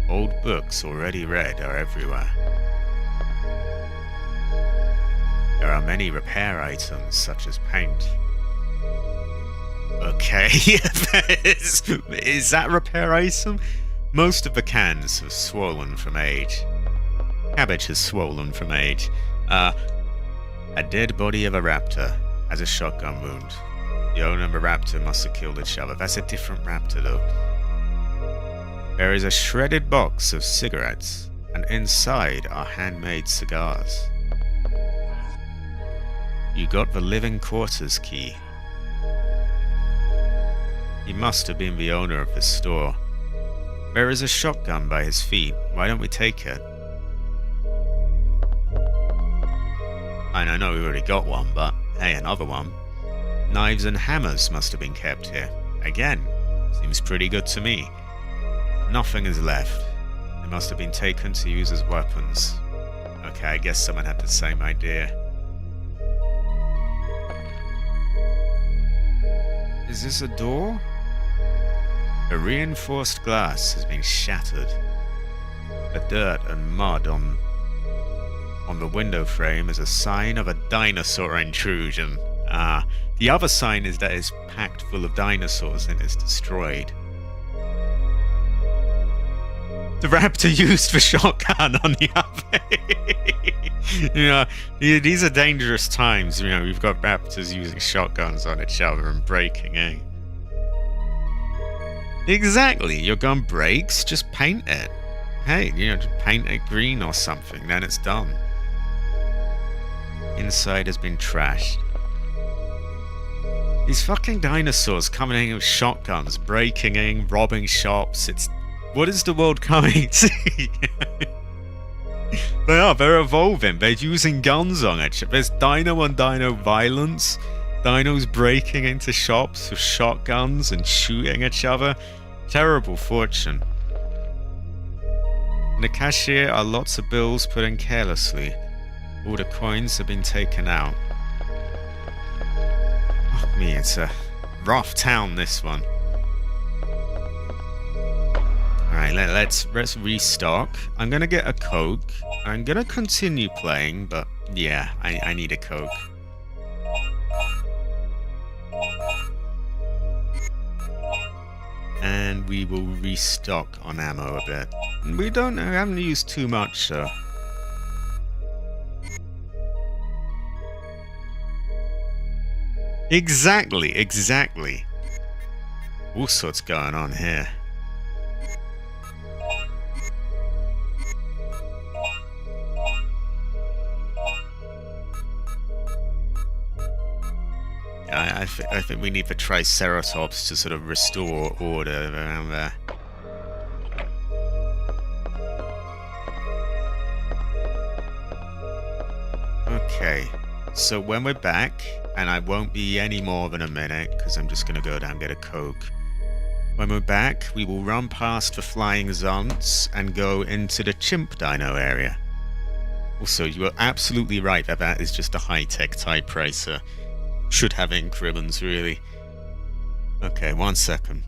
A: Old books already read are everywhere. There are many repair items, such as paint. Okay, is that a repair item? Most of the cans have swollen from age. Cabbage has swollen from age. A dead body of a raptor has a shotgun wound. The owner and the raptor must have killed each other. That's a different raptor, though. There is a shredded box of cigarettes, and inside are handmade cigars. You got the living quarters key. He must have been the owner of this store. There is a shotgun by his feet. Why don't we take it? And I know we already got one, but hey, another one. Knives and hammers must have been kept here. Again, seems pretty good to me. Nothing is left. They must have been taken to use as weapons. Okay, I guess someone had the same idea. Is this a door? A reinforced glass has been shattered. The dirt and mud on the window frame is a sign of a dinosaur intrusion. The other sign is that it's packed full of dinosaurs and is destroyed. The raptor used the shotgun on the other. You know, these are dangerous times. You know, we've got raptors using shotguns on each other and breaking, eh? Exactly. Your gun breaks, just paint it. Hey, you know, just paint it green or something, then it's done. Inside has been trashed. These fucking dinosaurs coming in with shotguns, breaking in, robbing shops. What is the world coming to? They're evolving. They're using guns on it. There's dino on dino violence. Dinos breaking into shops with shotguns and shooting each other. Terrible fortune. In the cashier are lots of bills put in carelessly. All the coins have been taken out. Fuck me, it's a rough town, this one. Alright, let's restock. I'm gonna get a Coke. I'm gonna continue playing, but yeah, I need a Coke. And we will restock on ammo a bit. We haven't used too much, so. Exactly. All sorts going on here. I think we need the Triceratops to sort of restore order around there. Okay, so when we're back, and I won't be any more than a minute, because I'm just going to go down and get a Coke. When we're back, we will run past the flying Zonts and go into the chimp dino area. Also, you are absolutely right that that is just a high-tech type racer. Should have ink ribbons, really. Okay, 1 second.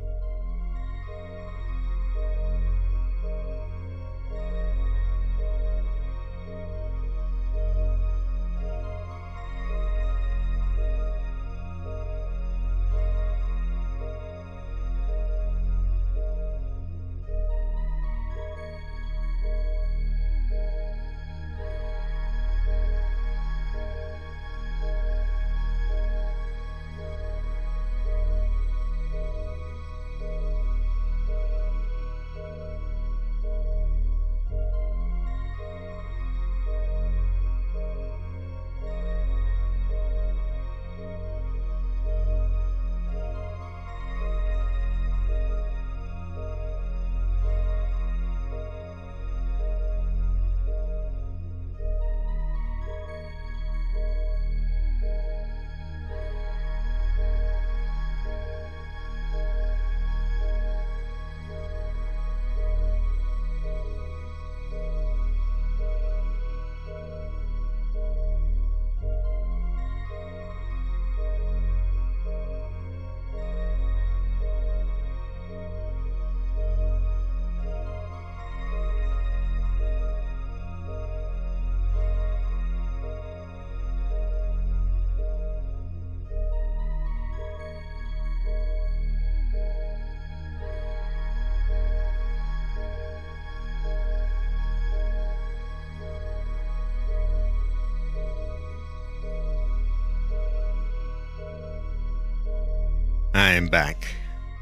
A: I am back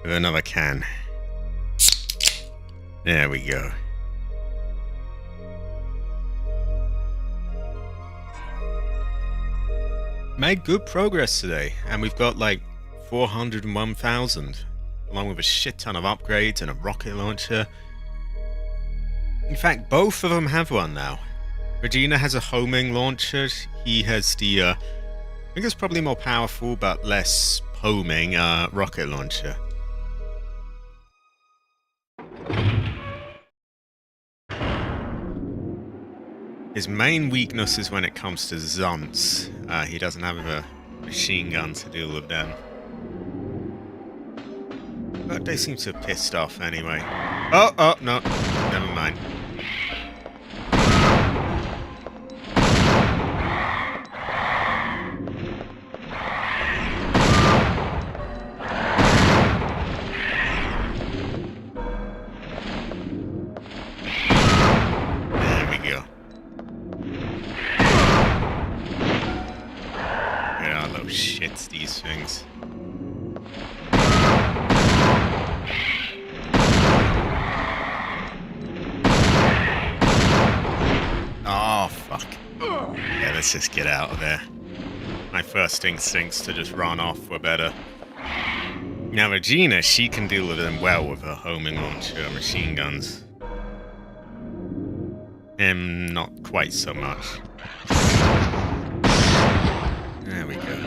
A: with another can. There we go. Made good progress today, and we've got like 401,000, along with a shit ton of upgrades and a rocket launcher. In fact, both of them have one now. Regina has a homing launcher. He has the, I think it's probably more powerful but less homing rocket launcher. His main weakness is when it comes to Zonts. He doesn't have a machine gun to deal with them. But they seem to have pissed off anyway. Oh, no. Never mind. These things. Oh, fuck. Yeah, let's just get out of there. My first instincts to just run off were better. Now, Regina, she can deal with them well with her homing launcher machine guns. Not quite so much. There we go.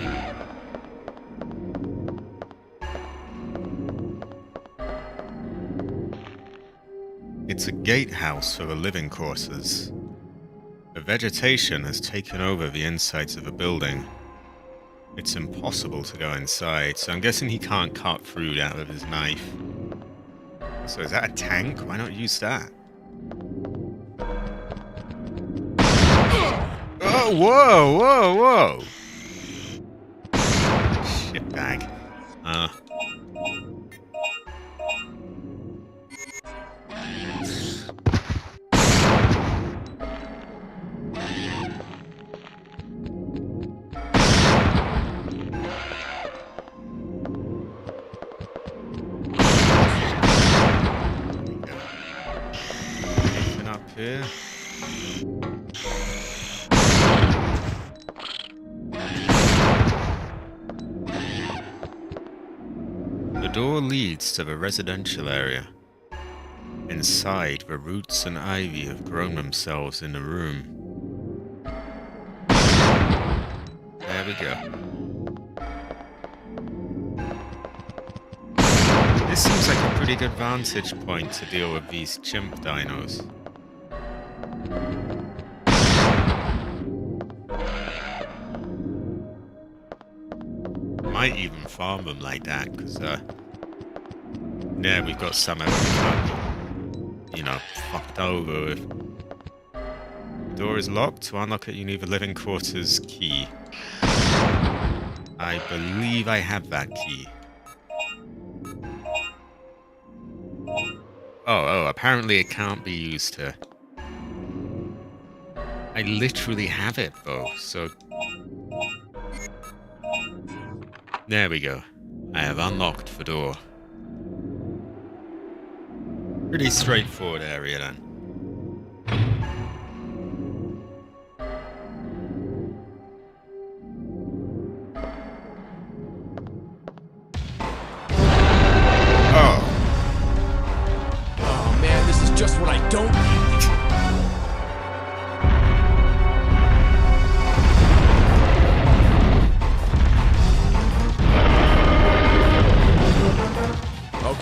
A: It's a gatehouse for the living quarters. The vegetation has taken over the insides of the building. It's impossible to go inside, so I'm guessing he can't cut through that with his knife. So is that a tank? Why not use that? Oh, whoa! Shitbag. Up here. door leads to the residential area. Inside, the roots and ivy have grown themselves in the room. There we go. This seems like a pretty good vantage point to deal with these chimp dinos. Might even farm them like that, because, yeah, we've got some of them, you know, fucked over with. The door is locked. To unlock it, you need the living quarters key. I believe I have that key. Oh, apparently it can't be used to... I literally have it, though, so... There we go. I have unlocked the door. Pretty straightforward area, then.
B: Oh man, this is just what I don't need.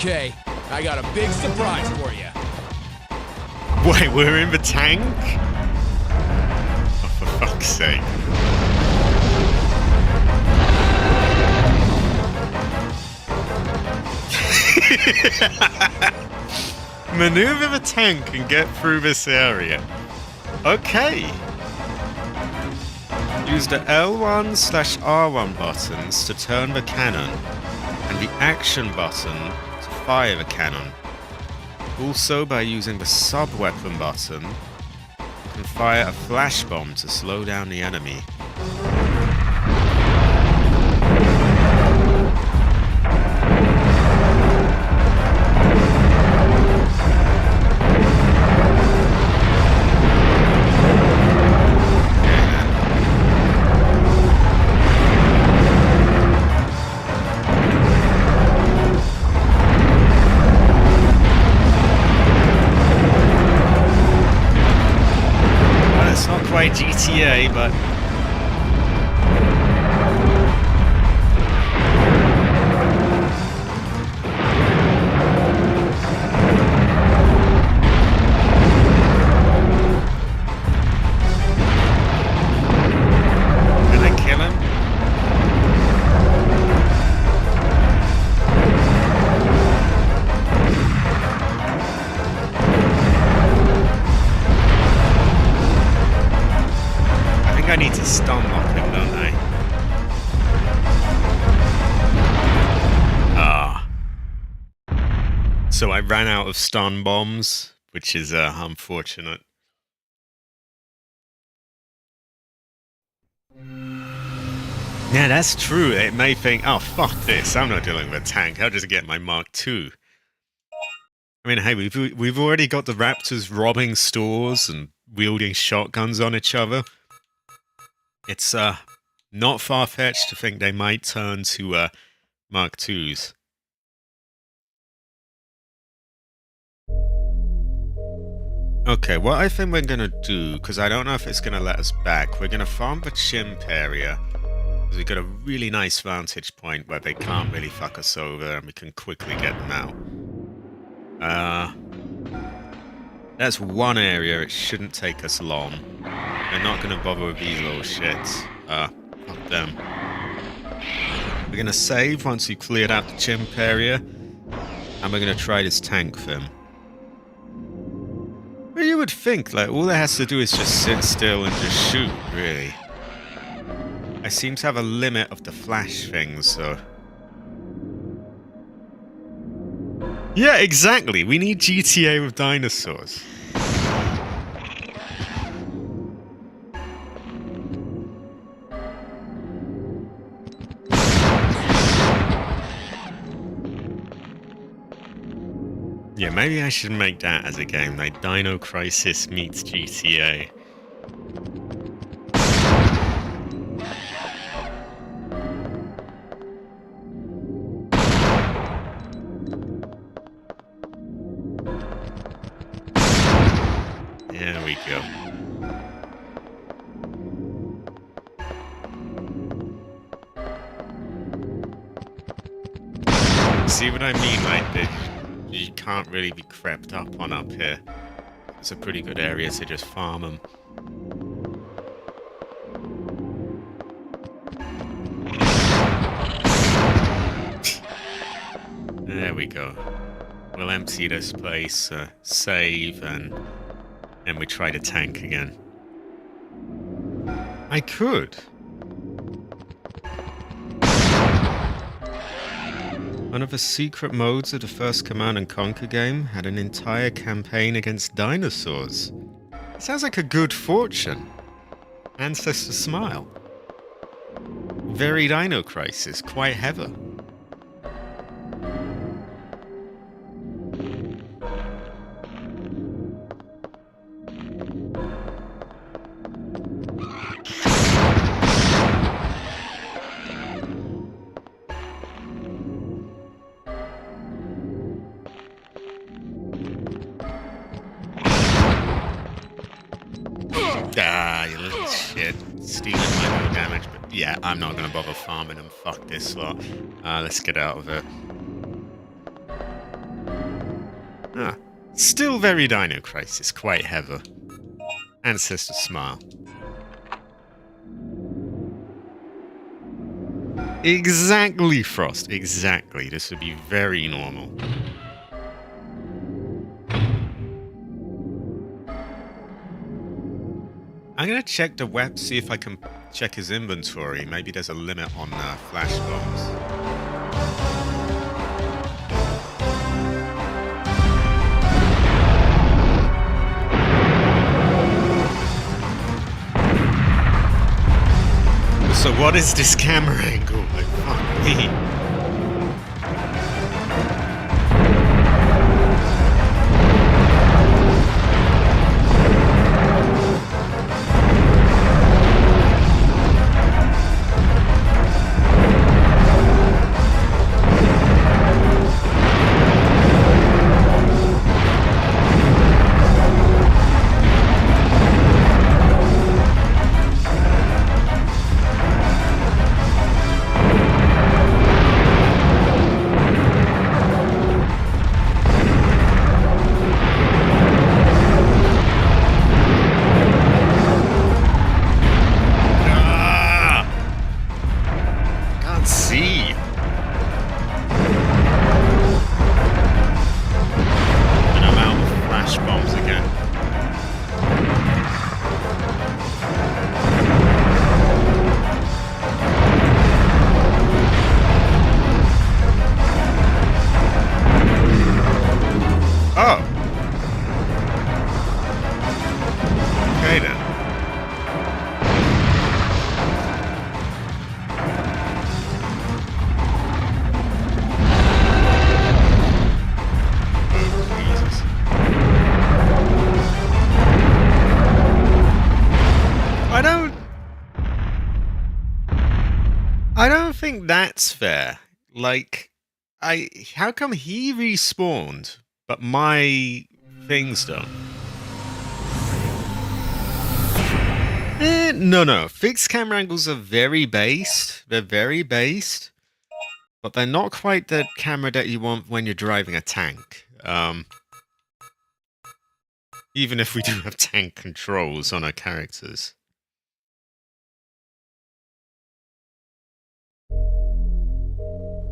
B: Okay, I got a big surprise for you.
A: Wait, we're in the tank? Oh, for fuck's sake. Maneuver the tank and get through this area. Okay. Use the L1/R1 buttons to turn the cannon, and the action button to fire the cannon. Also, by using the sub-weapon button, you can fire a flash bomb to slow down the enemy. GTA, but can I kill him? I need to stun lock him, don't I? Ah. So I ran out of stun bombs, which is unfortunate. Yeah, that's true. It may think, oh, fuck this. I'm not dealing with a tank. I'll just get my Mark II. I mean, hey, we've already got the Raptors robbing stores and wielding shotguns on each other. It's not far-fetched to think they might turn to Mark IIs. Okay, what I think we're gonna do, because I don't know if it's gonna let us back, we're gonna farm the chimp area. Because we've got a really nice vantage point where they can't really fuck us over and we can quickly get them out. That's one area, it shouldn't take us long. They're not gonna bother with these little shits. Fuck them. We're gonna save once we've cleared out the chimp area. And we're gonna try this tank thing. Well, you would think, like, all it has to do is just sit still and just shoot, really. I seem to have a limit of the flash things, so... Yeah, exactly! We need GTA with dinosaurs. Yeah, maybe I should make that as a game, like Dino Crisis meets GTA. See what I mean? Like, you can't really be crept up on up here. It's a pretty good area to just farm them. There we go. We'll empty this place, save, and we try to tank again. I could. One of the secret modes of the first Command & Conquer game had an entire campaign against dinosaurs. It sounds like a good fortune. Ancestor Smile. Very Dino Crisis, quite heavy. Ah, you little shit. Stealing my no damage, but yeah, I'm not gonna bother farming them. Fuck this lot. Let's get out of it. Ah, still very Dino Crisis, quite heavy. Ancestor Smile. Exactly, Frost. Exactly. This would be very normal. I'm gonna check the web, see if I can check his inventory. Maybe there's a limit on flash bombs. So what is this camera angle? Like, fuck me. I don't think that's fair. Like, how come he respawned, but my things don't? No. Fixed camera angles are very based. They're very based, but they're not quite the camera that you want when you're driving a tank. Even if we do have tank controls on our characters.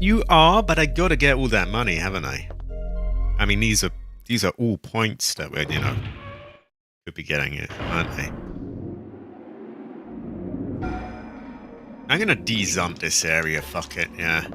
A: You are, but I gotta get all that money, haven't I? I mean, these are all points that we're, could be getting it, aren't they? I'm gonna de-zump this area, fuck it, yeah.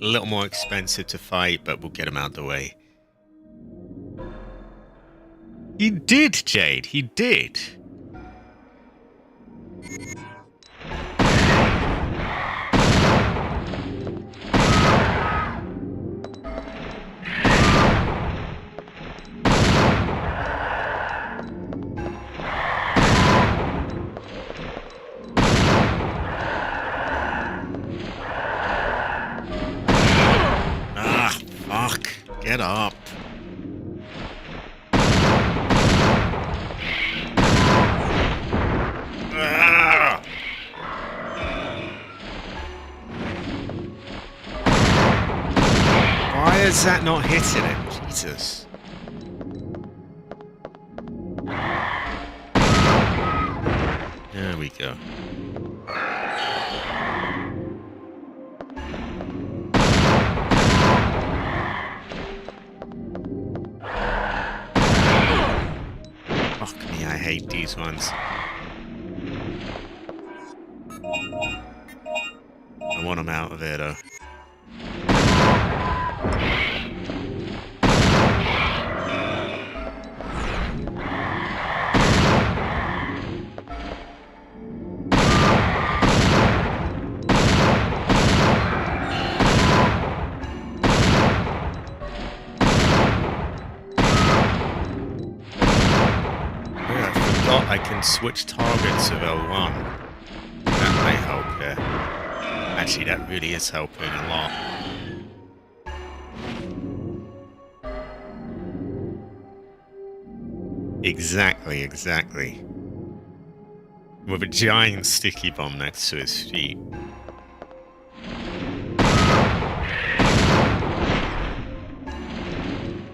A: A little more expensive to fight, but we'll get him out of the way. He did, Jade. He did. Get up. Why is that not hitting him? Jesus. There we go. I hate these ones. I want them out of there, though. I can switch targets of L1. That may help here. Actually, that really is helping a lot. Exactly. With a giant sticky bomb next to his feet.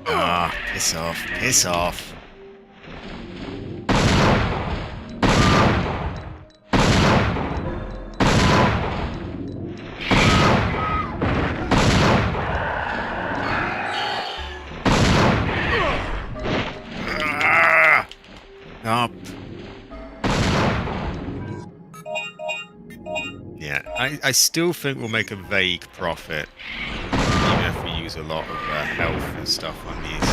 A: Ah, piss off. Up. Yeah, I still think we'll make a vague profit, even if we use a lot of health and stuff on these.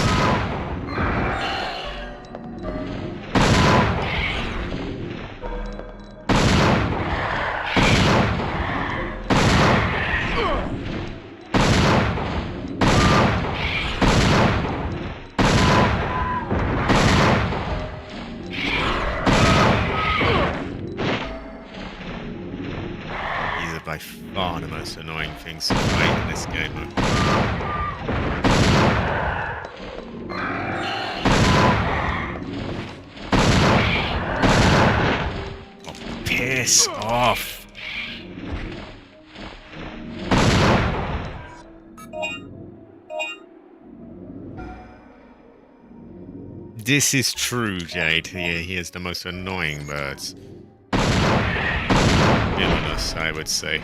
A: By far the most annoying things to fight in this game. Oh, piss off! This is true, Jade. He is the most annoying birds. Villainous, I would say.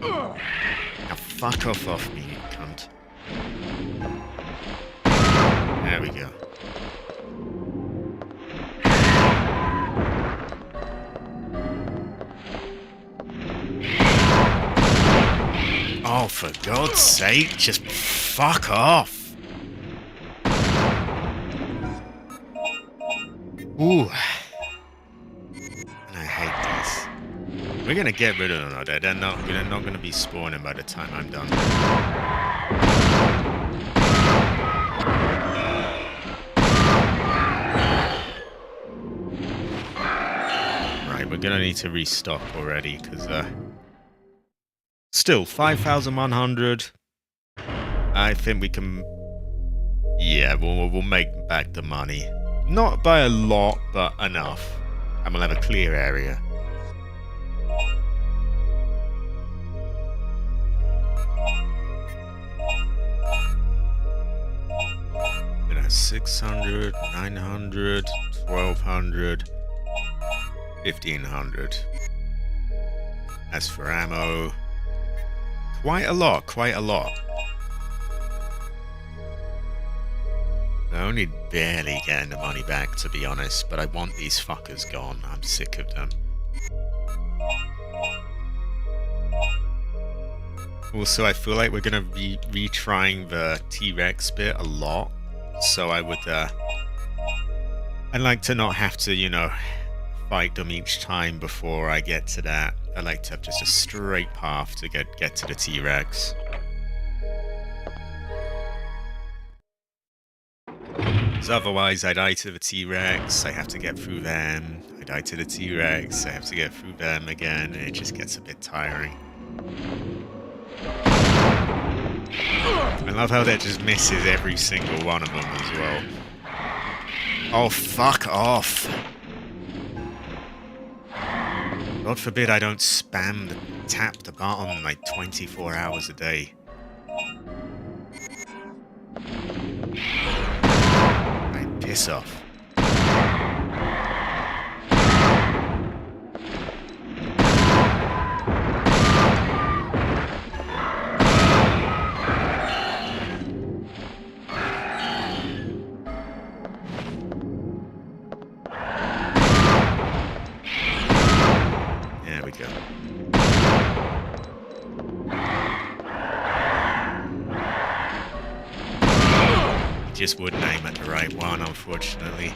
A: Now fuck off me, you cunt. There we go. Oh, for God's sake, just fuck off. Ooh. And I hate this. We're gonna get rid of them though. They're not gonna be spawning by the time I'm done. Right, we're gonna need to restock already, because still 5,100. I think we can. Yeah, we'll make back the money. Not by a lot, but enough. And we'll have a clear area. 600, 900, 1,200, 1,500. As for ammo, quite a lot. We're only barely getting the money back, to be honest, but I want these fuckers gone. I'm sick of them. Also, I feel like we're gonna be retrying the T-Rex bit a lot, so I'd like to not have to, you know, fight them each time before I get to that. I like to have just a straight path to get to the T-Rex. Because otherwise I die to the T-Rex, I have to get through them. I die to the T-Rex, I have to get through them again, and it just gets a bit tiring. I love how that just misses every single one of them as well. Oh, fuck off! God forbid I don't tap the button like 24 hours a day. Right, piss off. Just wouldn't aim at the right one, unfortunately.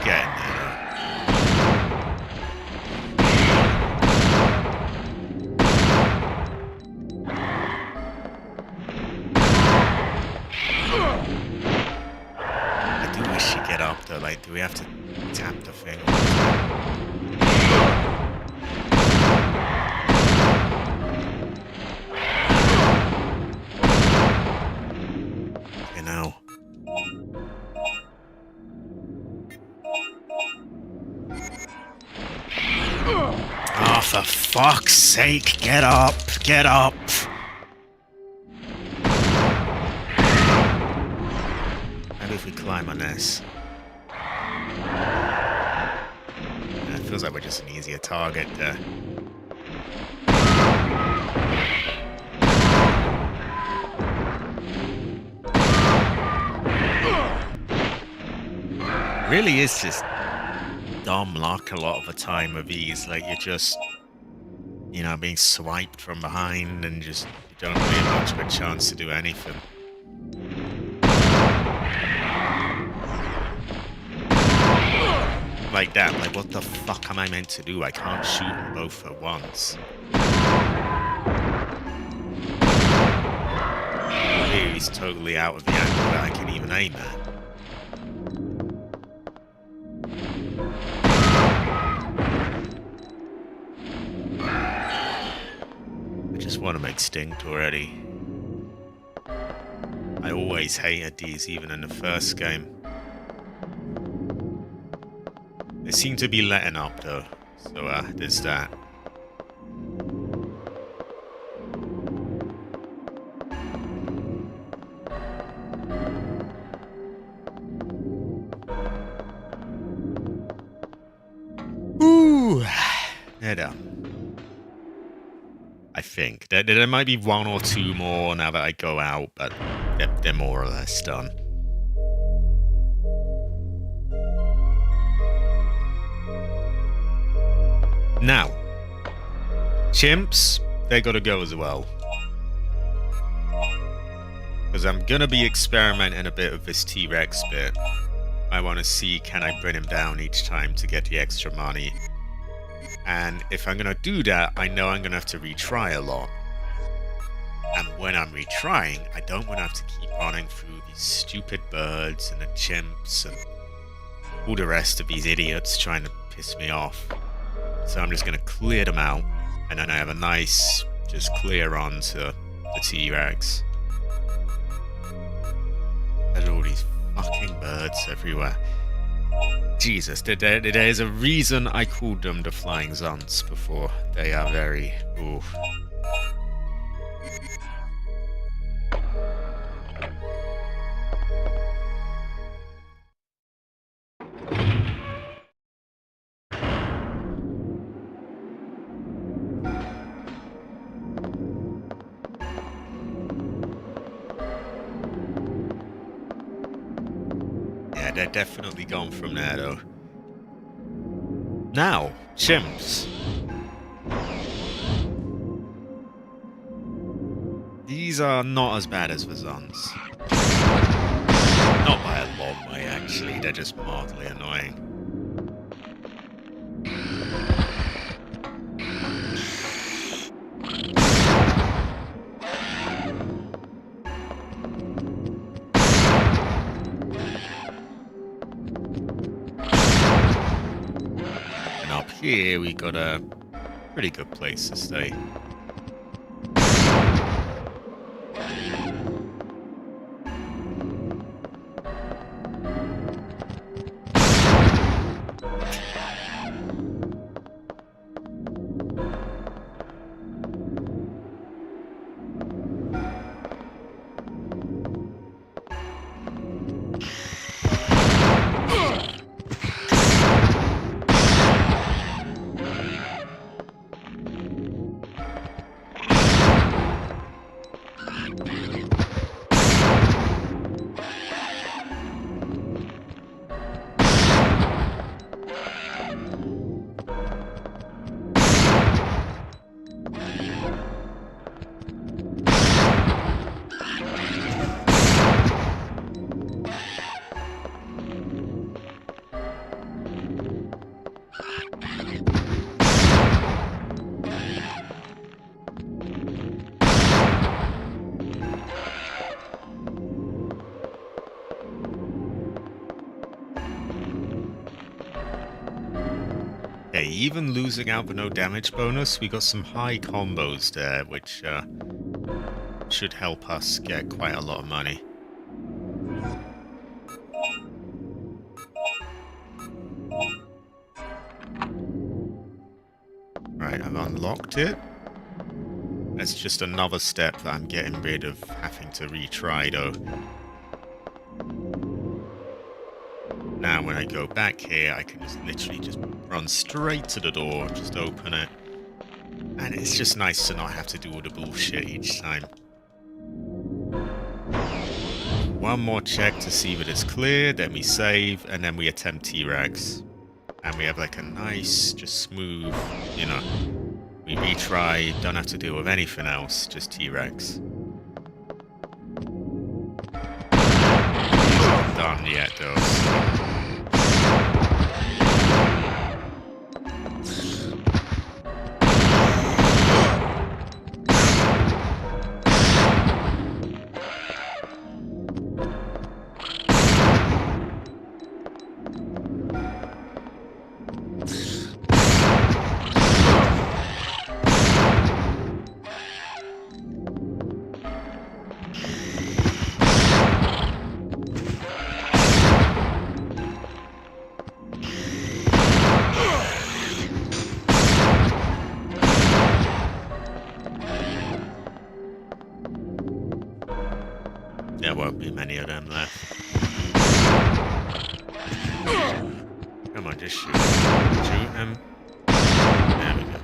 A: Getting there. I do wish you get up though, like, do we have to tap the thing? Oh, for fuck's sake, get up, get up. Maybe if we climb on this. It feels like we're just an easier target there. Really is just dumb luck a lot of the time with these. Like, you're just, you know, being swiped from behind and just you don't really have much of a chance to do anything. Like that, like what the fuck am I meant to do? I can't shoot them both at once. He's totally out of the angle that I can even aim at. I just want them extinct already. I always hated these, even in the first game. They seem to be letting up though, so there's that. Ooh, they're done. I think there might be one or two more now that I go out, but they're more or less done. Now, chimps, they gotta go as well. Because I'm gonna be experimenting a bit with this T-Rex bit. I want to see, can I bring him down each time to get the extra money? And if I'm gonna do that, I know I'm gonna have to retry a lot. And when I'm retrying, I don't want to have to keep running through these stupid birds and the chimps and all the rest of these idiots trying to piss me off. So I'm just going to clear them out, and then I have a nice, just clear on to the T-Rex. There's all these fucking birds everywhere. Jesus, there's a reason I called them the Flying Zunts before. They are very... ooh. They're definitely gone from there, though. Now, chimps. These are not as bad as the Zons. Not by a long way, actually. They're just mildly annoying. And up here, we got a pretty good place to stay. Okay, even losing out the no damage bonus, we got some high combos there, which should help us get quite a lot of money. Right, I've unlocked it. That's just another step that I'm getting rid of having to retry, though. Now, when I go back here, I can just literally just run straight to the door, just open it. And it's just nice to not have to do all the bullshit each time. One more check to see that it's clear, then we save, and then we attempt T-Rex. And we have like a nice, just smooth, you know, we retry, don't have to deal with anything else, just T-Rex. Not done yet, though. There won't be many of them left. Come on, just shoot. Shoot him. There we go.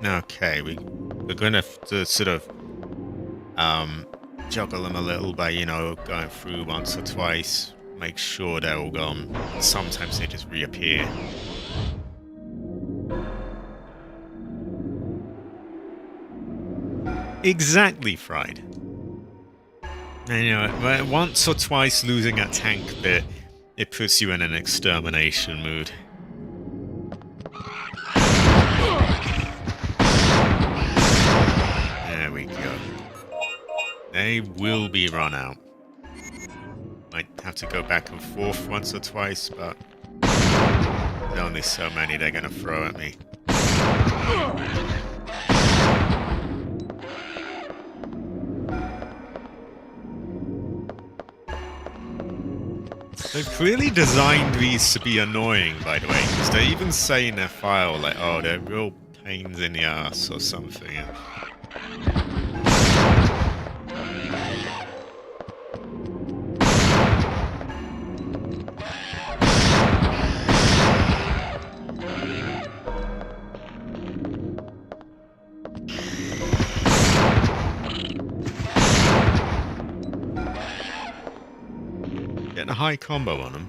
A: Okay, we're gonna have to sort of juggle them a little by, you know, going through once or twice, make sure they're all gone. Sometimes they just reappear. Exactly, Fried. And, you know, once or twice losing that tank bit, it puts you in an extermination mood. There we go. They will be run out. Might have to go back and forth once or twice, but there's only so many they're gonna throw at me. They've clearly designed these to be annoying, by the way, because they even say in their file, like, oh, they're real pains in the ass or something. Getting a high combo on them.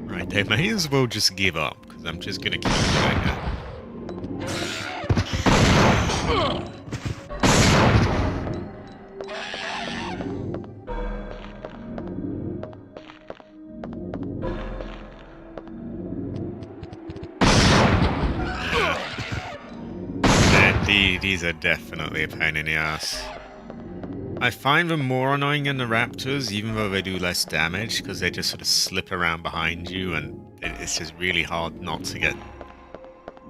A: Right, they may as well just give up, because I'm just gonna keep doing it. These are definitely a pain in the ass. I find them more annoying than the raptors, even though they do less damage, because they just sort of slip around behind you, and it's just really hard not to get...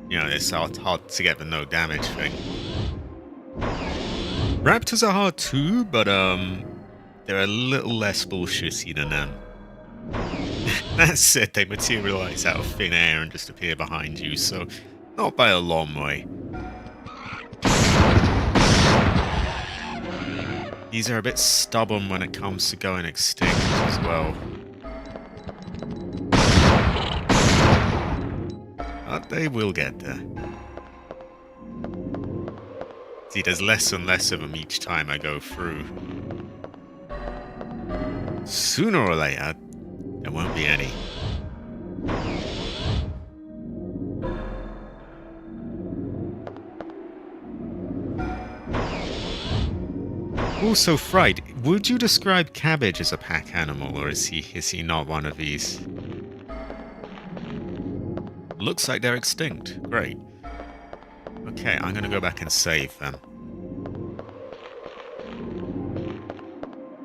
A: You know, it's hard to get the no damage thing. Raptors are hard too, but they're a little less bullshitty than them. That said, they materialize out of thin air and just appear behind you, so not by a long way. These are a bit stubborn when it comes to going extinct as well. But they will get there. See, there's less and less of them each time I go through. Sooner or later, there won't be any. Also, Fright, would you describe Cabbage as a pack animal, or is he not one of these? Looks like they're extinct. Great. Okay, I'm gonna go back and save them.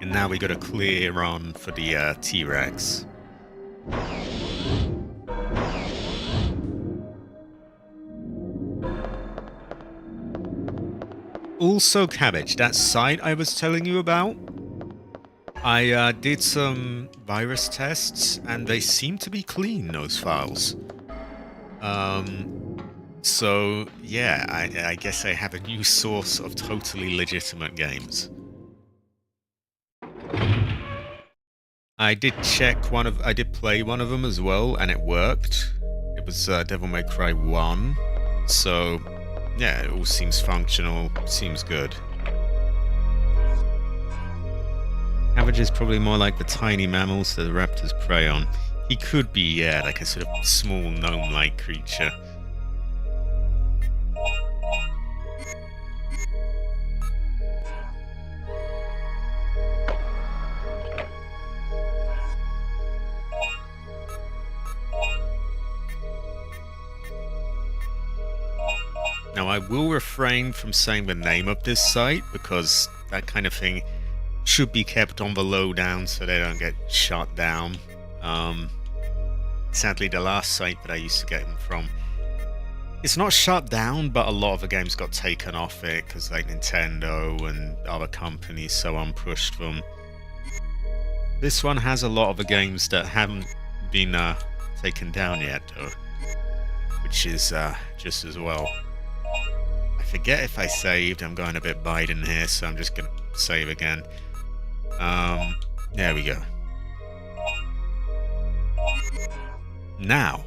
A: And now we gotta clear on for the T-Rex. Also, Cabbage, that site I was telling you about, I did some virus tests, and they seem to be clean, those files. So, yeah, I guess I have a new source of totally legitimate games. I did I did play one of them as well, and it worked. It was Devil May Cry 1, so... yeah, it all seems functional, seems good. Cabbage is probably more like the tiny mammals that the raptors prey on. He could be, yeah, like a sort of small gnome-like creature. Now, I will refrain from saying the name of this site, because that kind of thing should be kept on the lowdown so they don't get shut down. Sadly, the last site that I used to get them from, it's not shut down, but a lot of the games got taken off it, because like Nintendo and other companies so on pushed them. This one has a lot of the games that haven't been taken down yet, though, which is just as well. I forget if I saved. I'm going a bit Biden here, so I'm just going to save again. There we go. Now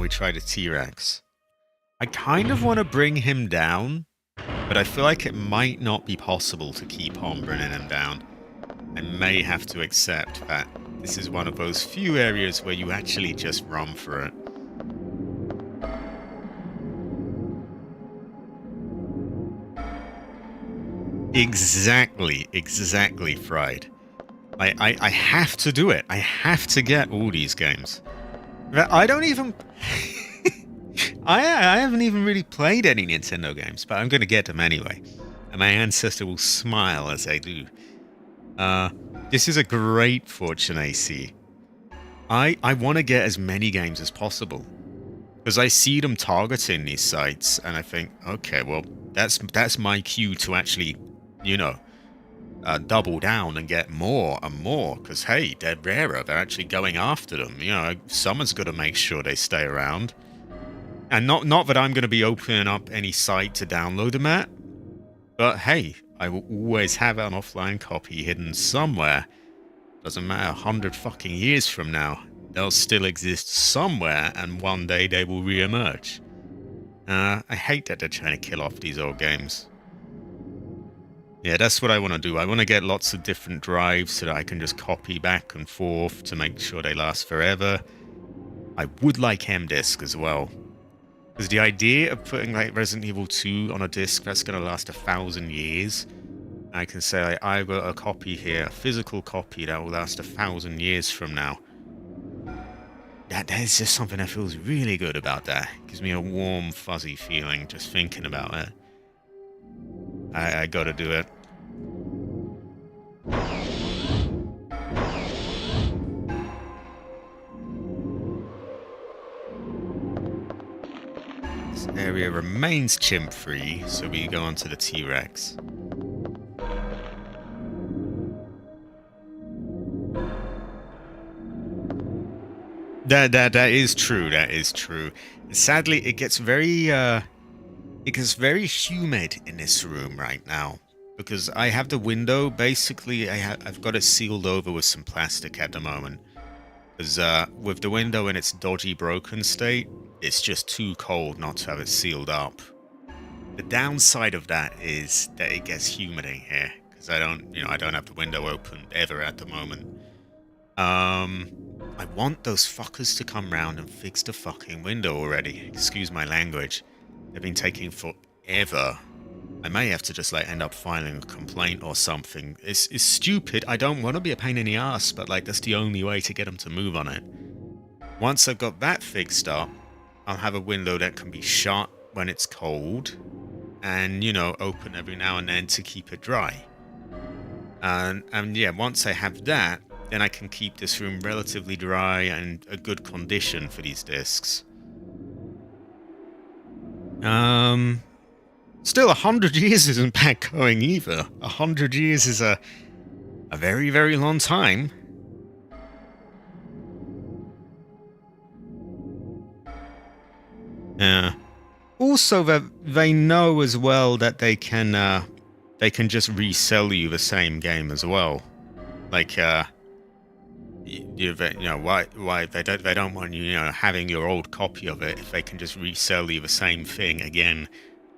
A: we try the T-Rex. I kind of want to bring him down, but I feel like it might not be possible to keep on bringing him down. I may have to accept that this is one of those few areas where you actually just run for it. Exactly, Fried. I have to do it. I have to get all these games. I don't even... I haven't even really played any Nintendo games, but I'm going to get them anyway. And my ancestor will smile as I do. This is a great fortune, AC. I want to get as many games as possible. Because I see them targeting these sites, and I think, okay, well, that's my cue to actually, you know, double down and get more and more. Because hey, they're rarer. They're actually going after them. You know, someone's got to make sure they stay around. And not that I'm going to be opening up any site to download them at, but hey, I will always have an offline copy hidden somewhere. Doesn't matter, 100 fucking years from now, they'll still exist somewhere, and one day they will re-emerge. I hate that they're trying to kill off these old games. Yeah, that's what I want to do. I want to get lots of different drives so that I can just copy back and forth to make sure they last forever. I would like M-Disc as well. Because the idea of putting like Resident Evil 2 on a disc that's going to last 1,000 years, I can say like, I've got a copy here, a physical copy that will last 1,000 years from now. There's just something that feels really good about that. It gives me a warm, fuzzy feeling just thinking about it. I gotta do it. This area remains chimp-free, so we go on to the T-Rex. That is true. That is true. Sadly, it gets very humid in this room right now because I have the window. Basically, I've got it sealed over with some plastic at the moment. Because with the window in its dodgy, broken state, it's just too cold not to have it sealed up. The downside of that is that it gets humid in here because I don't have the window open ever at the moment. I want those fuckers to come round and fix the fucking window already. Excuse my language. They've been taking forever. I may have to just like end up filing a complaint or something. It's stupid. I don't want to be a pain in the ass, but like that's the only way to get them to move on it. Once I've got that fixed up, I'll have a window that can be shut when it's cold and, you know, open every now and then to keep it dry. And yeah, once I have that, then I can keep this room relatively dry and a good condition for these discs. Still 100 years isn't bad going either. 100 years is a very, very long time. Yeah. Also, that they know as well that they can just resell you the same game as well. Like, why they don't want you, having your old copy of it if they can just resell you the same thing again,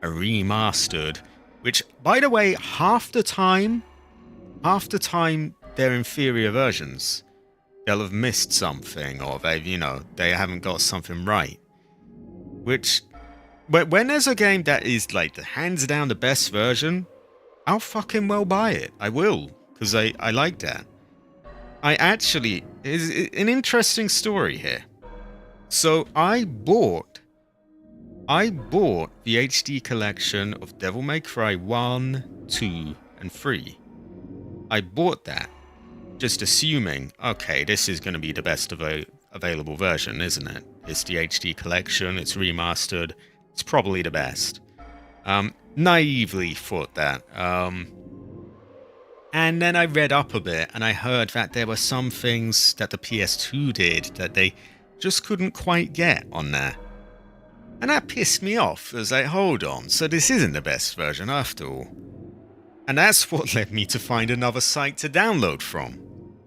A: a remastered, which, by the way, half the time they're inferior versions. They'll have missed something, or they haven't got something right. Which, when there's a game that is like the hands down the best version, I'll fucking well buy it. I will, because I like that. Is an interesting story here. So I bought the HD collection of Devil May Cry 1, 2, and 3. I bought that, just assuming, okay, this is going to be the best available version, isn't it? It's the HD collection, it's remastered, it's probably the best. Naively thought that. And then I read up a bit, and I heard that there were some things that the PS2 did that they just couldn't quite get on there. And that pissed me off. I was like, hold on, so this isn't the best version after all. And that's what led me to find another site to download from.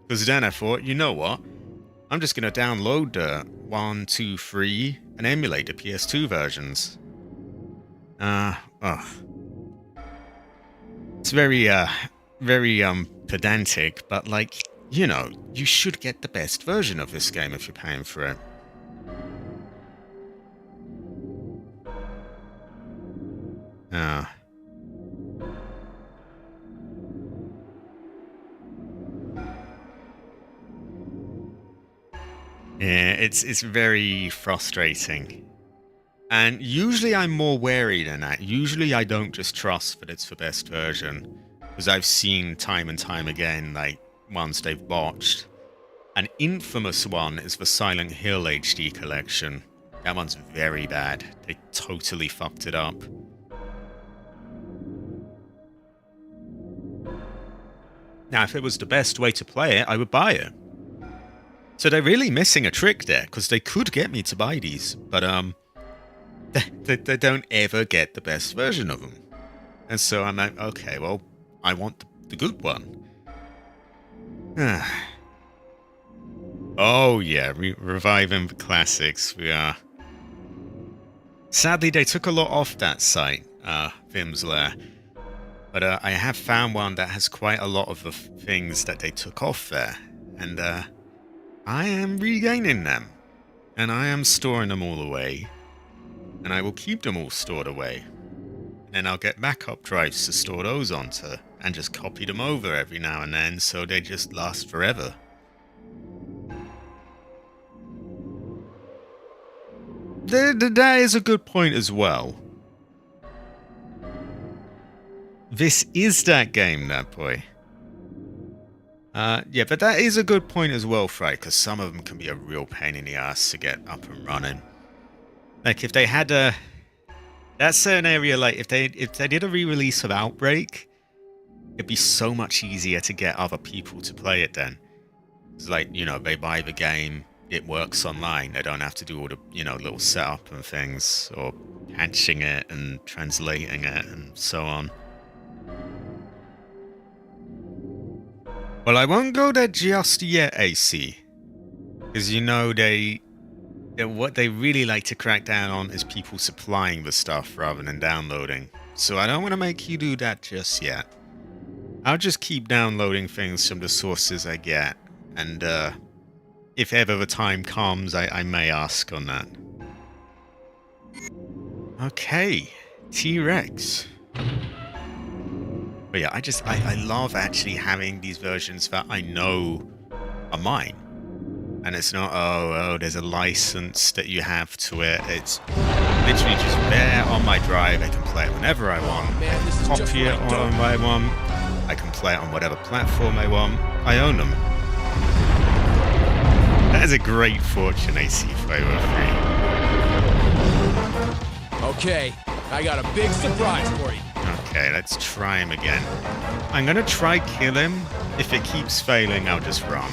A: Because then I thought, you know what? I'm just going to download the 1, 2, 3 and emulate the PS2 versions. It's very pedantic, but like, you should get the best version of this game if you're paying for it. Yeah, it's very frustrating. And usually I'm more wary than that. Usually I don't just trust that it's the best version. Because I've seen time and time again, like, ones they've botched. An infamous one is the Silent Hill HD collection. That one's very bad. They totally fucked it up. Now, if it was the best way to play it, I would buy it. So they're really missing a trick there, because they could get me to buy these, but they don't ever get the best version of them. And so I'm like, okay, well, I want the good one. Oh yeah, reviving the classics. We are. Sadly, they took a lot off that site, Vim's Lair. But I have found one that has quite a lot of the things that they took off there. And I am regaining them. And I am storing them all away. And I will keep them all stored away. And then I'll get backup drives to store those onto. And just copy them over every now and then so they just last forever. That is a good point as well. This is that game, that boy. Yeah, but that is a good point as well, Fry, because some of them can be a real pain in the ass to get up and running. Like, if they had a... That certain area, like, if they did a re-release of Outbreak, it'd be so much easier to get other people to play it then. It's like, you know, they buy the game, it works online, they don't have to do all the, you know, little setup and things, or patching it and translating it and so on. Well, I won't go there just yet, AC. Because, you know, what they really like to crack down on is people supplying the stuff rather than downloading. So I don't want to make you do that just yet. I'll just keep downloading things from the sources I get. And, if ever the time comes, I may ask on that. Okay. T-Rex. But yeah, I love actually having these versions that I know are mine. And it's not, oh, there's a license that you have to it. It's literally just there on my drive. I can play it whenever I want.
B: Man, this is just
A: Copy it
B: like
A: on I want. I can play it on whatever platform I want. I own them. That is a great fortune, AC Flavor 3.
B: Okay, I got a big surprise for you.
A: Okay, let's try him again. I'm gonna try kill him. If it keeps failing, I'll just run.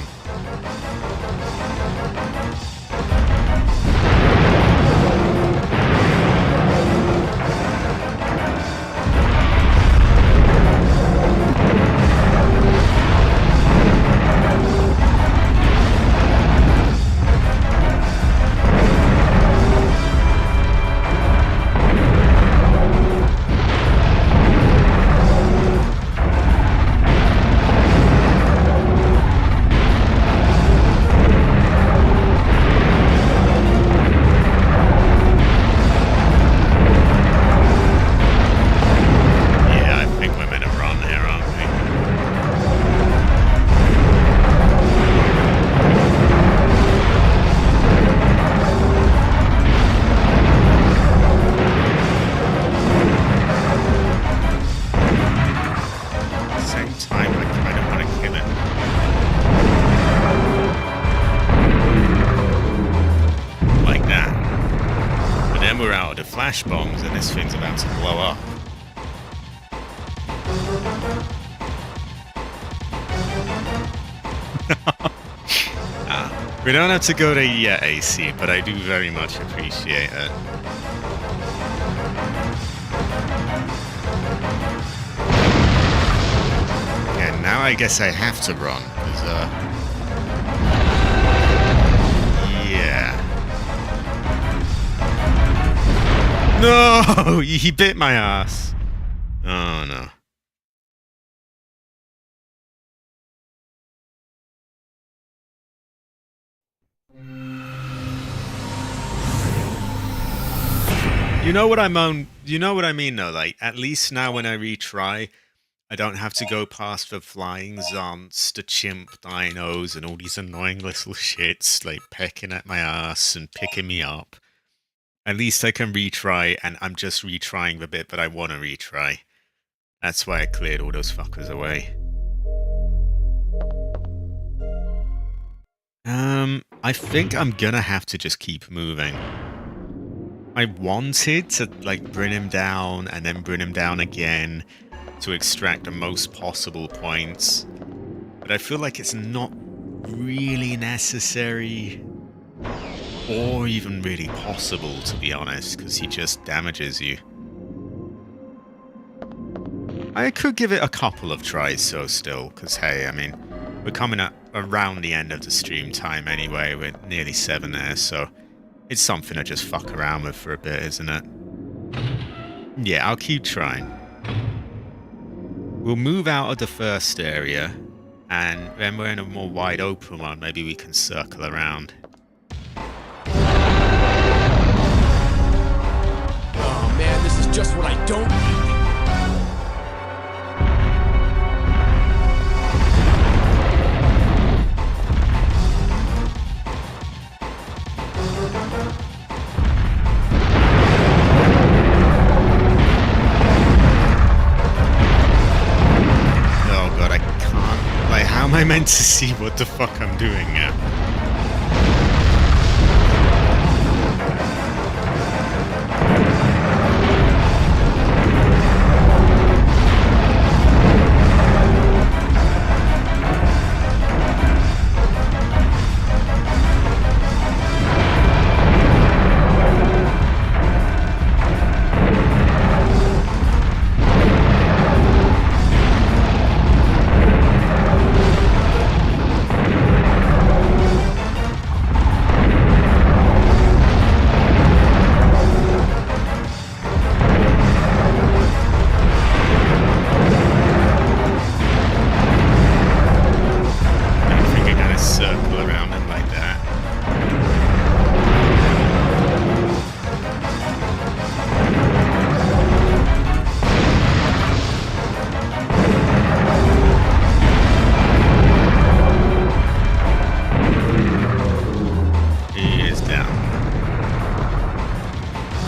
A: Flash bombs and this thing's about to blow up. We don't have to go there yet, AC, but I do very much appreciate it. And now I guess I have to run, because, yeah. No! He bit my ass. Oh, no. You know what you know what I mean though, like, at least now when I retry, I don't have to go past the flying zonts, the chimp dinos, and all these annoying little shits, like, pecking at my ass and picking me up. At least I can retry, and I'm just retrying the bit that I want to retry. That's why I cleared all those fuckers away. I think I'm gonna have to just keep moving. I wanted to like bring him down and then bring him down again to extract the most possible points, but I feel like it's not really necessary or even really possible, to be honest, because he just damages you. I could give it a couple of tries so still, because hey, I mean, we're coming up around the end of the stream time anyway. We're nearly 7 there, so it's something to just fuck around with for a bit, isn't it? Yeah, I'll keep trying. We'll move out of the first area, and then we're in a more wide open one. Maybe we can circle around.
B: Oh man, this is just what I don't need.
A: How am I meant to see what the fuck I'm doing now?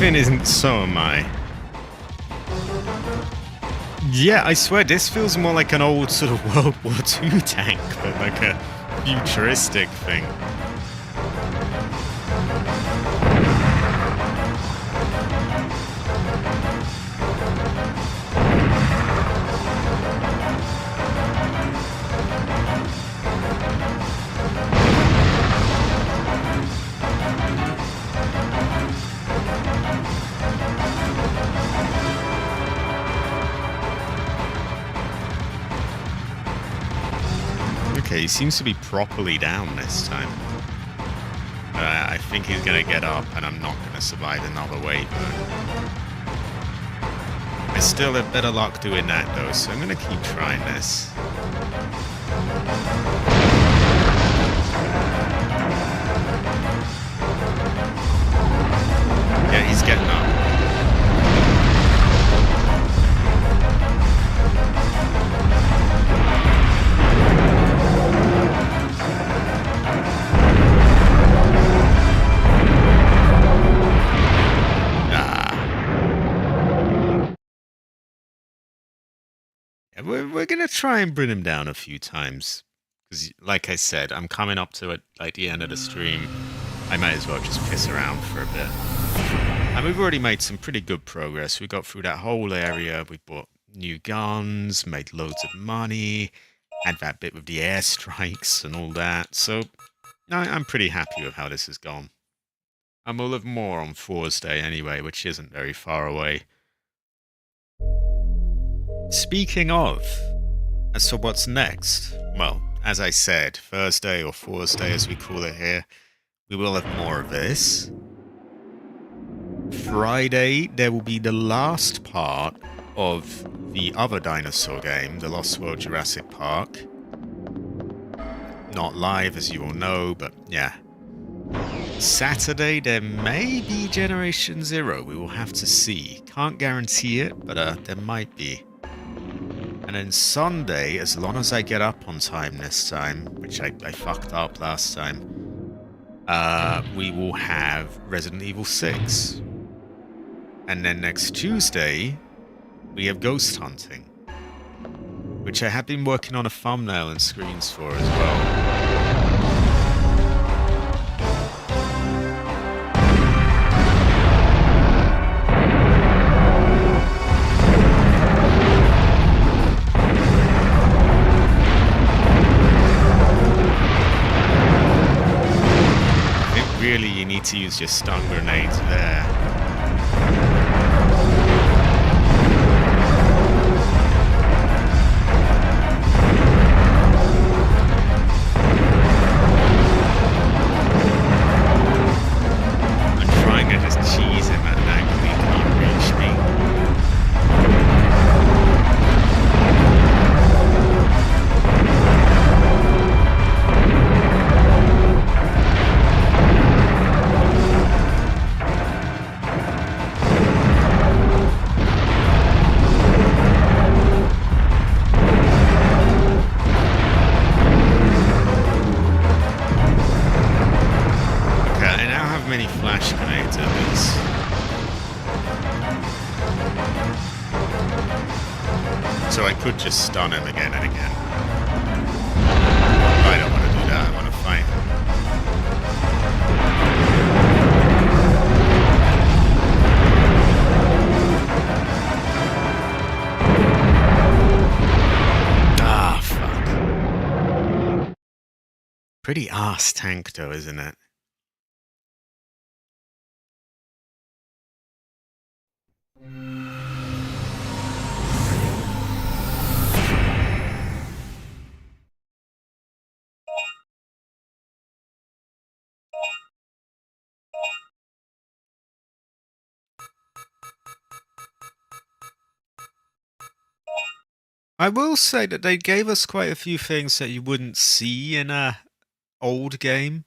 A: Isn't, so am I. Yeah, I swear this feels more like an old sort of World War II tank than like a futuristic thing. He seems to be properly down this time. I think he's going to get up and I'm not going to survive another wave. I still have better luck doing that though, so I'm going to keep trying this. Yeah, he's getting up. We're going to try and bring him down a few times. Because, like I said, I'm coming up to it like the end of the stream. I might as well just piss around for a bit. And we've already made some pretty good progress. We got through that whole area. We bought new guns, made loads of money, had that bit with the airstrikes and all that. So, I'm pretty happy with how this has gone. And we'll have more on Thursday anyway, which isn't very far away. Speaking of, so what's next? Well, as I said, Thursday or Thursday as we call it here, we will have more of this. Friday, there will be the last part of the other dinosaur game, The Lost World Jurassic Park. Not live, as you all know, but yeah. Saturday, there may be Generation Zero. We will have to see. Can't guarantee it, but there might be. And then Sunday, as long as I get up on time this time, which I fucked up last time, we will have Resident Evil 6. And then next Tuesday, we have Ghost Hunting, which I have been working on a thumbnail and screens for as well. clearly you need to use your stun grenades there. I'm trying to just cheese him at an angle he can't reach me. Many flash grenades at least. So I could just stun him again and again. I don't want to do that, I want to fight. Ah, fuck. Pretty arse tank though, isn't it? I will say that they gave us quite a few things that you wouldn't see in a old game.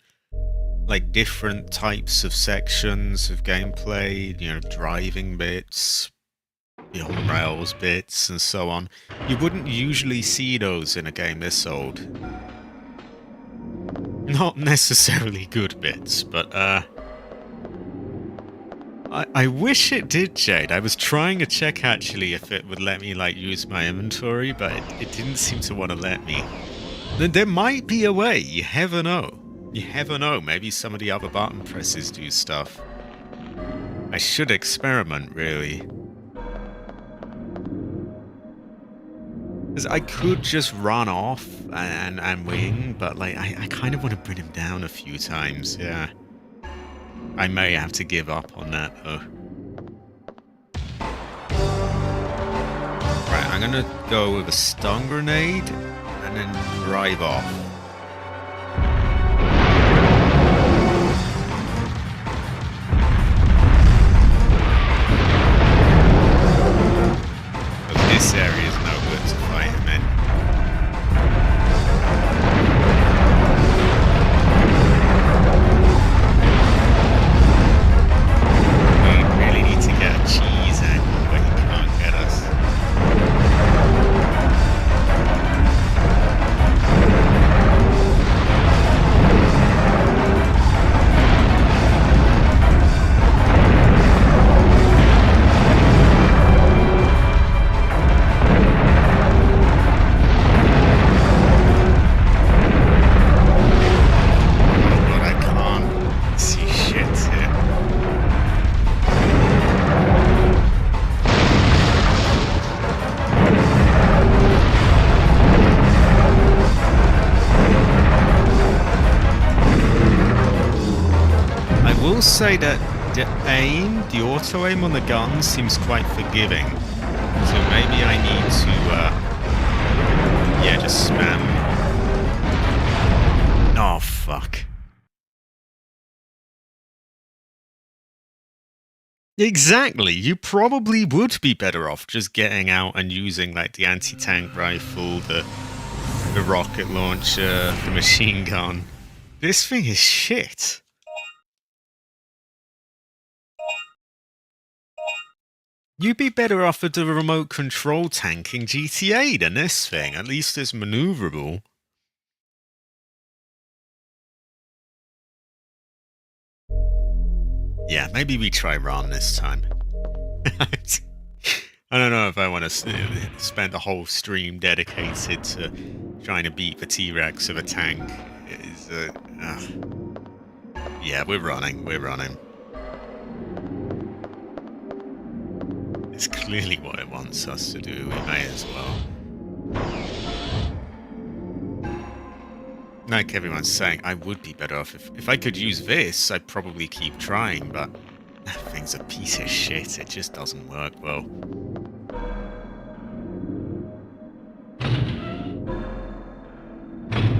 A: Like different types of sections of gameplay, you know, driving bits, the on rails bits, and so on. You wouldn't usually see those in a game this old. Not necessarily good bits, but I wish it did, Jade. I was trying to check actually if it would let me like use my inventory, but it didn't seem to want to let me. There might be a way, you never know. You never know, maybe some of the other button presses do stuff. I should experiment, really. Because I could just run off and wing, but like I kind of want to bring him down a few times, yeah. I may have to give up on that, though. Right, I'm gonna go with a stun grenade and then drive off. This area is no good to fight him in. We really need to get a cheese angle where he can't get us. Will say that the auto aim on the gun seems quite forgiving, so maybe I need to yeah, just spam. Oh fuck. Exactly, you probably would be better off just getting out and using like the anti-tank rifle, the rocket launcher, the machine gun. This thing is shit. You'd be better off with the remote control tank in GTA than this thing. At least it's maneuverable. Yeah, maybe we try Ron this time. I don't know if I want to spend a whole stream dedicated to trying to beat the T-Rex of a tank. Yeah, we're running. It's clearly what it wants us to do, we may as well. like everyone's saying, I would be better off if I could use this. I'd probably keep trying, but that thing's a piece of shit. It just doesn't work well.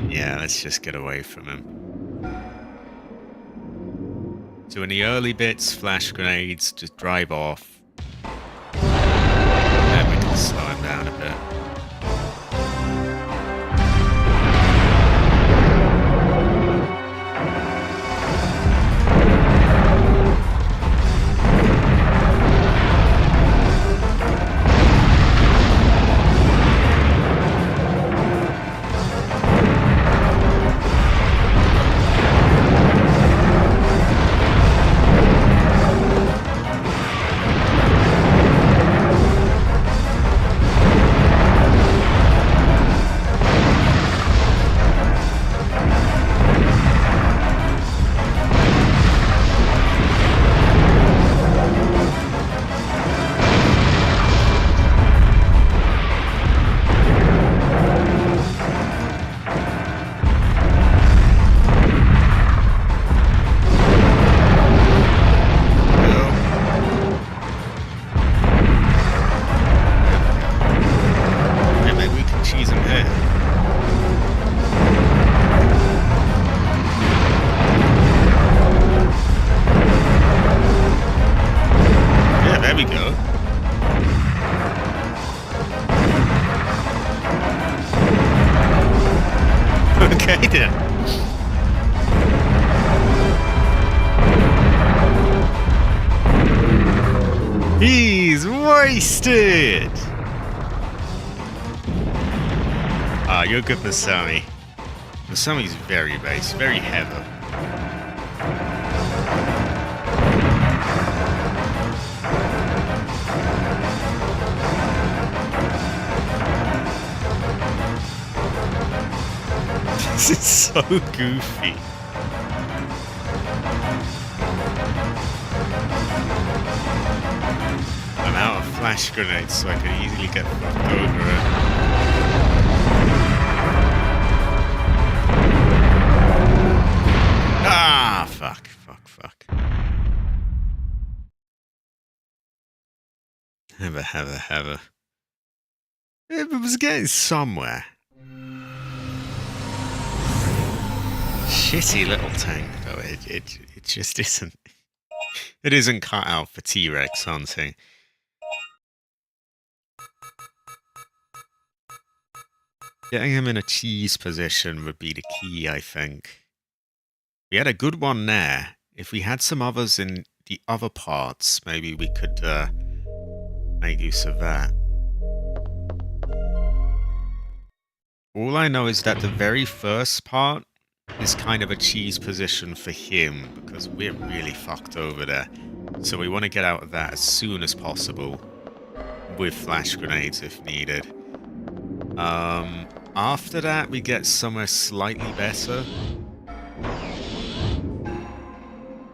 A: Yeah, let's just get away from him. So in the early bits, flash grenades, just drive off. Then we can slow him down a bit. He's wasted! Ah, you're good, Masami. Masami's very base, very heavy. This is so goofy. I'm out of flash grenades, so I could easily get fucked over it. Ah, fuck. Have a. It was getting somewhere. Shitty little tank, though. It just isn't. It isn't cut out for T-Rex hunting. Getting him in a cheese position would be the key, I think. We had a good one there. If we had some others in the other parts, maybe we could make use of that. All I know is that the very first part is kind of a cheese position for him, because we're really fucked over there. So we want to get out of that as soon as possible, with flash grenades if needed. After that, we get somewhere slightly better.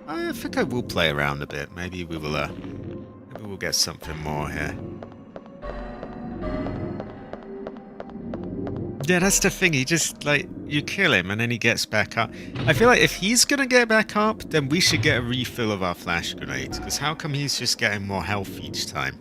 A: I think I will play around a bit. Maybe we will. Maybe we'll get something more here. Yeah, that's the thing. He just, like, you kill him and then he gets back up. I feel like if he's gonna get back up, then we should get a refill of our flash grenades. Because how come he's just getting more health each time?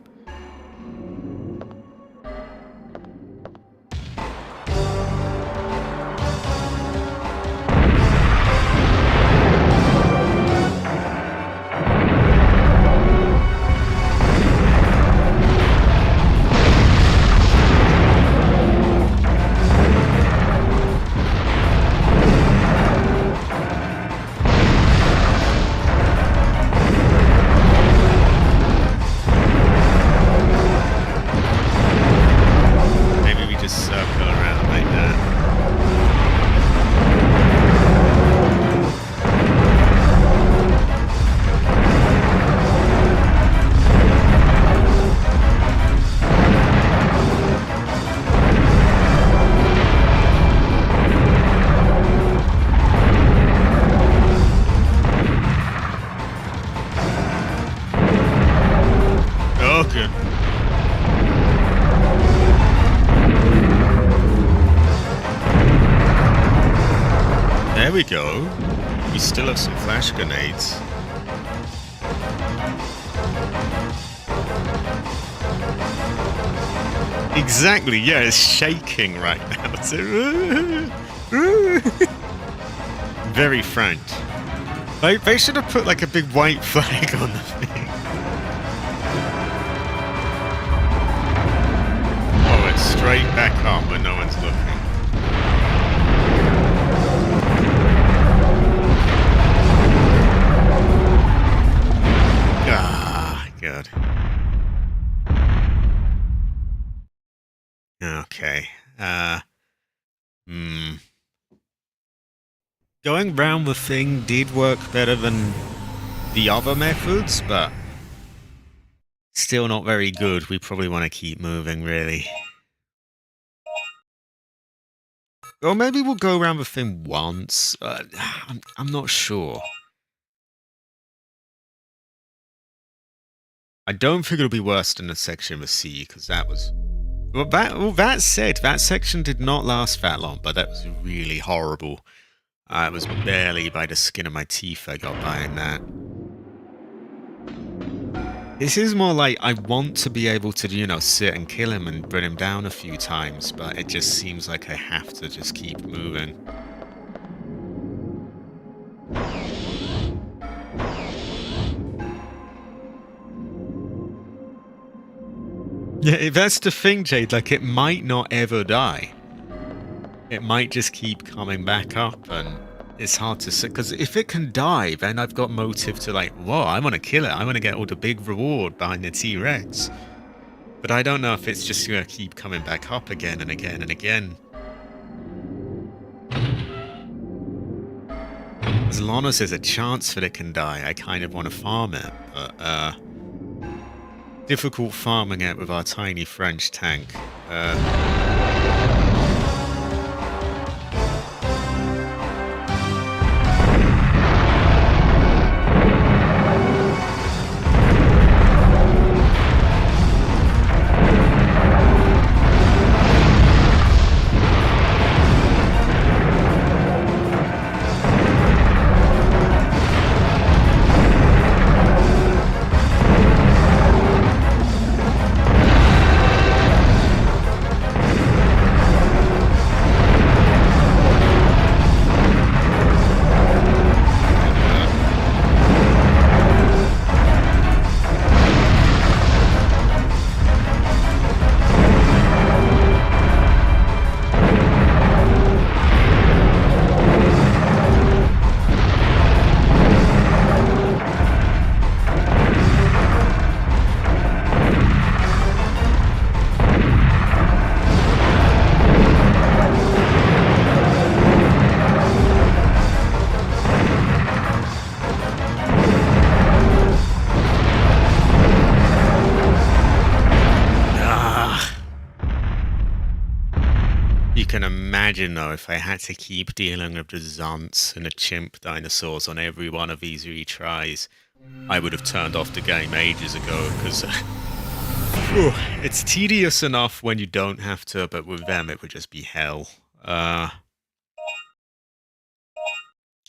A: There we go. We still have some flash grenades. Exactly, yeah, it's shaking right now. Very French. They should have put like a big white flag on the thing. Oh, it's straight back up when no one's looking. Ah, good. Okay. Going round the thing did work better than the other methods, but still not very good. We probably want to keep moving, really. Or maybe we'll go around the thing once. I'm not sure. I don't think it'll be worse than the section of the sea, because that was... Well, that said, that section did not last that long, but that was really horrible. It was barely by the skin of my teeth I got by in that. This is more like I want to be able to, you know, sit and kill him and bring him down a few times, but it just seems like I have to just keep moving. Yeah, that's the thing, Jade, like it might not ever die. It might just keep coming back up, and it's hard to say, because if it can die, then I've got motive to like, whoa, I want to kill it, I want to get all the big reward behind the T-Rex. But I don't know if it's just going to keep coming back up again and again and again. As long as there's a chance that it can die, I kind of want to farm it, but difficult farming it with our tiny French tank. Can imagine though if I had to keep dealing with the Zunts and the chimp dinosaurs on every one of these retries, I would have turned off the game ages ago, because it's tedious enough when you don't have to, but with them it would just be hell. I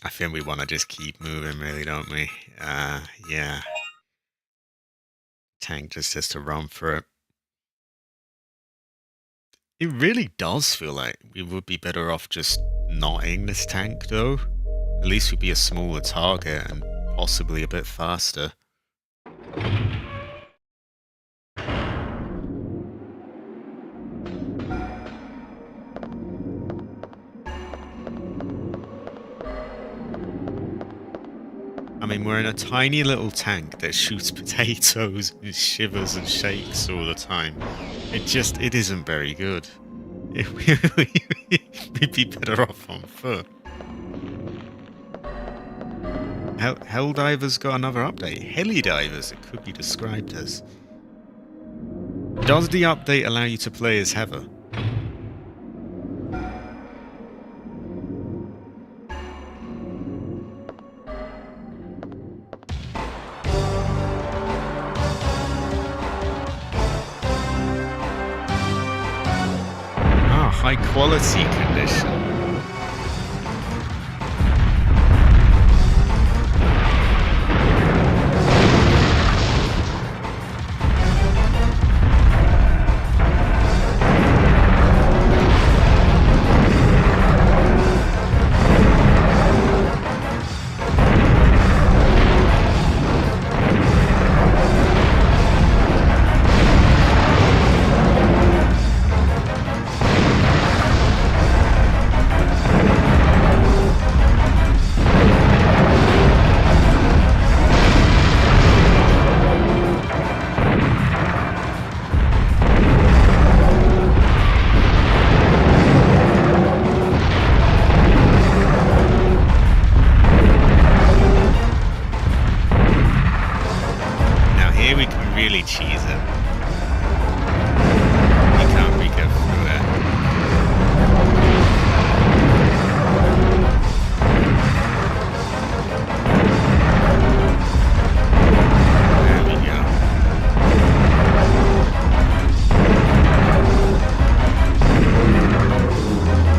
A: think we want to just keep moving, really, don't we? Yeah. Tank just has to run for it. It really does feel like we would be better off just knotting this tank, though. At least we'd be a smaller target and possibly a bit faster. I mean, we're in a tiny little tank that shoots potatoes and shivers and shakes all the time. It isn't very good. We'd be better off on foot. Helldiver's got another update. Helidivers, it could be described as. Does the update allow you to play as Heather? High quality condition. cheese it. You can't really go through it. There we go.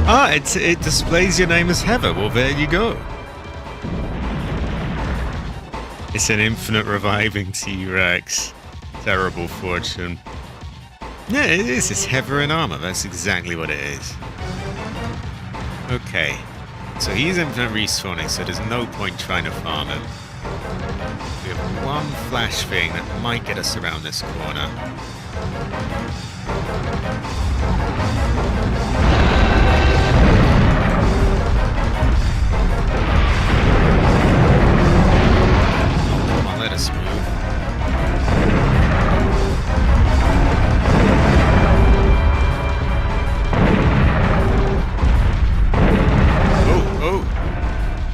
A: Ah, it displays your name as Heather. Well, there you go. It's an infinite reviving T-Rex. Terrible fortune. Yeah, it is. It's Heather in armor. That's exactly what it is. Okay. So he's infinite respawning, so there's no point trying to farm him. We have one flash thing that might get us around this corner. Let us move. Oh,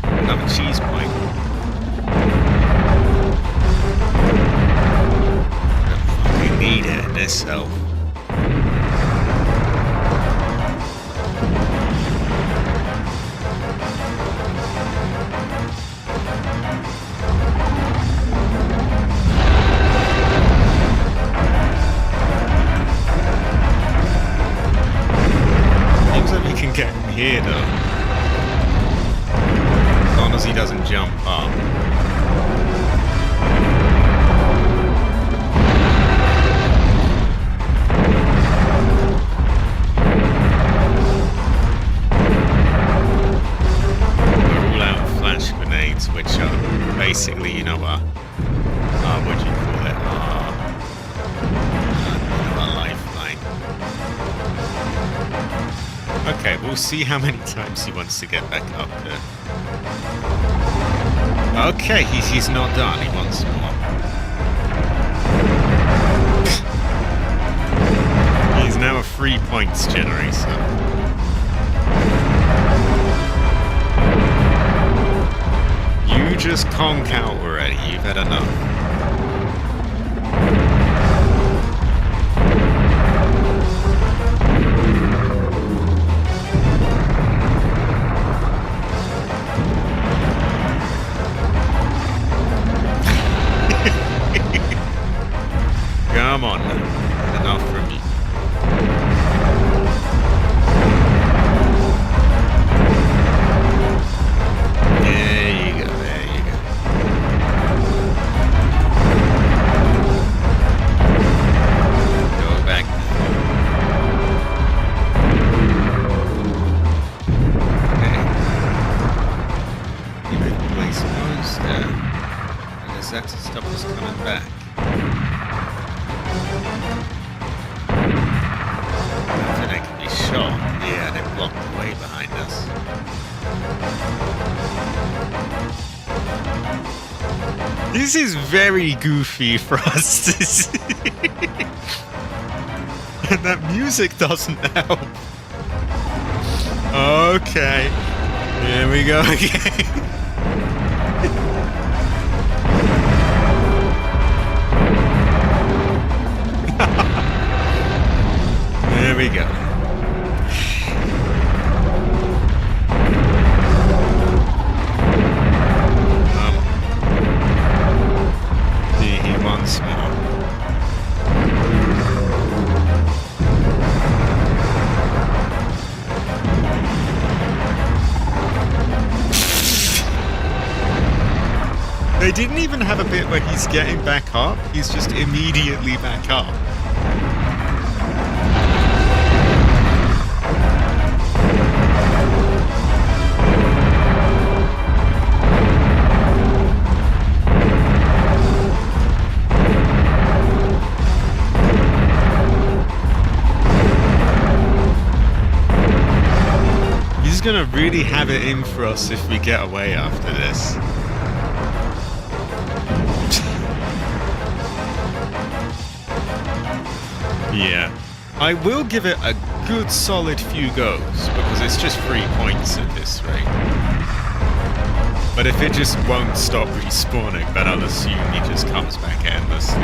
A: another cheese point. I need it in this cell. Get him here though, as long as he doesn't jump up. We're all out of flash grenades, which are basically, you know what? What do you call it? A lifeline. Okay, we'll see how many times he wants to get back up there. Okay, he's not done. He wants more. He's now a 3 points generator. You just conk out already. You've had enough. Come on, enough from me. There you go, there you go. Go back. Okay. You may place those there. And is that to stop us coming back? They can be shot. Yeah, they blocked the way behind us. This is very goofy for us to see. And that music doesn't help. Okay. Here we go again. There we go. He wants more. They didn't even have a bit where he's getting back up. He's just immediately back up. He's gonna really have it in for us if we get away after this. Yeah, I will give it a good solid few goes because it's just 3 points at this rate. But if it just won't stop respawning, then I'll assume he just comes back endlessly.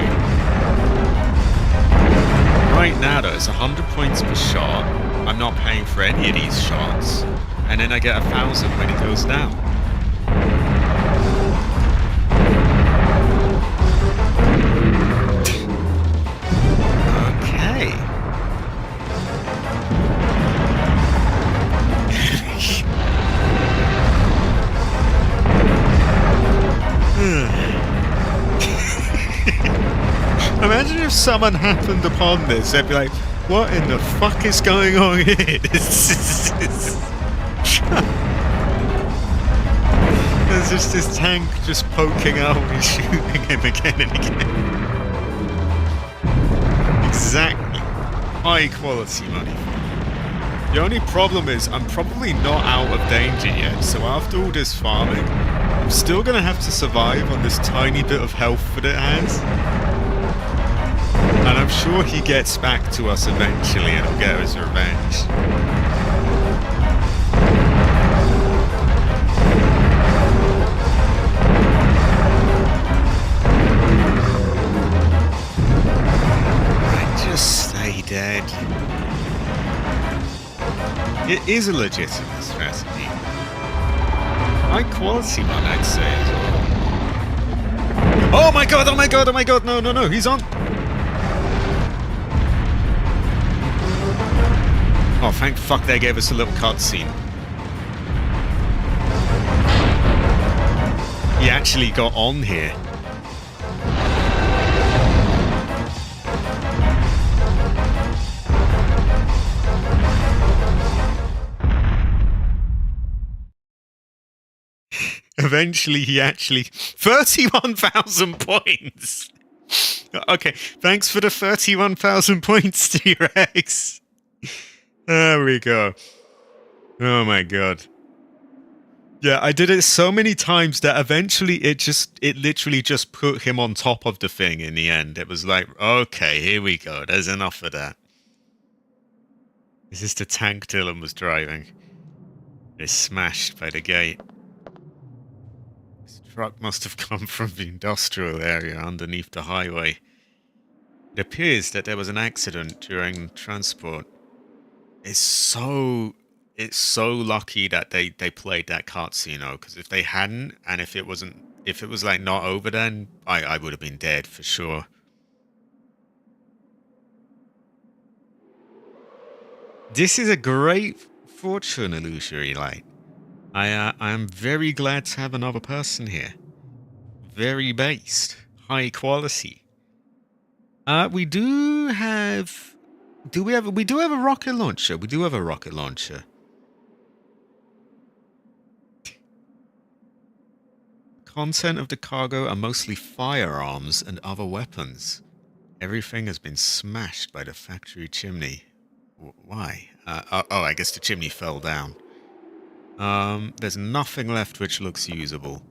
A: Right now though, it's 100 points per shot. I'm not paying for any of these shots. And then I get 1,000 when he goes down. Okay. Imagine if someone happened upon this, they'd be like, what in the fuck is going on here? There's just this tank just poking out and shooting him again and again. Exactly. High quality money. The only problem is I'm probably not out of danger yet, so after all this farming, I'm still gonna have to survive on this tiny bit of health that it has. And I'm sure he gets back to us eventually and he'll get his revenge. I just stay dead. It is a legitimate strategy. High quality one, I'd say as well. Oh my god, oh my god, oh my god, no, no, no, he's on. Oh, thank fuck they gave us a little cutscene. He actually got on here. Eventually, he actually... 31,000 points! Okay, thanks for the 31,000 points, T-Rex. There we go. Oh my god. Yeah, I did it so many times that eventually it literally just put him on top of the thing in the end. It was like, okay, here we go. There's enough of that. Is this the tank Dylan was driving? It's smashed by the gate. This truck must have come from the industrial area underneath the highway. It appears that there was an accident during transport. It's so lucky that they played that cutscene, though, because if they hadn't, and if it was like not over, then I would have been dead for sure. This is a great fortune illusory light. I am very glad to have another person here. Very based, high quality. We do have. We do have a rocket launcher. We do have a rocket launcher. Content of the cargo are mostly firearms and other weapons. Everything has been smashed by the factory chimney. Why? Oh, I guess the chimney fell down. There's nothing left which looks usable.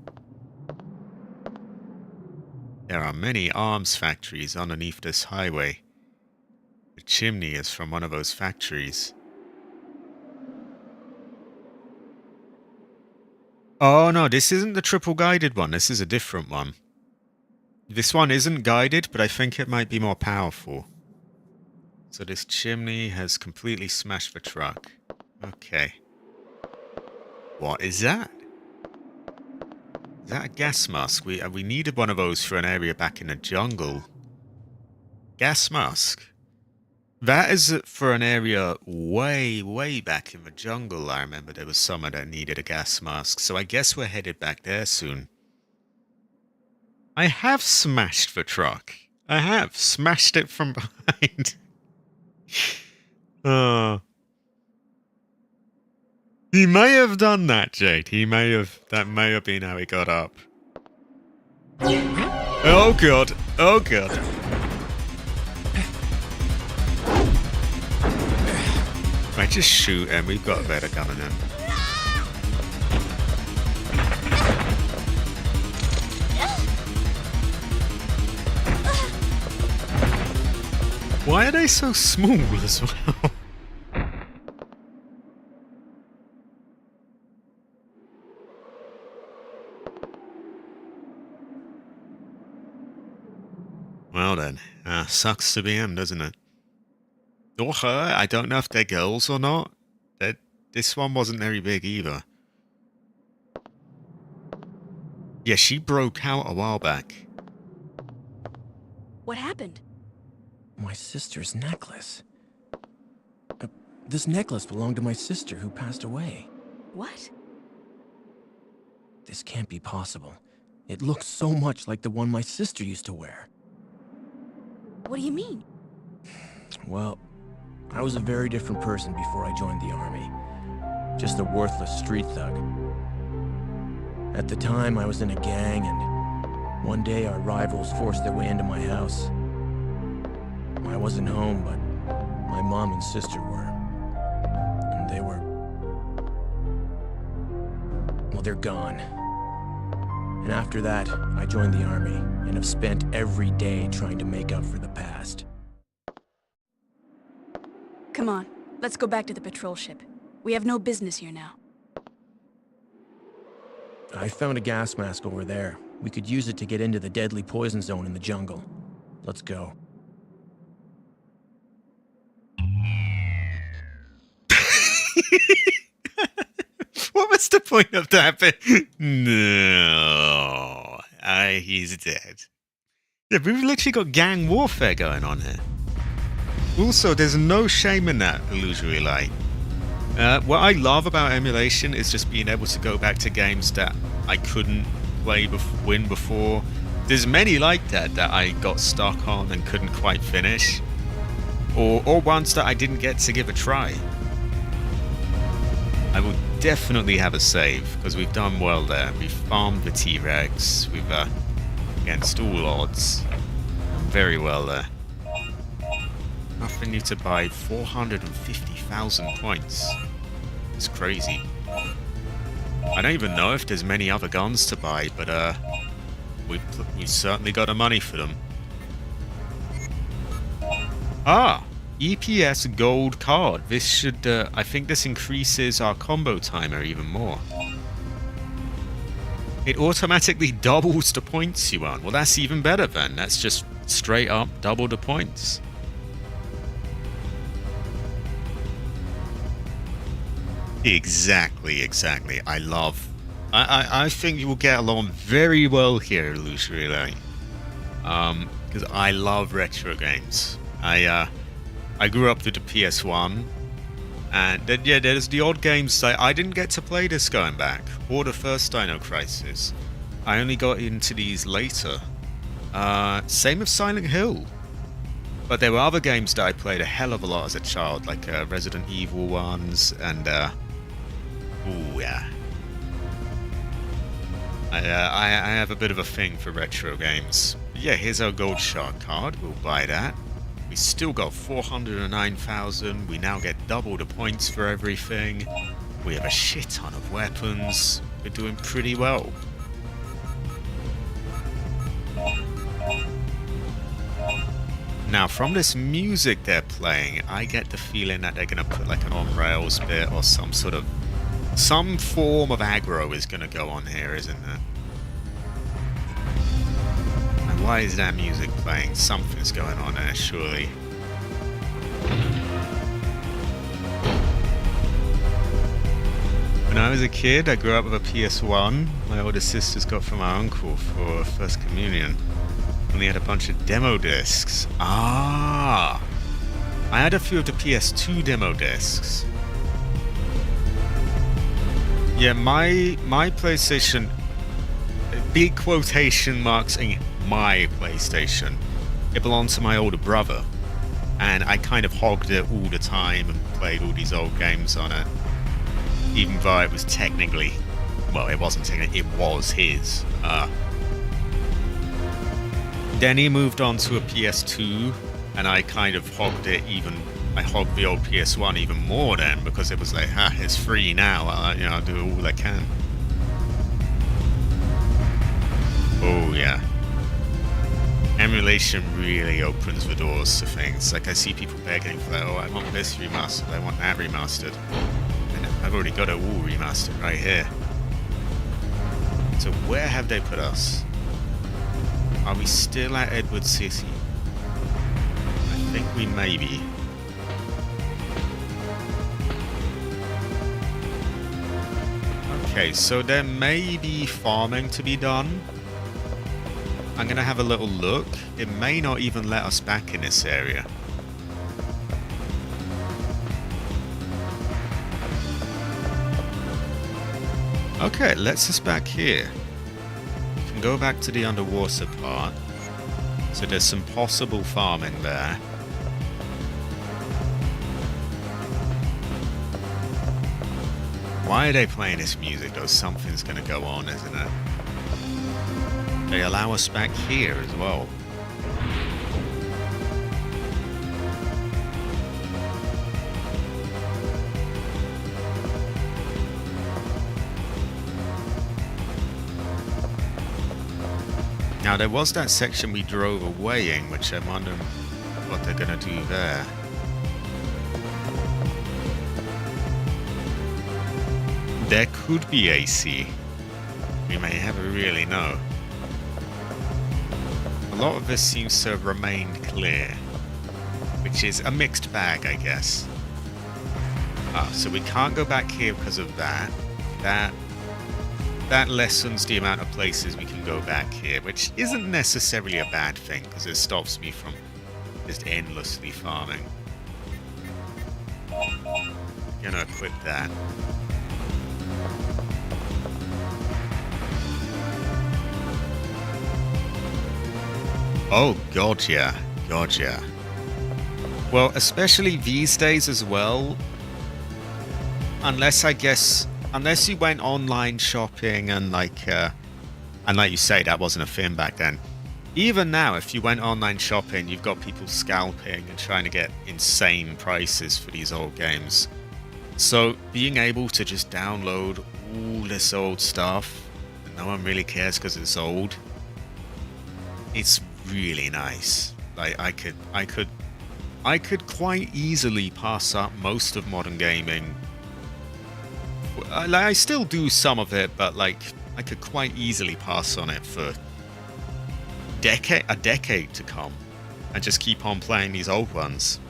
A: There are many arms factories underneath this highway. The chimney is from one of those factories. Oh no, this isn't the triple guided one. This is a different one. This one isn't guided, but I think it might be more powerful. So this chimney has completely smashed the truck. Okay. What is that? Is that a gas mask? We needed one of those for an area back in the jungle. Gas mask. That is for an area way, way back in the jungle. I remember there was someone that needed a gas mask, so I guess we're headed back there soon. I have smashed the truck. I have smashed it from behind. He may have done that, Jade. That may have been how he got up. Oh god. Oh god. Right, just shoot him. We've got a better gun than him. Why are they so small as well? Well then, sucks to be him, doesn't it? Or her. I don't know if they're girls or not. This one wasn't very big either. Yeah, she broke out a while back.
C: What happened?
B: My sister's necklace. This necklace belonged to my sister who passed away.
C: What?
B: This can't be possible. It looks so much like the one my sister used to wear.
C: What do you mean?
B: Well, I was a very different person before I joined the army. Just a worthless street thug. At the time, I was in a gang, and one day our rivals forced their way into my house. I wasn't home, but my mom and sister were. And they were... well, they're gone. And after that, I joined the army, and have spent every day trying to make up for the past.
C: Come on, let's go back to the patrol ship. We have no business here now.
B: I found a gas mask over there. We could use it to get into the deadly poison zone in the jungle. Let's go.
A: What was the point of that bit? No. He's dead. Yeah, we've literally got gang warfare going on here. Also, there's no shame in that illusory light. What I love about emulation is just being able to go back to games that I couldn't win before. There's many like that I got stuck on and couldn't quite finish. Or ones that I didn't get to give a try. I will definitely have a save, because we've done well there. We've farmed the T-Rex. We've, against all odds, done very well there. Nothing new to buy. 450,000 points. It's crazy. I don't even know if there's many other guns to buy, but we've certainly got the money for them. Ah, EPS gold card. This should, I think this increases our combo timer even more. It automatically doubles the points you earn. Well, that's even better then. That's just straight up double the points. Exactly. I think you will get along very well here, Illusory Light. Because I love retro games. I grew up with the PS1, and then, yeah, there's the odd games that I didn't get to play this going back, or the first Dino Crisis. I only got into these later. Same with Silent Hill. But there were other games that I played a hell of a lot as a child, like Resident Evil ones, and ooh, yeah. I have a bit of a thing for retro games. But yeah, here's our Gold Shark card. We'll buy that. We still got 409,000. We now get double the points for everything. We have a shit ton of weapons. We're doing pretty well. Now, from this music they're playing, I get the feeling that they're going to put like an on-rails bit or some form of aggro is going to go on here, isn't there? And why is that music playing? Something's going on there, surely. When I was a kid, I grew up with a PS1 my older sisters got from my uncle for First Communion. Only had a bunch of demo discs. Ah! I had a few of the PS2 demo discs. Yeah, my PlayStation, big quotation marks in my PlayStation, it belonged to my older brother, and I kind of hogged it all the time and played all these old games on it, even though it was technically, well, it wasn't technically, it was his. Then he moved on to a PS2, and I kind of hogged it even. I hogged the old PS1 even more then, because it was like, it's free now. I'll do all I can. Oh yeah. Emulation really opens the doors to things. Like, I see people begging for, oh, I want this remastered, I want that remastered. And I've already got it all remastered right here. So where have they put us? Are we still at Edward City? we may be. Okay, so there may be farming to be done. I'm gonna have a little look. It may not even let us back in this area. Okay, it lets us back here. We can go back to the underwater part. So there's some possible farming there. Why are they playing this music though? Something's gonna go on, isn't it? They allow us back here as well. Now there was that section we drove away in, which I'm wondering what they're gonna do there. There could be AC. We may never really know. A lot of this seems to have remained clear, which is a mixed bag, I guess. So we can't go back here because of that. That lessens the amount of places we can go back here, which isn't necessarily a bad thing, because it stops me from just endlessly farming. Gonna equip that. Oh, God, yeah. God, yeah. Well, especially these days as well. Unless you went online shopping and like you say, that wasn't a thing back then. Even now, if you went online shopping, you've got people scalping and trying to get insane prices for these old games. So being able to just download all this old stuff, and no one really cares because it's old, it's really nice. Like I could quite easily pass up most of modern gaming. I still do some of it, but like I could quite easily pass on it for a decade to come and just keep on playing these old ones.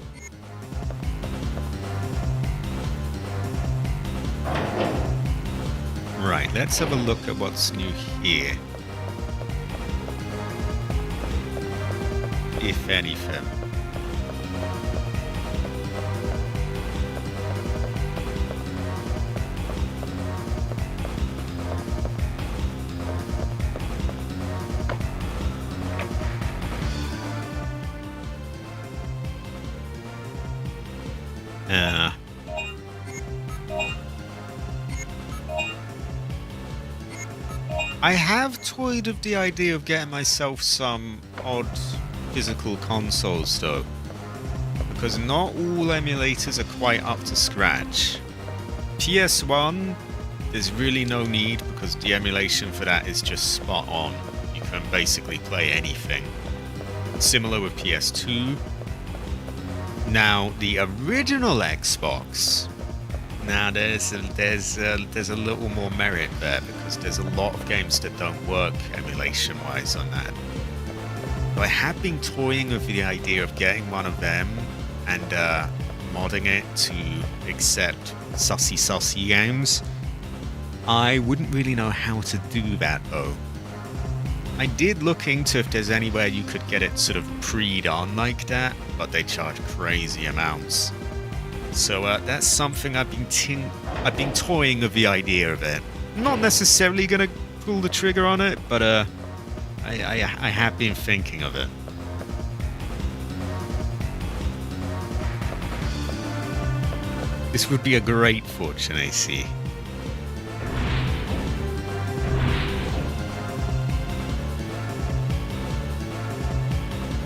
A: Right, let's have a look at what's new here. If anything. I have toyed with the idea of getting myself some odd physical consoles though, because not all emulators are quite up to scratch. PS1, there's really no need because the emulation for that is just spot on. You can basically play anything. Similar with PS2. Now the original Xbox, now there's a little more merit there because there's a lot of games that don't work emulation wise on that. I have been toying with the idea of getting one of them and modding it to accept sussy games. I wouldn't really know how to do that though. I did look into if there's anywhere you could get it sort of pre-done like that, but they charge crazy amounts. So that's something I've been toying with the idea of it. Not necessarily gonna pull the trigger on it, but I have been thinking of it. This would be a great fortune, AC.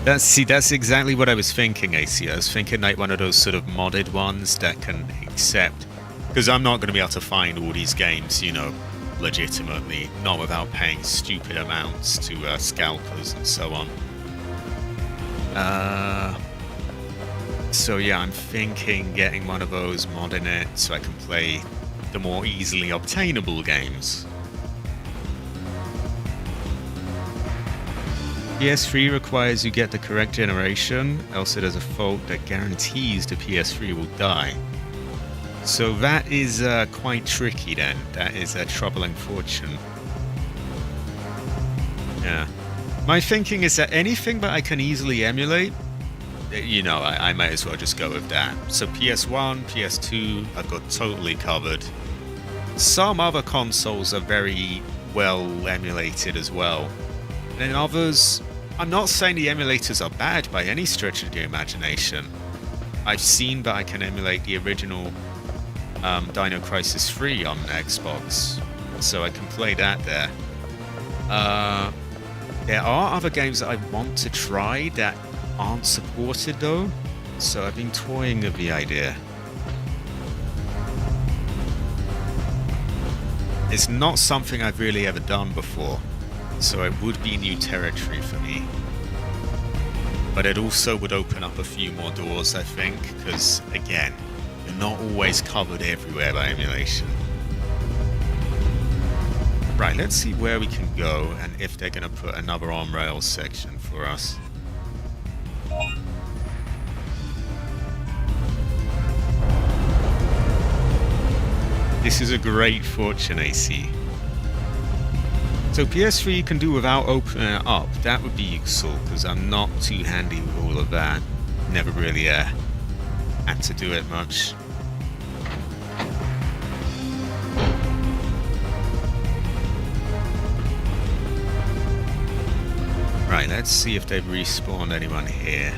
A: That's exactly what I was thinking, AC. I was thinking like one of those sort of modded ones that can accept, because I'm not going to be able to find all these games, you know, legitimately, not without paying stupid amounts to scalpers and so on. So yeah, I'm thinking getting one of those, modding it, so I can play the more easily obtainable games. PS3 requires you get the correct generation, else it has a fault that guarantees the PS3 will die. So that is quite tricky then. That is a troubling fortune. Yeah. My thinking is that anything that I can easily emulate, you know, I might as well just go with that. So PS1, PS2, I've got totally covered. Some other consoles are very well emulated as well. And in others, I'm not saying the emulators are bad by any stretch of the imagination. I've seen that I can emulate the original Dino Crisis 3 on Xbox, so I can play that there. There are other games that I want to try that aren't supported though, so I've been toying with the idea. It's not something I've really ever done before, so it would be new territory for me. But it also would open up a few more doors, I think, because again, you're not always covered everywhere by emulation. Right, let's see where we can go and if they're going to put another on-rails section for us. This is a great fortune, AC. So PS3 can do without opening it up. That would be useful, because I'm not too handy with all of that. Never really had to do it much. Right, let's see if they've respawned anyone here.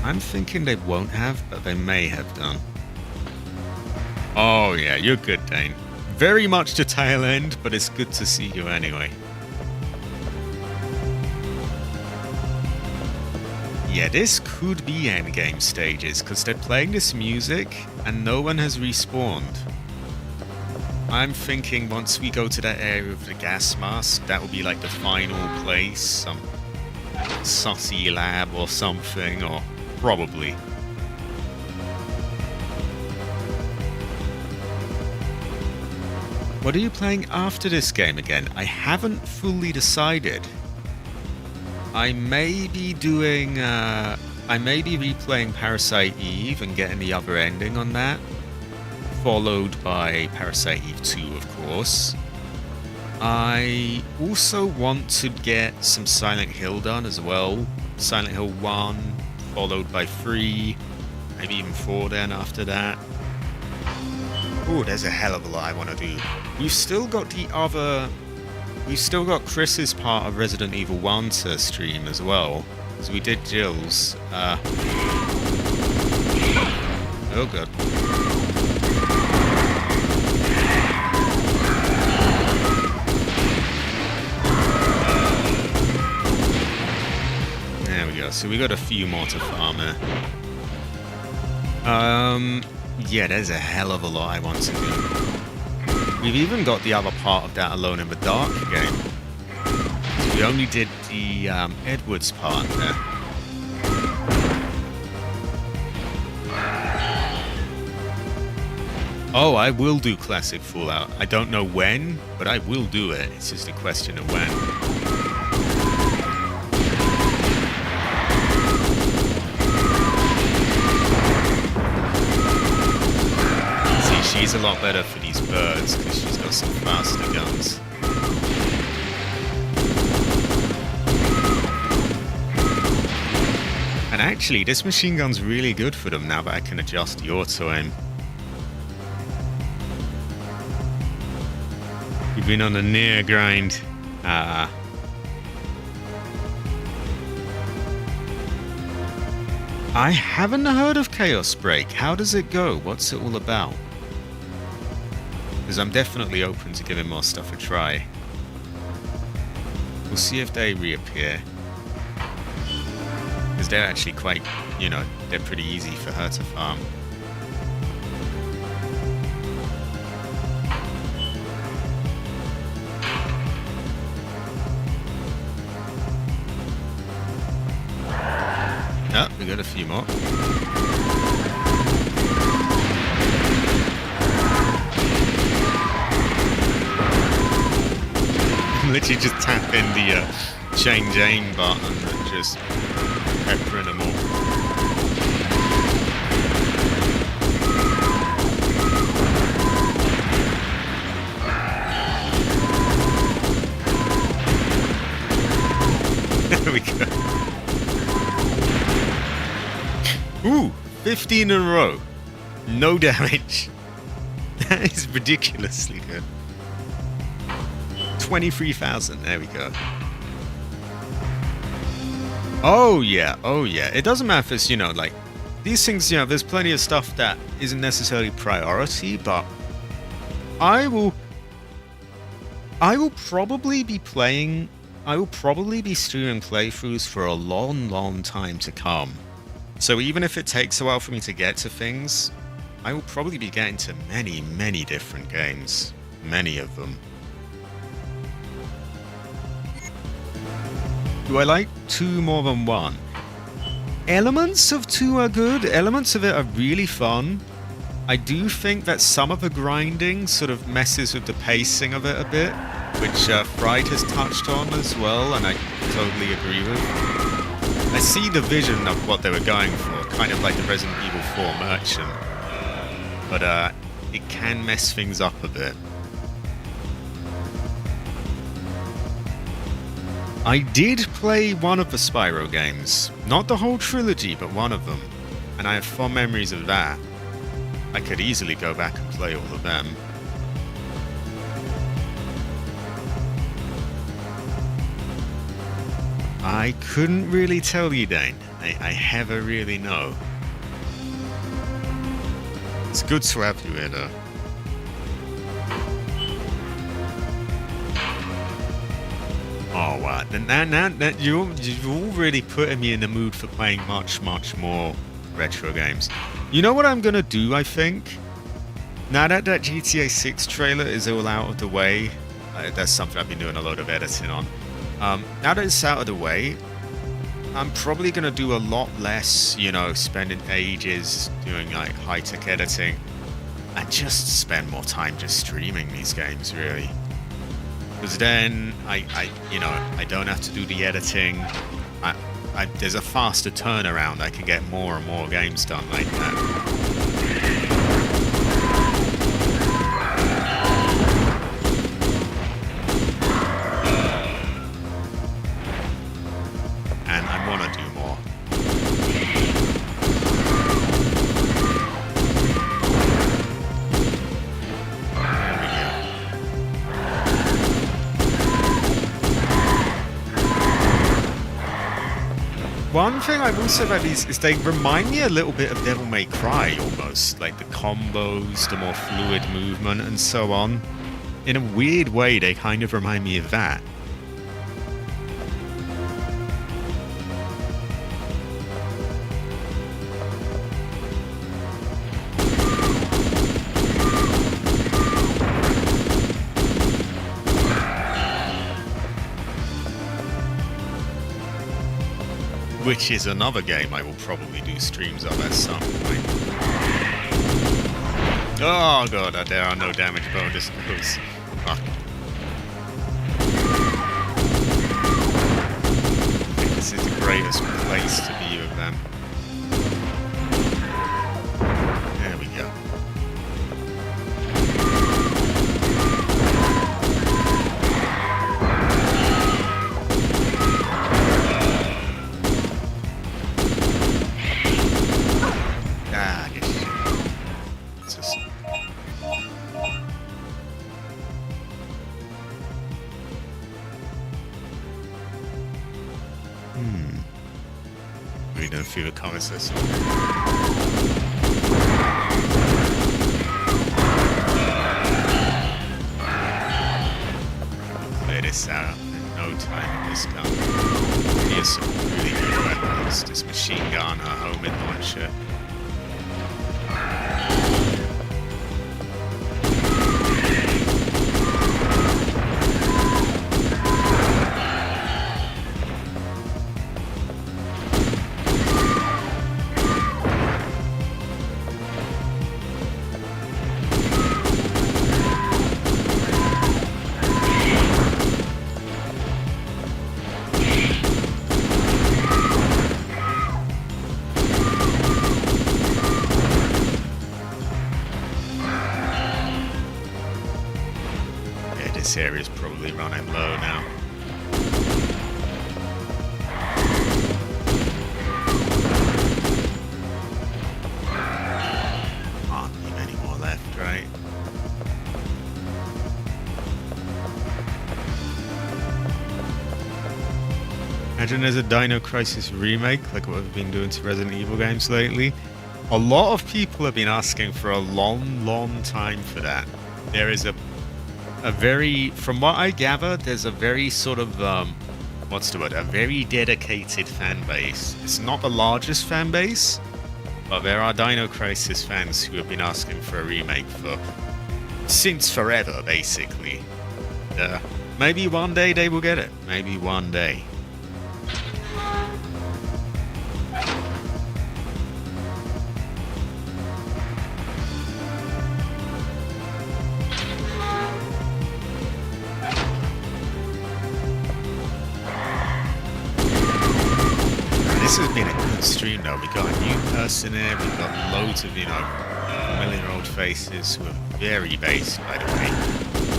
A: I'm thinking they won't have, but they may have done. Oh yeah, you're good, Dane. Very much the tail end, but it's good to see you anyway. Yeah, this could be endgame stages, because they're playing this music, and no one has respawned. I'm thinking once we go to that area of the gas mask, that will be like the final place, some sussy lab or something, or probably. What are you playing after this game again? I haven't fully decided. I may be doing, I may be replaying Parasite Eve and getting the other ending on that. Followed by Parasite Eve 2, of course. I also want to get some Silent Hill done as well. Silent Hill 1, followed by 3, maybe even 4 then after that. Oh, there's a hell of a lot I want to do. We've still got Chris's part of Resident Evil 1 to stream as well. Because we did Jill's. Oh god. There we go. So we got a few more to farm there. Yeah, there's a hell of a lot I want to do. We've even got the other part of that Alone in the Dark game. We only did the Edwards part there. Oh, I will do Classic Fallout. I don't know when, but I will do it. It's just a question of when. She's a lot better for these birds because she's got some faster guns. And actually, this machine gun's really good for them now that I can adjust the auto aim. We've been on a near grind. I haven't heard of Chaos Break. How does it go? What's it all about? Because I'm definitely open to giving more stuff a try. We'll see if they reappear. Because they're actually quite, you know, they're pretty easy for her to farm. Oh, we got a few more. literally just tapping the change aim button and just peppering them all. There we go. Ooh, 15 in a row. No damage. That is ridiculously good. 23,000. There we go. Oh yeah, oh yeah. It doesn't matter if it's, you know, like these things, you know, there's plenty of stuff that isn't necessarily priority, but I will probably be streaming playthroughs for a long time to come. So even if it takes a while for me to get to things, I will probably be getting to many different games. Many of them. Do I like 2 more than 1? Elements of 2 are good. Elements of it are really fun. I do think that some of the grinding sort of messes with the pacing of it a bit, which Fried has touched on as well, and I totally agree with. I see the vision of what they were going for, kind of like the Resident Evil 4 merchant, but it can mess things up a bit. I did play one of the Spyro games, not the whole trilogy, but one of them, and I have fond memories of that. I could easily go back and play all of them. I couldn't really tell you, Dane. I never really know. It's good to have you here, though. Oh wow! Now you've already put me in the mood for playing much more retro games. You know what I'm gonna do? I think now that GTA 6 trailer is all out of the way, that's something I've been doing a lot of editing on. Now that it's out of the way, I'm probably gonna do a lot less, you know, spending ages doing like high-tech editing, and just spend more time just streaming these games, really. Because then I don't have to do the editing. There's a faster turnaround. I can get more and more games done like that. And I want to do more. One thing I will say about these is they remind me a little bit of Devil May Cry, almost. Like the combos, the more fluid movement, and so on. In a weird way, they kind of remind me of that. Which is another game I will probably do streams of at some point. Oh god, there are no damage bonuses. Fuck. I think this is the greatest place to be with them. There we go. Reading a few of the comments this clear this out in no time in this gun. Here's some really good weapons. This machine gun, a homing launcher. this area's probably running low now. Can't leave any more left, right? Imagine there's a Dino Crisis remake, like what we've been doing to Resident Evil games lately. A lot of people have been asking for a long time for that. There is a very, from what I gather, there's a very sort of, what's the word, a very dedicated fan base. It's not the largest fan base, but there are Dino Crisis fans who have been asking for a remake since forever, basically. Maybe one day they will get it. Maybe one day. This has been a good stream though. We got a new person here, we've got loads of, familiar-old faces who are very based, by the way.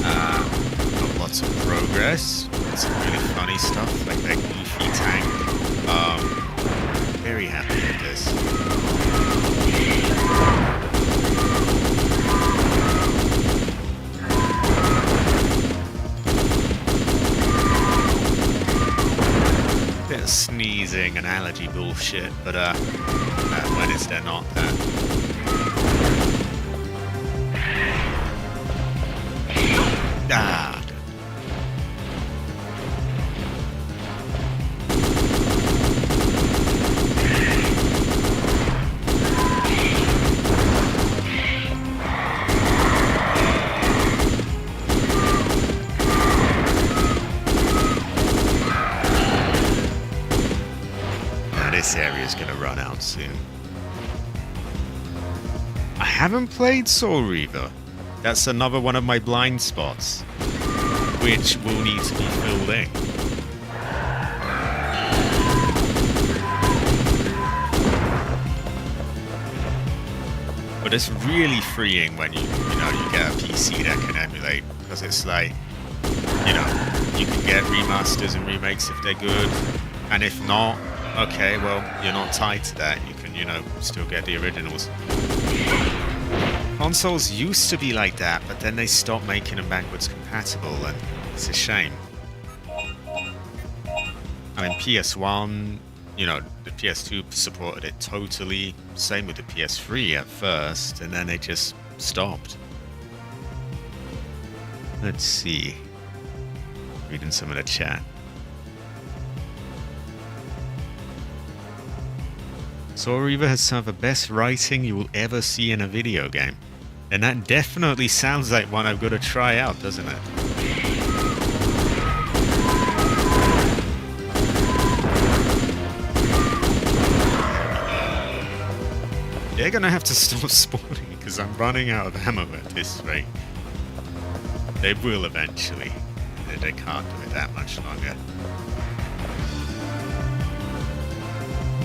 A: Got lots of progress, some really funny stuff, like that goofy tank. Very happy with this. Bit of sneezing and allergy bullshit, but when is there not that? Ah. This area is going to run out soon. I haven't played Soul Reaver. That's another one of my blind spots, which will need to be filled in. But it's really freeing when you get a PC that can emulate, because it's like, you can get remasters and remakes if they're good, and if not, okay, well, you're not tied to that. You can, still get the originals. Consoles used to be like that, but then they stopped making them backwards compatible, and it's a shame. I mean, PS1, the PS2 supported it totally. Same with the PS3 at first, and then they just stopped. Let's see. Reading some of the chat. Soul Reaver has some of the best writing you will ever see in a video game. And that definitely sounds like one I've got to try out, doesn't it? They're gonna have to stop spawning because I'm running out of ammo at this rate. They will eventually. They can't do it that much longer.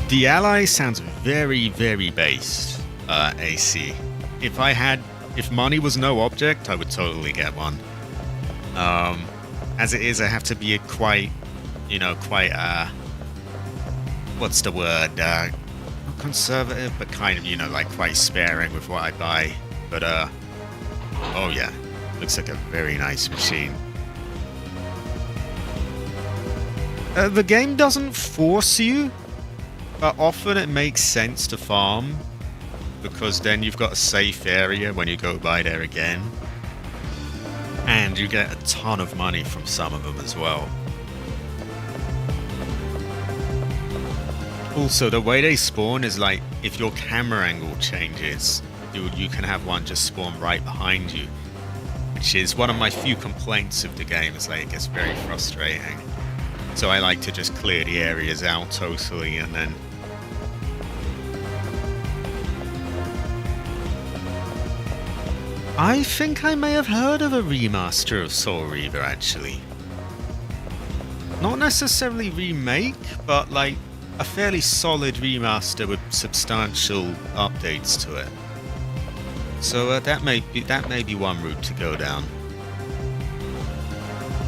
A: The Ally sounds very, very based, AC. If money was no object, I would totally get one. As it is, I have to be quite, what's the word? Not conservative, but kind of, quite sparing with what I buy. But, oh yeah, looks like a very nice machine. The game doesn't force you, but often it makes sense to farm, because then you've got a safe area when you go by there again. And you get a ton of money from some of them as well. Also, the way they spawn is like, if your camera angle changes, you can have one just spawn right behind you. Which is one of my few complaints of the game, is like it gets very frustrating. So I like to just clear the areas out totally and then... I think I may have heard of a remaster of Soul Reaver, actually. Not necessarily remake, but like a fairly solid remaster with substantial updates to it. So that may be one route to go down.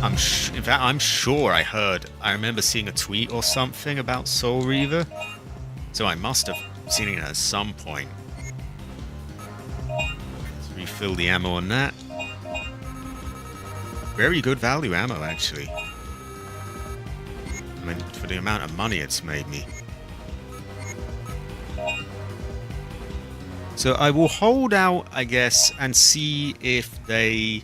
A: In fact, I'm sure I remember seeing a tweet or something about Soul Reaver. So I must have seen it at some point. Let's refill the ammo on that. Very good value ammo, actually. I mean, for the amount of money it's made me. So I will hold out, I guess, and see if they,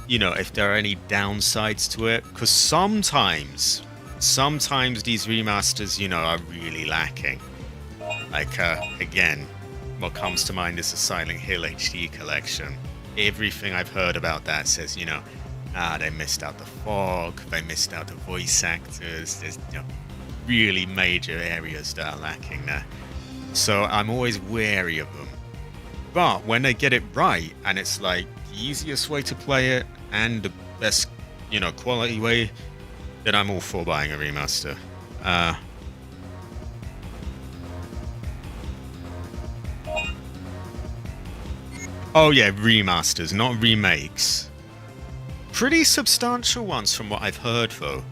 A: if there are any downsides to it. Because sometimes these remasters, are really lacking. Like, again, what comes to mind is the Silent Hill HD collection. Everything I've heard about that says, they missed out the fog, they missed out the voice actors, there's really major areas that are lacking there. So I'm always wary of them. But when they get it right, and it's like the easiest way to play it, and the best, quality way, then I'm all for buying a remaster. Oh yeah, remasters, not remakes. Pretty substantial ones from what I've heard, though.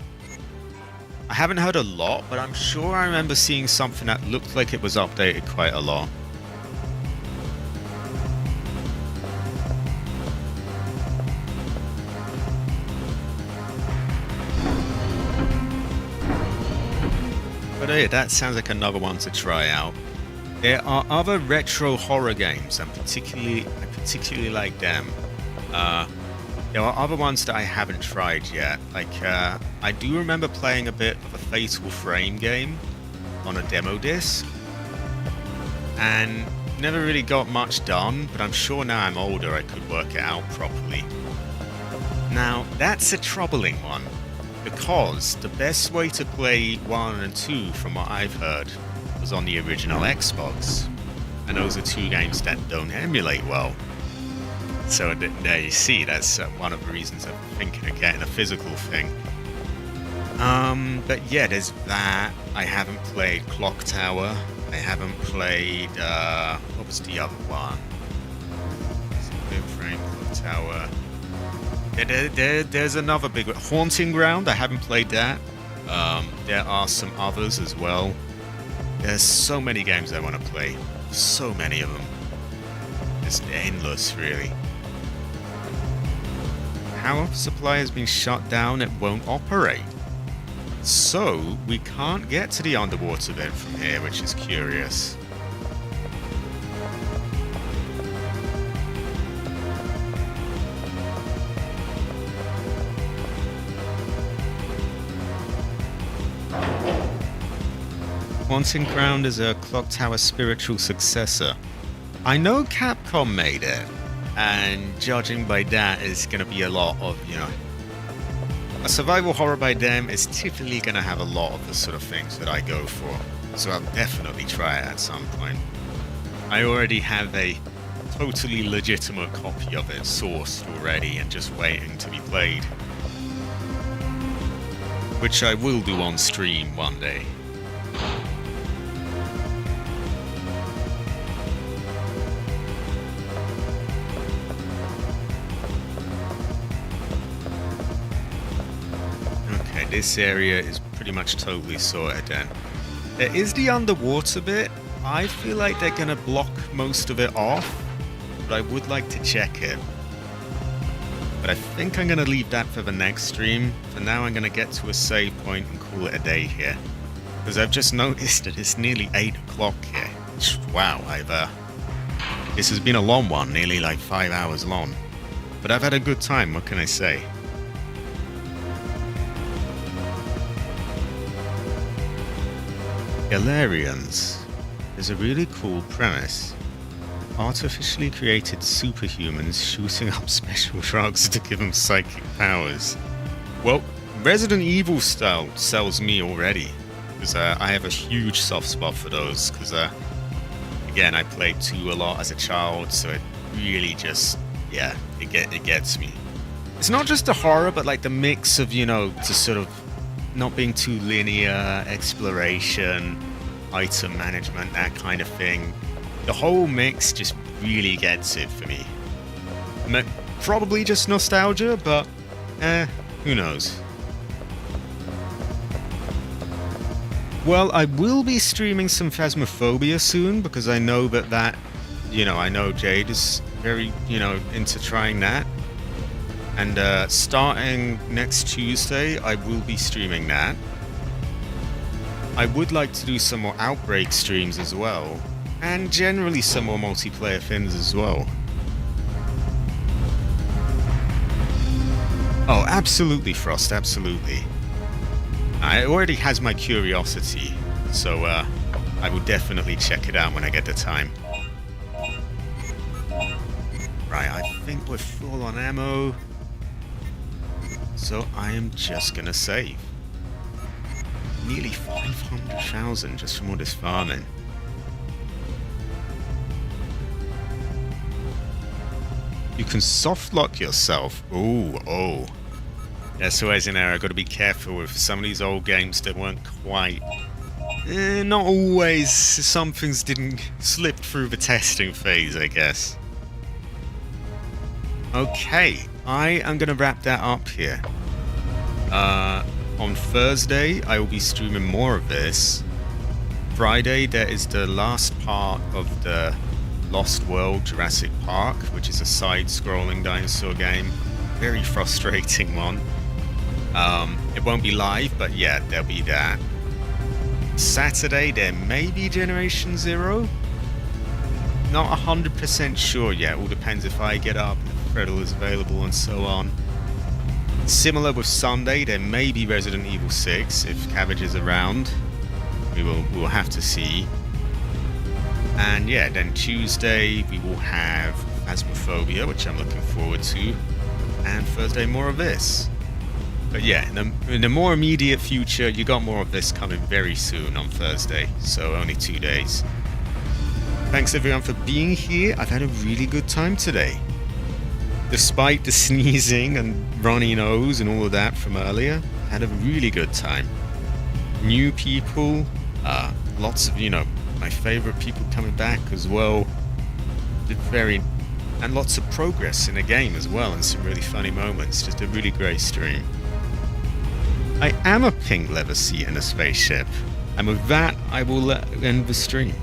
A: I haven't heard a lot, but I'm sure I remember seeing something that looked like it was updated quite a lot. But hey, that sounds like another one to try out. There are other retro horror games, and I particularly like them. There are other ones that I haven't tried yet. Like, I do remember playing a bit of a Fatal Frame game on a demo disc, and never really got much done, but I'm sure now I'm older I could work it out properly. Now, that's a troubling one, because the best way to play 1 and 2, from what I've heard, was on the original Xbox, and those are two games that don't emulate well. So there you see, that's one of the reasons I'm thinking of getting a physical thing. But yeah, there's that. I haven't played Clock Tower. I haven't played, what was the other one? Big Frame, Clock Tower. There's another big one. Haunting Ground, I haven't played that. There are some others as well. There's so many games I want to play. So many of them. It's endless, really. Power supply has been shut down, it won't operate. So, we can't get to the underwater bit from here, which is curious. Haunting Ground is a Clock Tower spiritual successor. I know Capcom made it, and judging by that, it's going to be a lot of, a survival horror by them is typically going to have a lot of the sort of things that I go for. So I'll definitely try it at some point. I already have a totally legitimate copy of it sourced already and just waiting to be played. Which I will do on stream one day. This area is pretty much totally sorted then. There is the underwater bit. I feel like they're going to block most of it off, but I would like to check it. But I think I'm going to leave that for the next stream. For now, I'm going to get to a save point and call it a day here. Because I've just noticed that it's nearly 8 o'clock here. Wow, this has been a long one, nearly like 5 hours long. But I've had a good time, what can I say? Galarians is a really cool premise. Artificially created superhumans shooting up special drugs to give them psychic powers. Well, Resident Evil style sells me already, because I have a huge soft spot for those, because again, I played 2 a lot as a child, so it really just, yeah, it gets me. It's not just the horror, but like the mix of, to sort of not being too linear, exploration, item management, that kind of thing. The whole mix just really gets it for me. Probably just nostalgia, but Who knows? Well, I will be streaming some Phasmophobia soon because I know that I know Jade is very, into trying that. And starting next Tuesday, I will be streaming that. I would like to do some more Outbreak streams as well, and generally some more multiplayer things as well. Oh, absolutely, Frost, absolutely. It already has my curiosity, so I will definitely check it out when I get the time. Right, I think we're full on ammo, so I am just gonna save. Nearly 500,000 just from all this farming. You can soft lock yourself. Oh. That's always an error. Got to be careful with some of these old games that weren't quite. Not always. Some things didn't slip through the testing phase, I guess. Okay, I am going to wrap that up here. On Thursday, I will be streaming more of this. Friday, there is the last part of the Lost World Jurassic Park, which is a side-scrolling dinosaur game. Very frustrating one. It won't be live, but yeah, there'll be that. Saturday, there may be Generation Zero. Not 100% sure yet. All depends if I get up, if Freddle is available, and so on. Similar with Sunday, there may be Resident Evil 6 if Cabbage is around. We'll have to see. And yeah, then Tuesday we will have Phasmophobia, which I'm looking forward to, and Thursday more of this. But yeah, in the more immediate future, you got more of this coming very soon on Thursday, so only 2 days. Thanks everyone for being here. I've had a really good time today. Despite the sneezing and runny nose and all of that from earlier, I had a really good time. New people, lots of, my favorite people coming back as well. And lots of progress in the game as well, and some really funny moments. Just a really great stream. I am a pink leather seat in a spaceship, and with that, I will end the stream.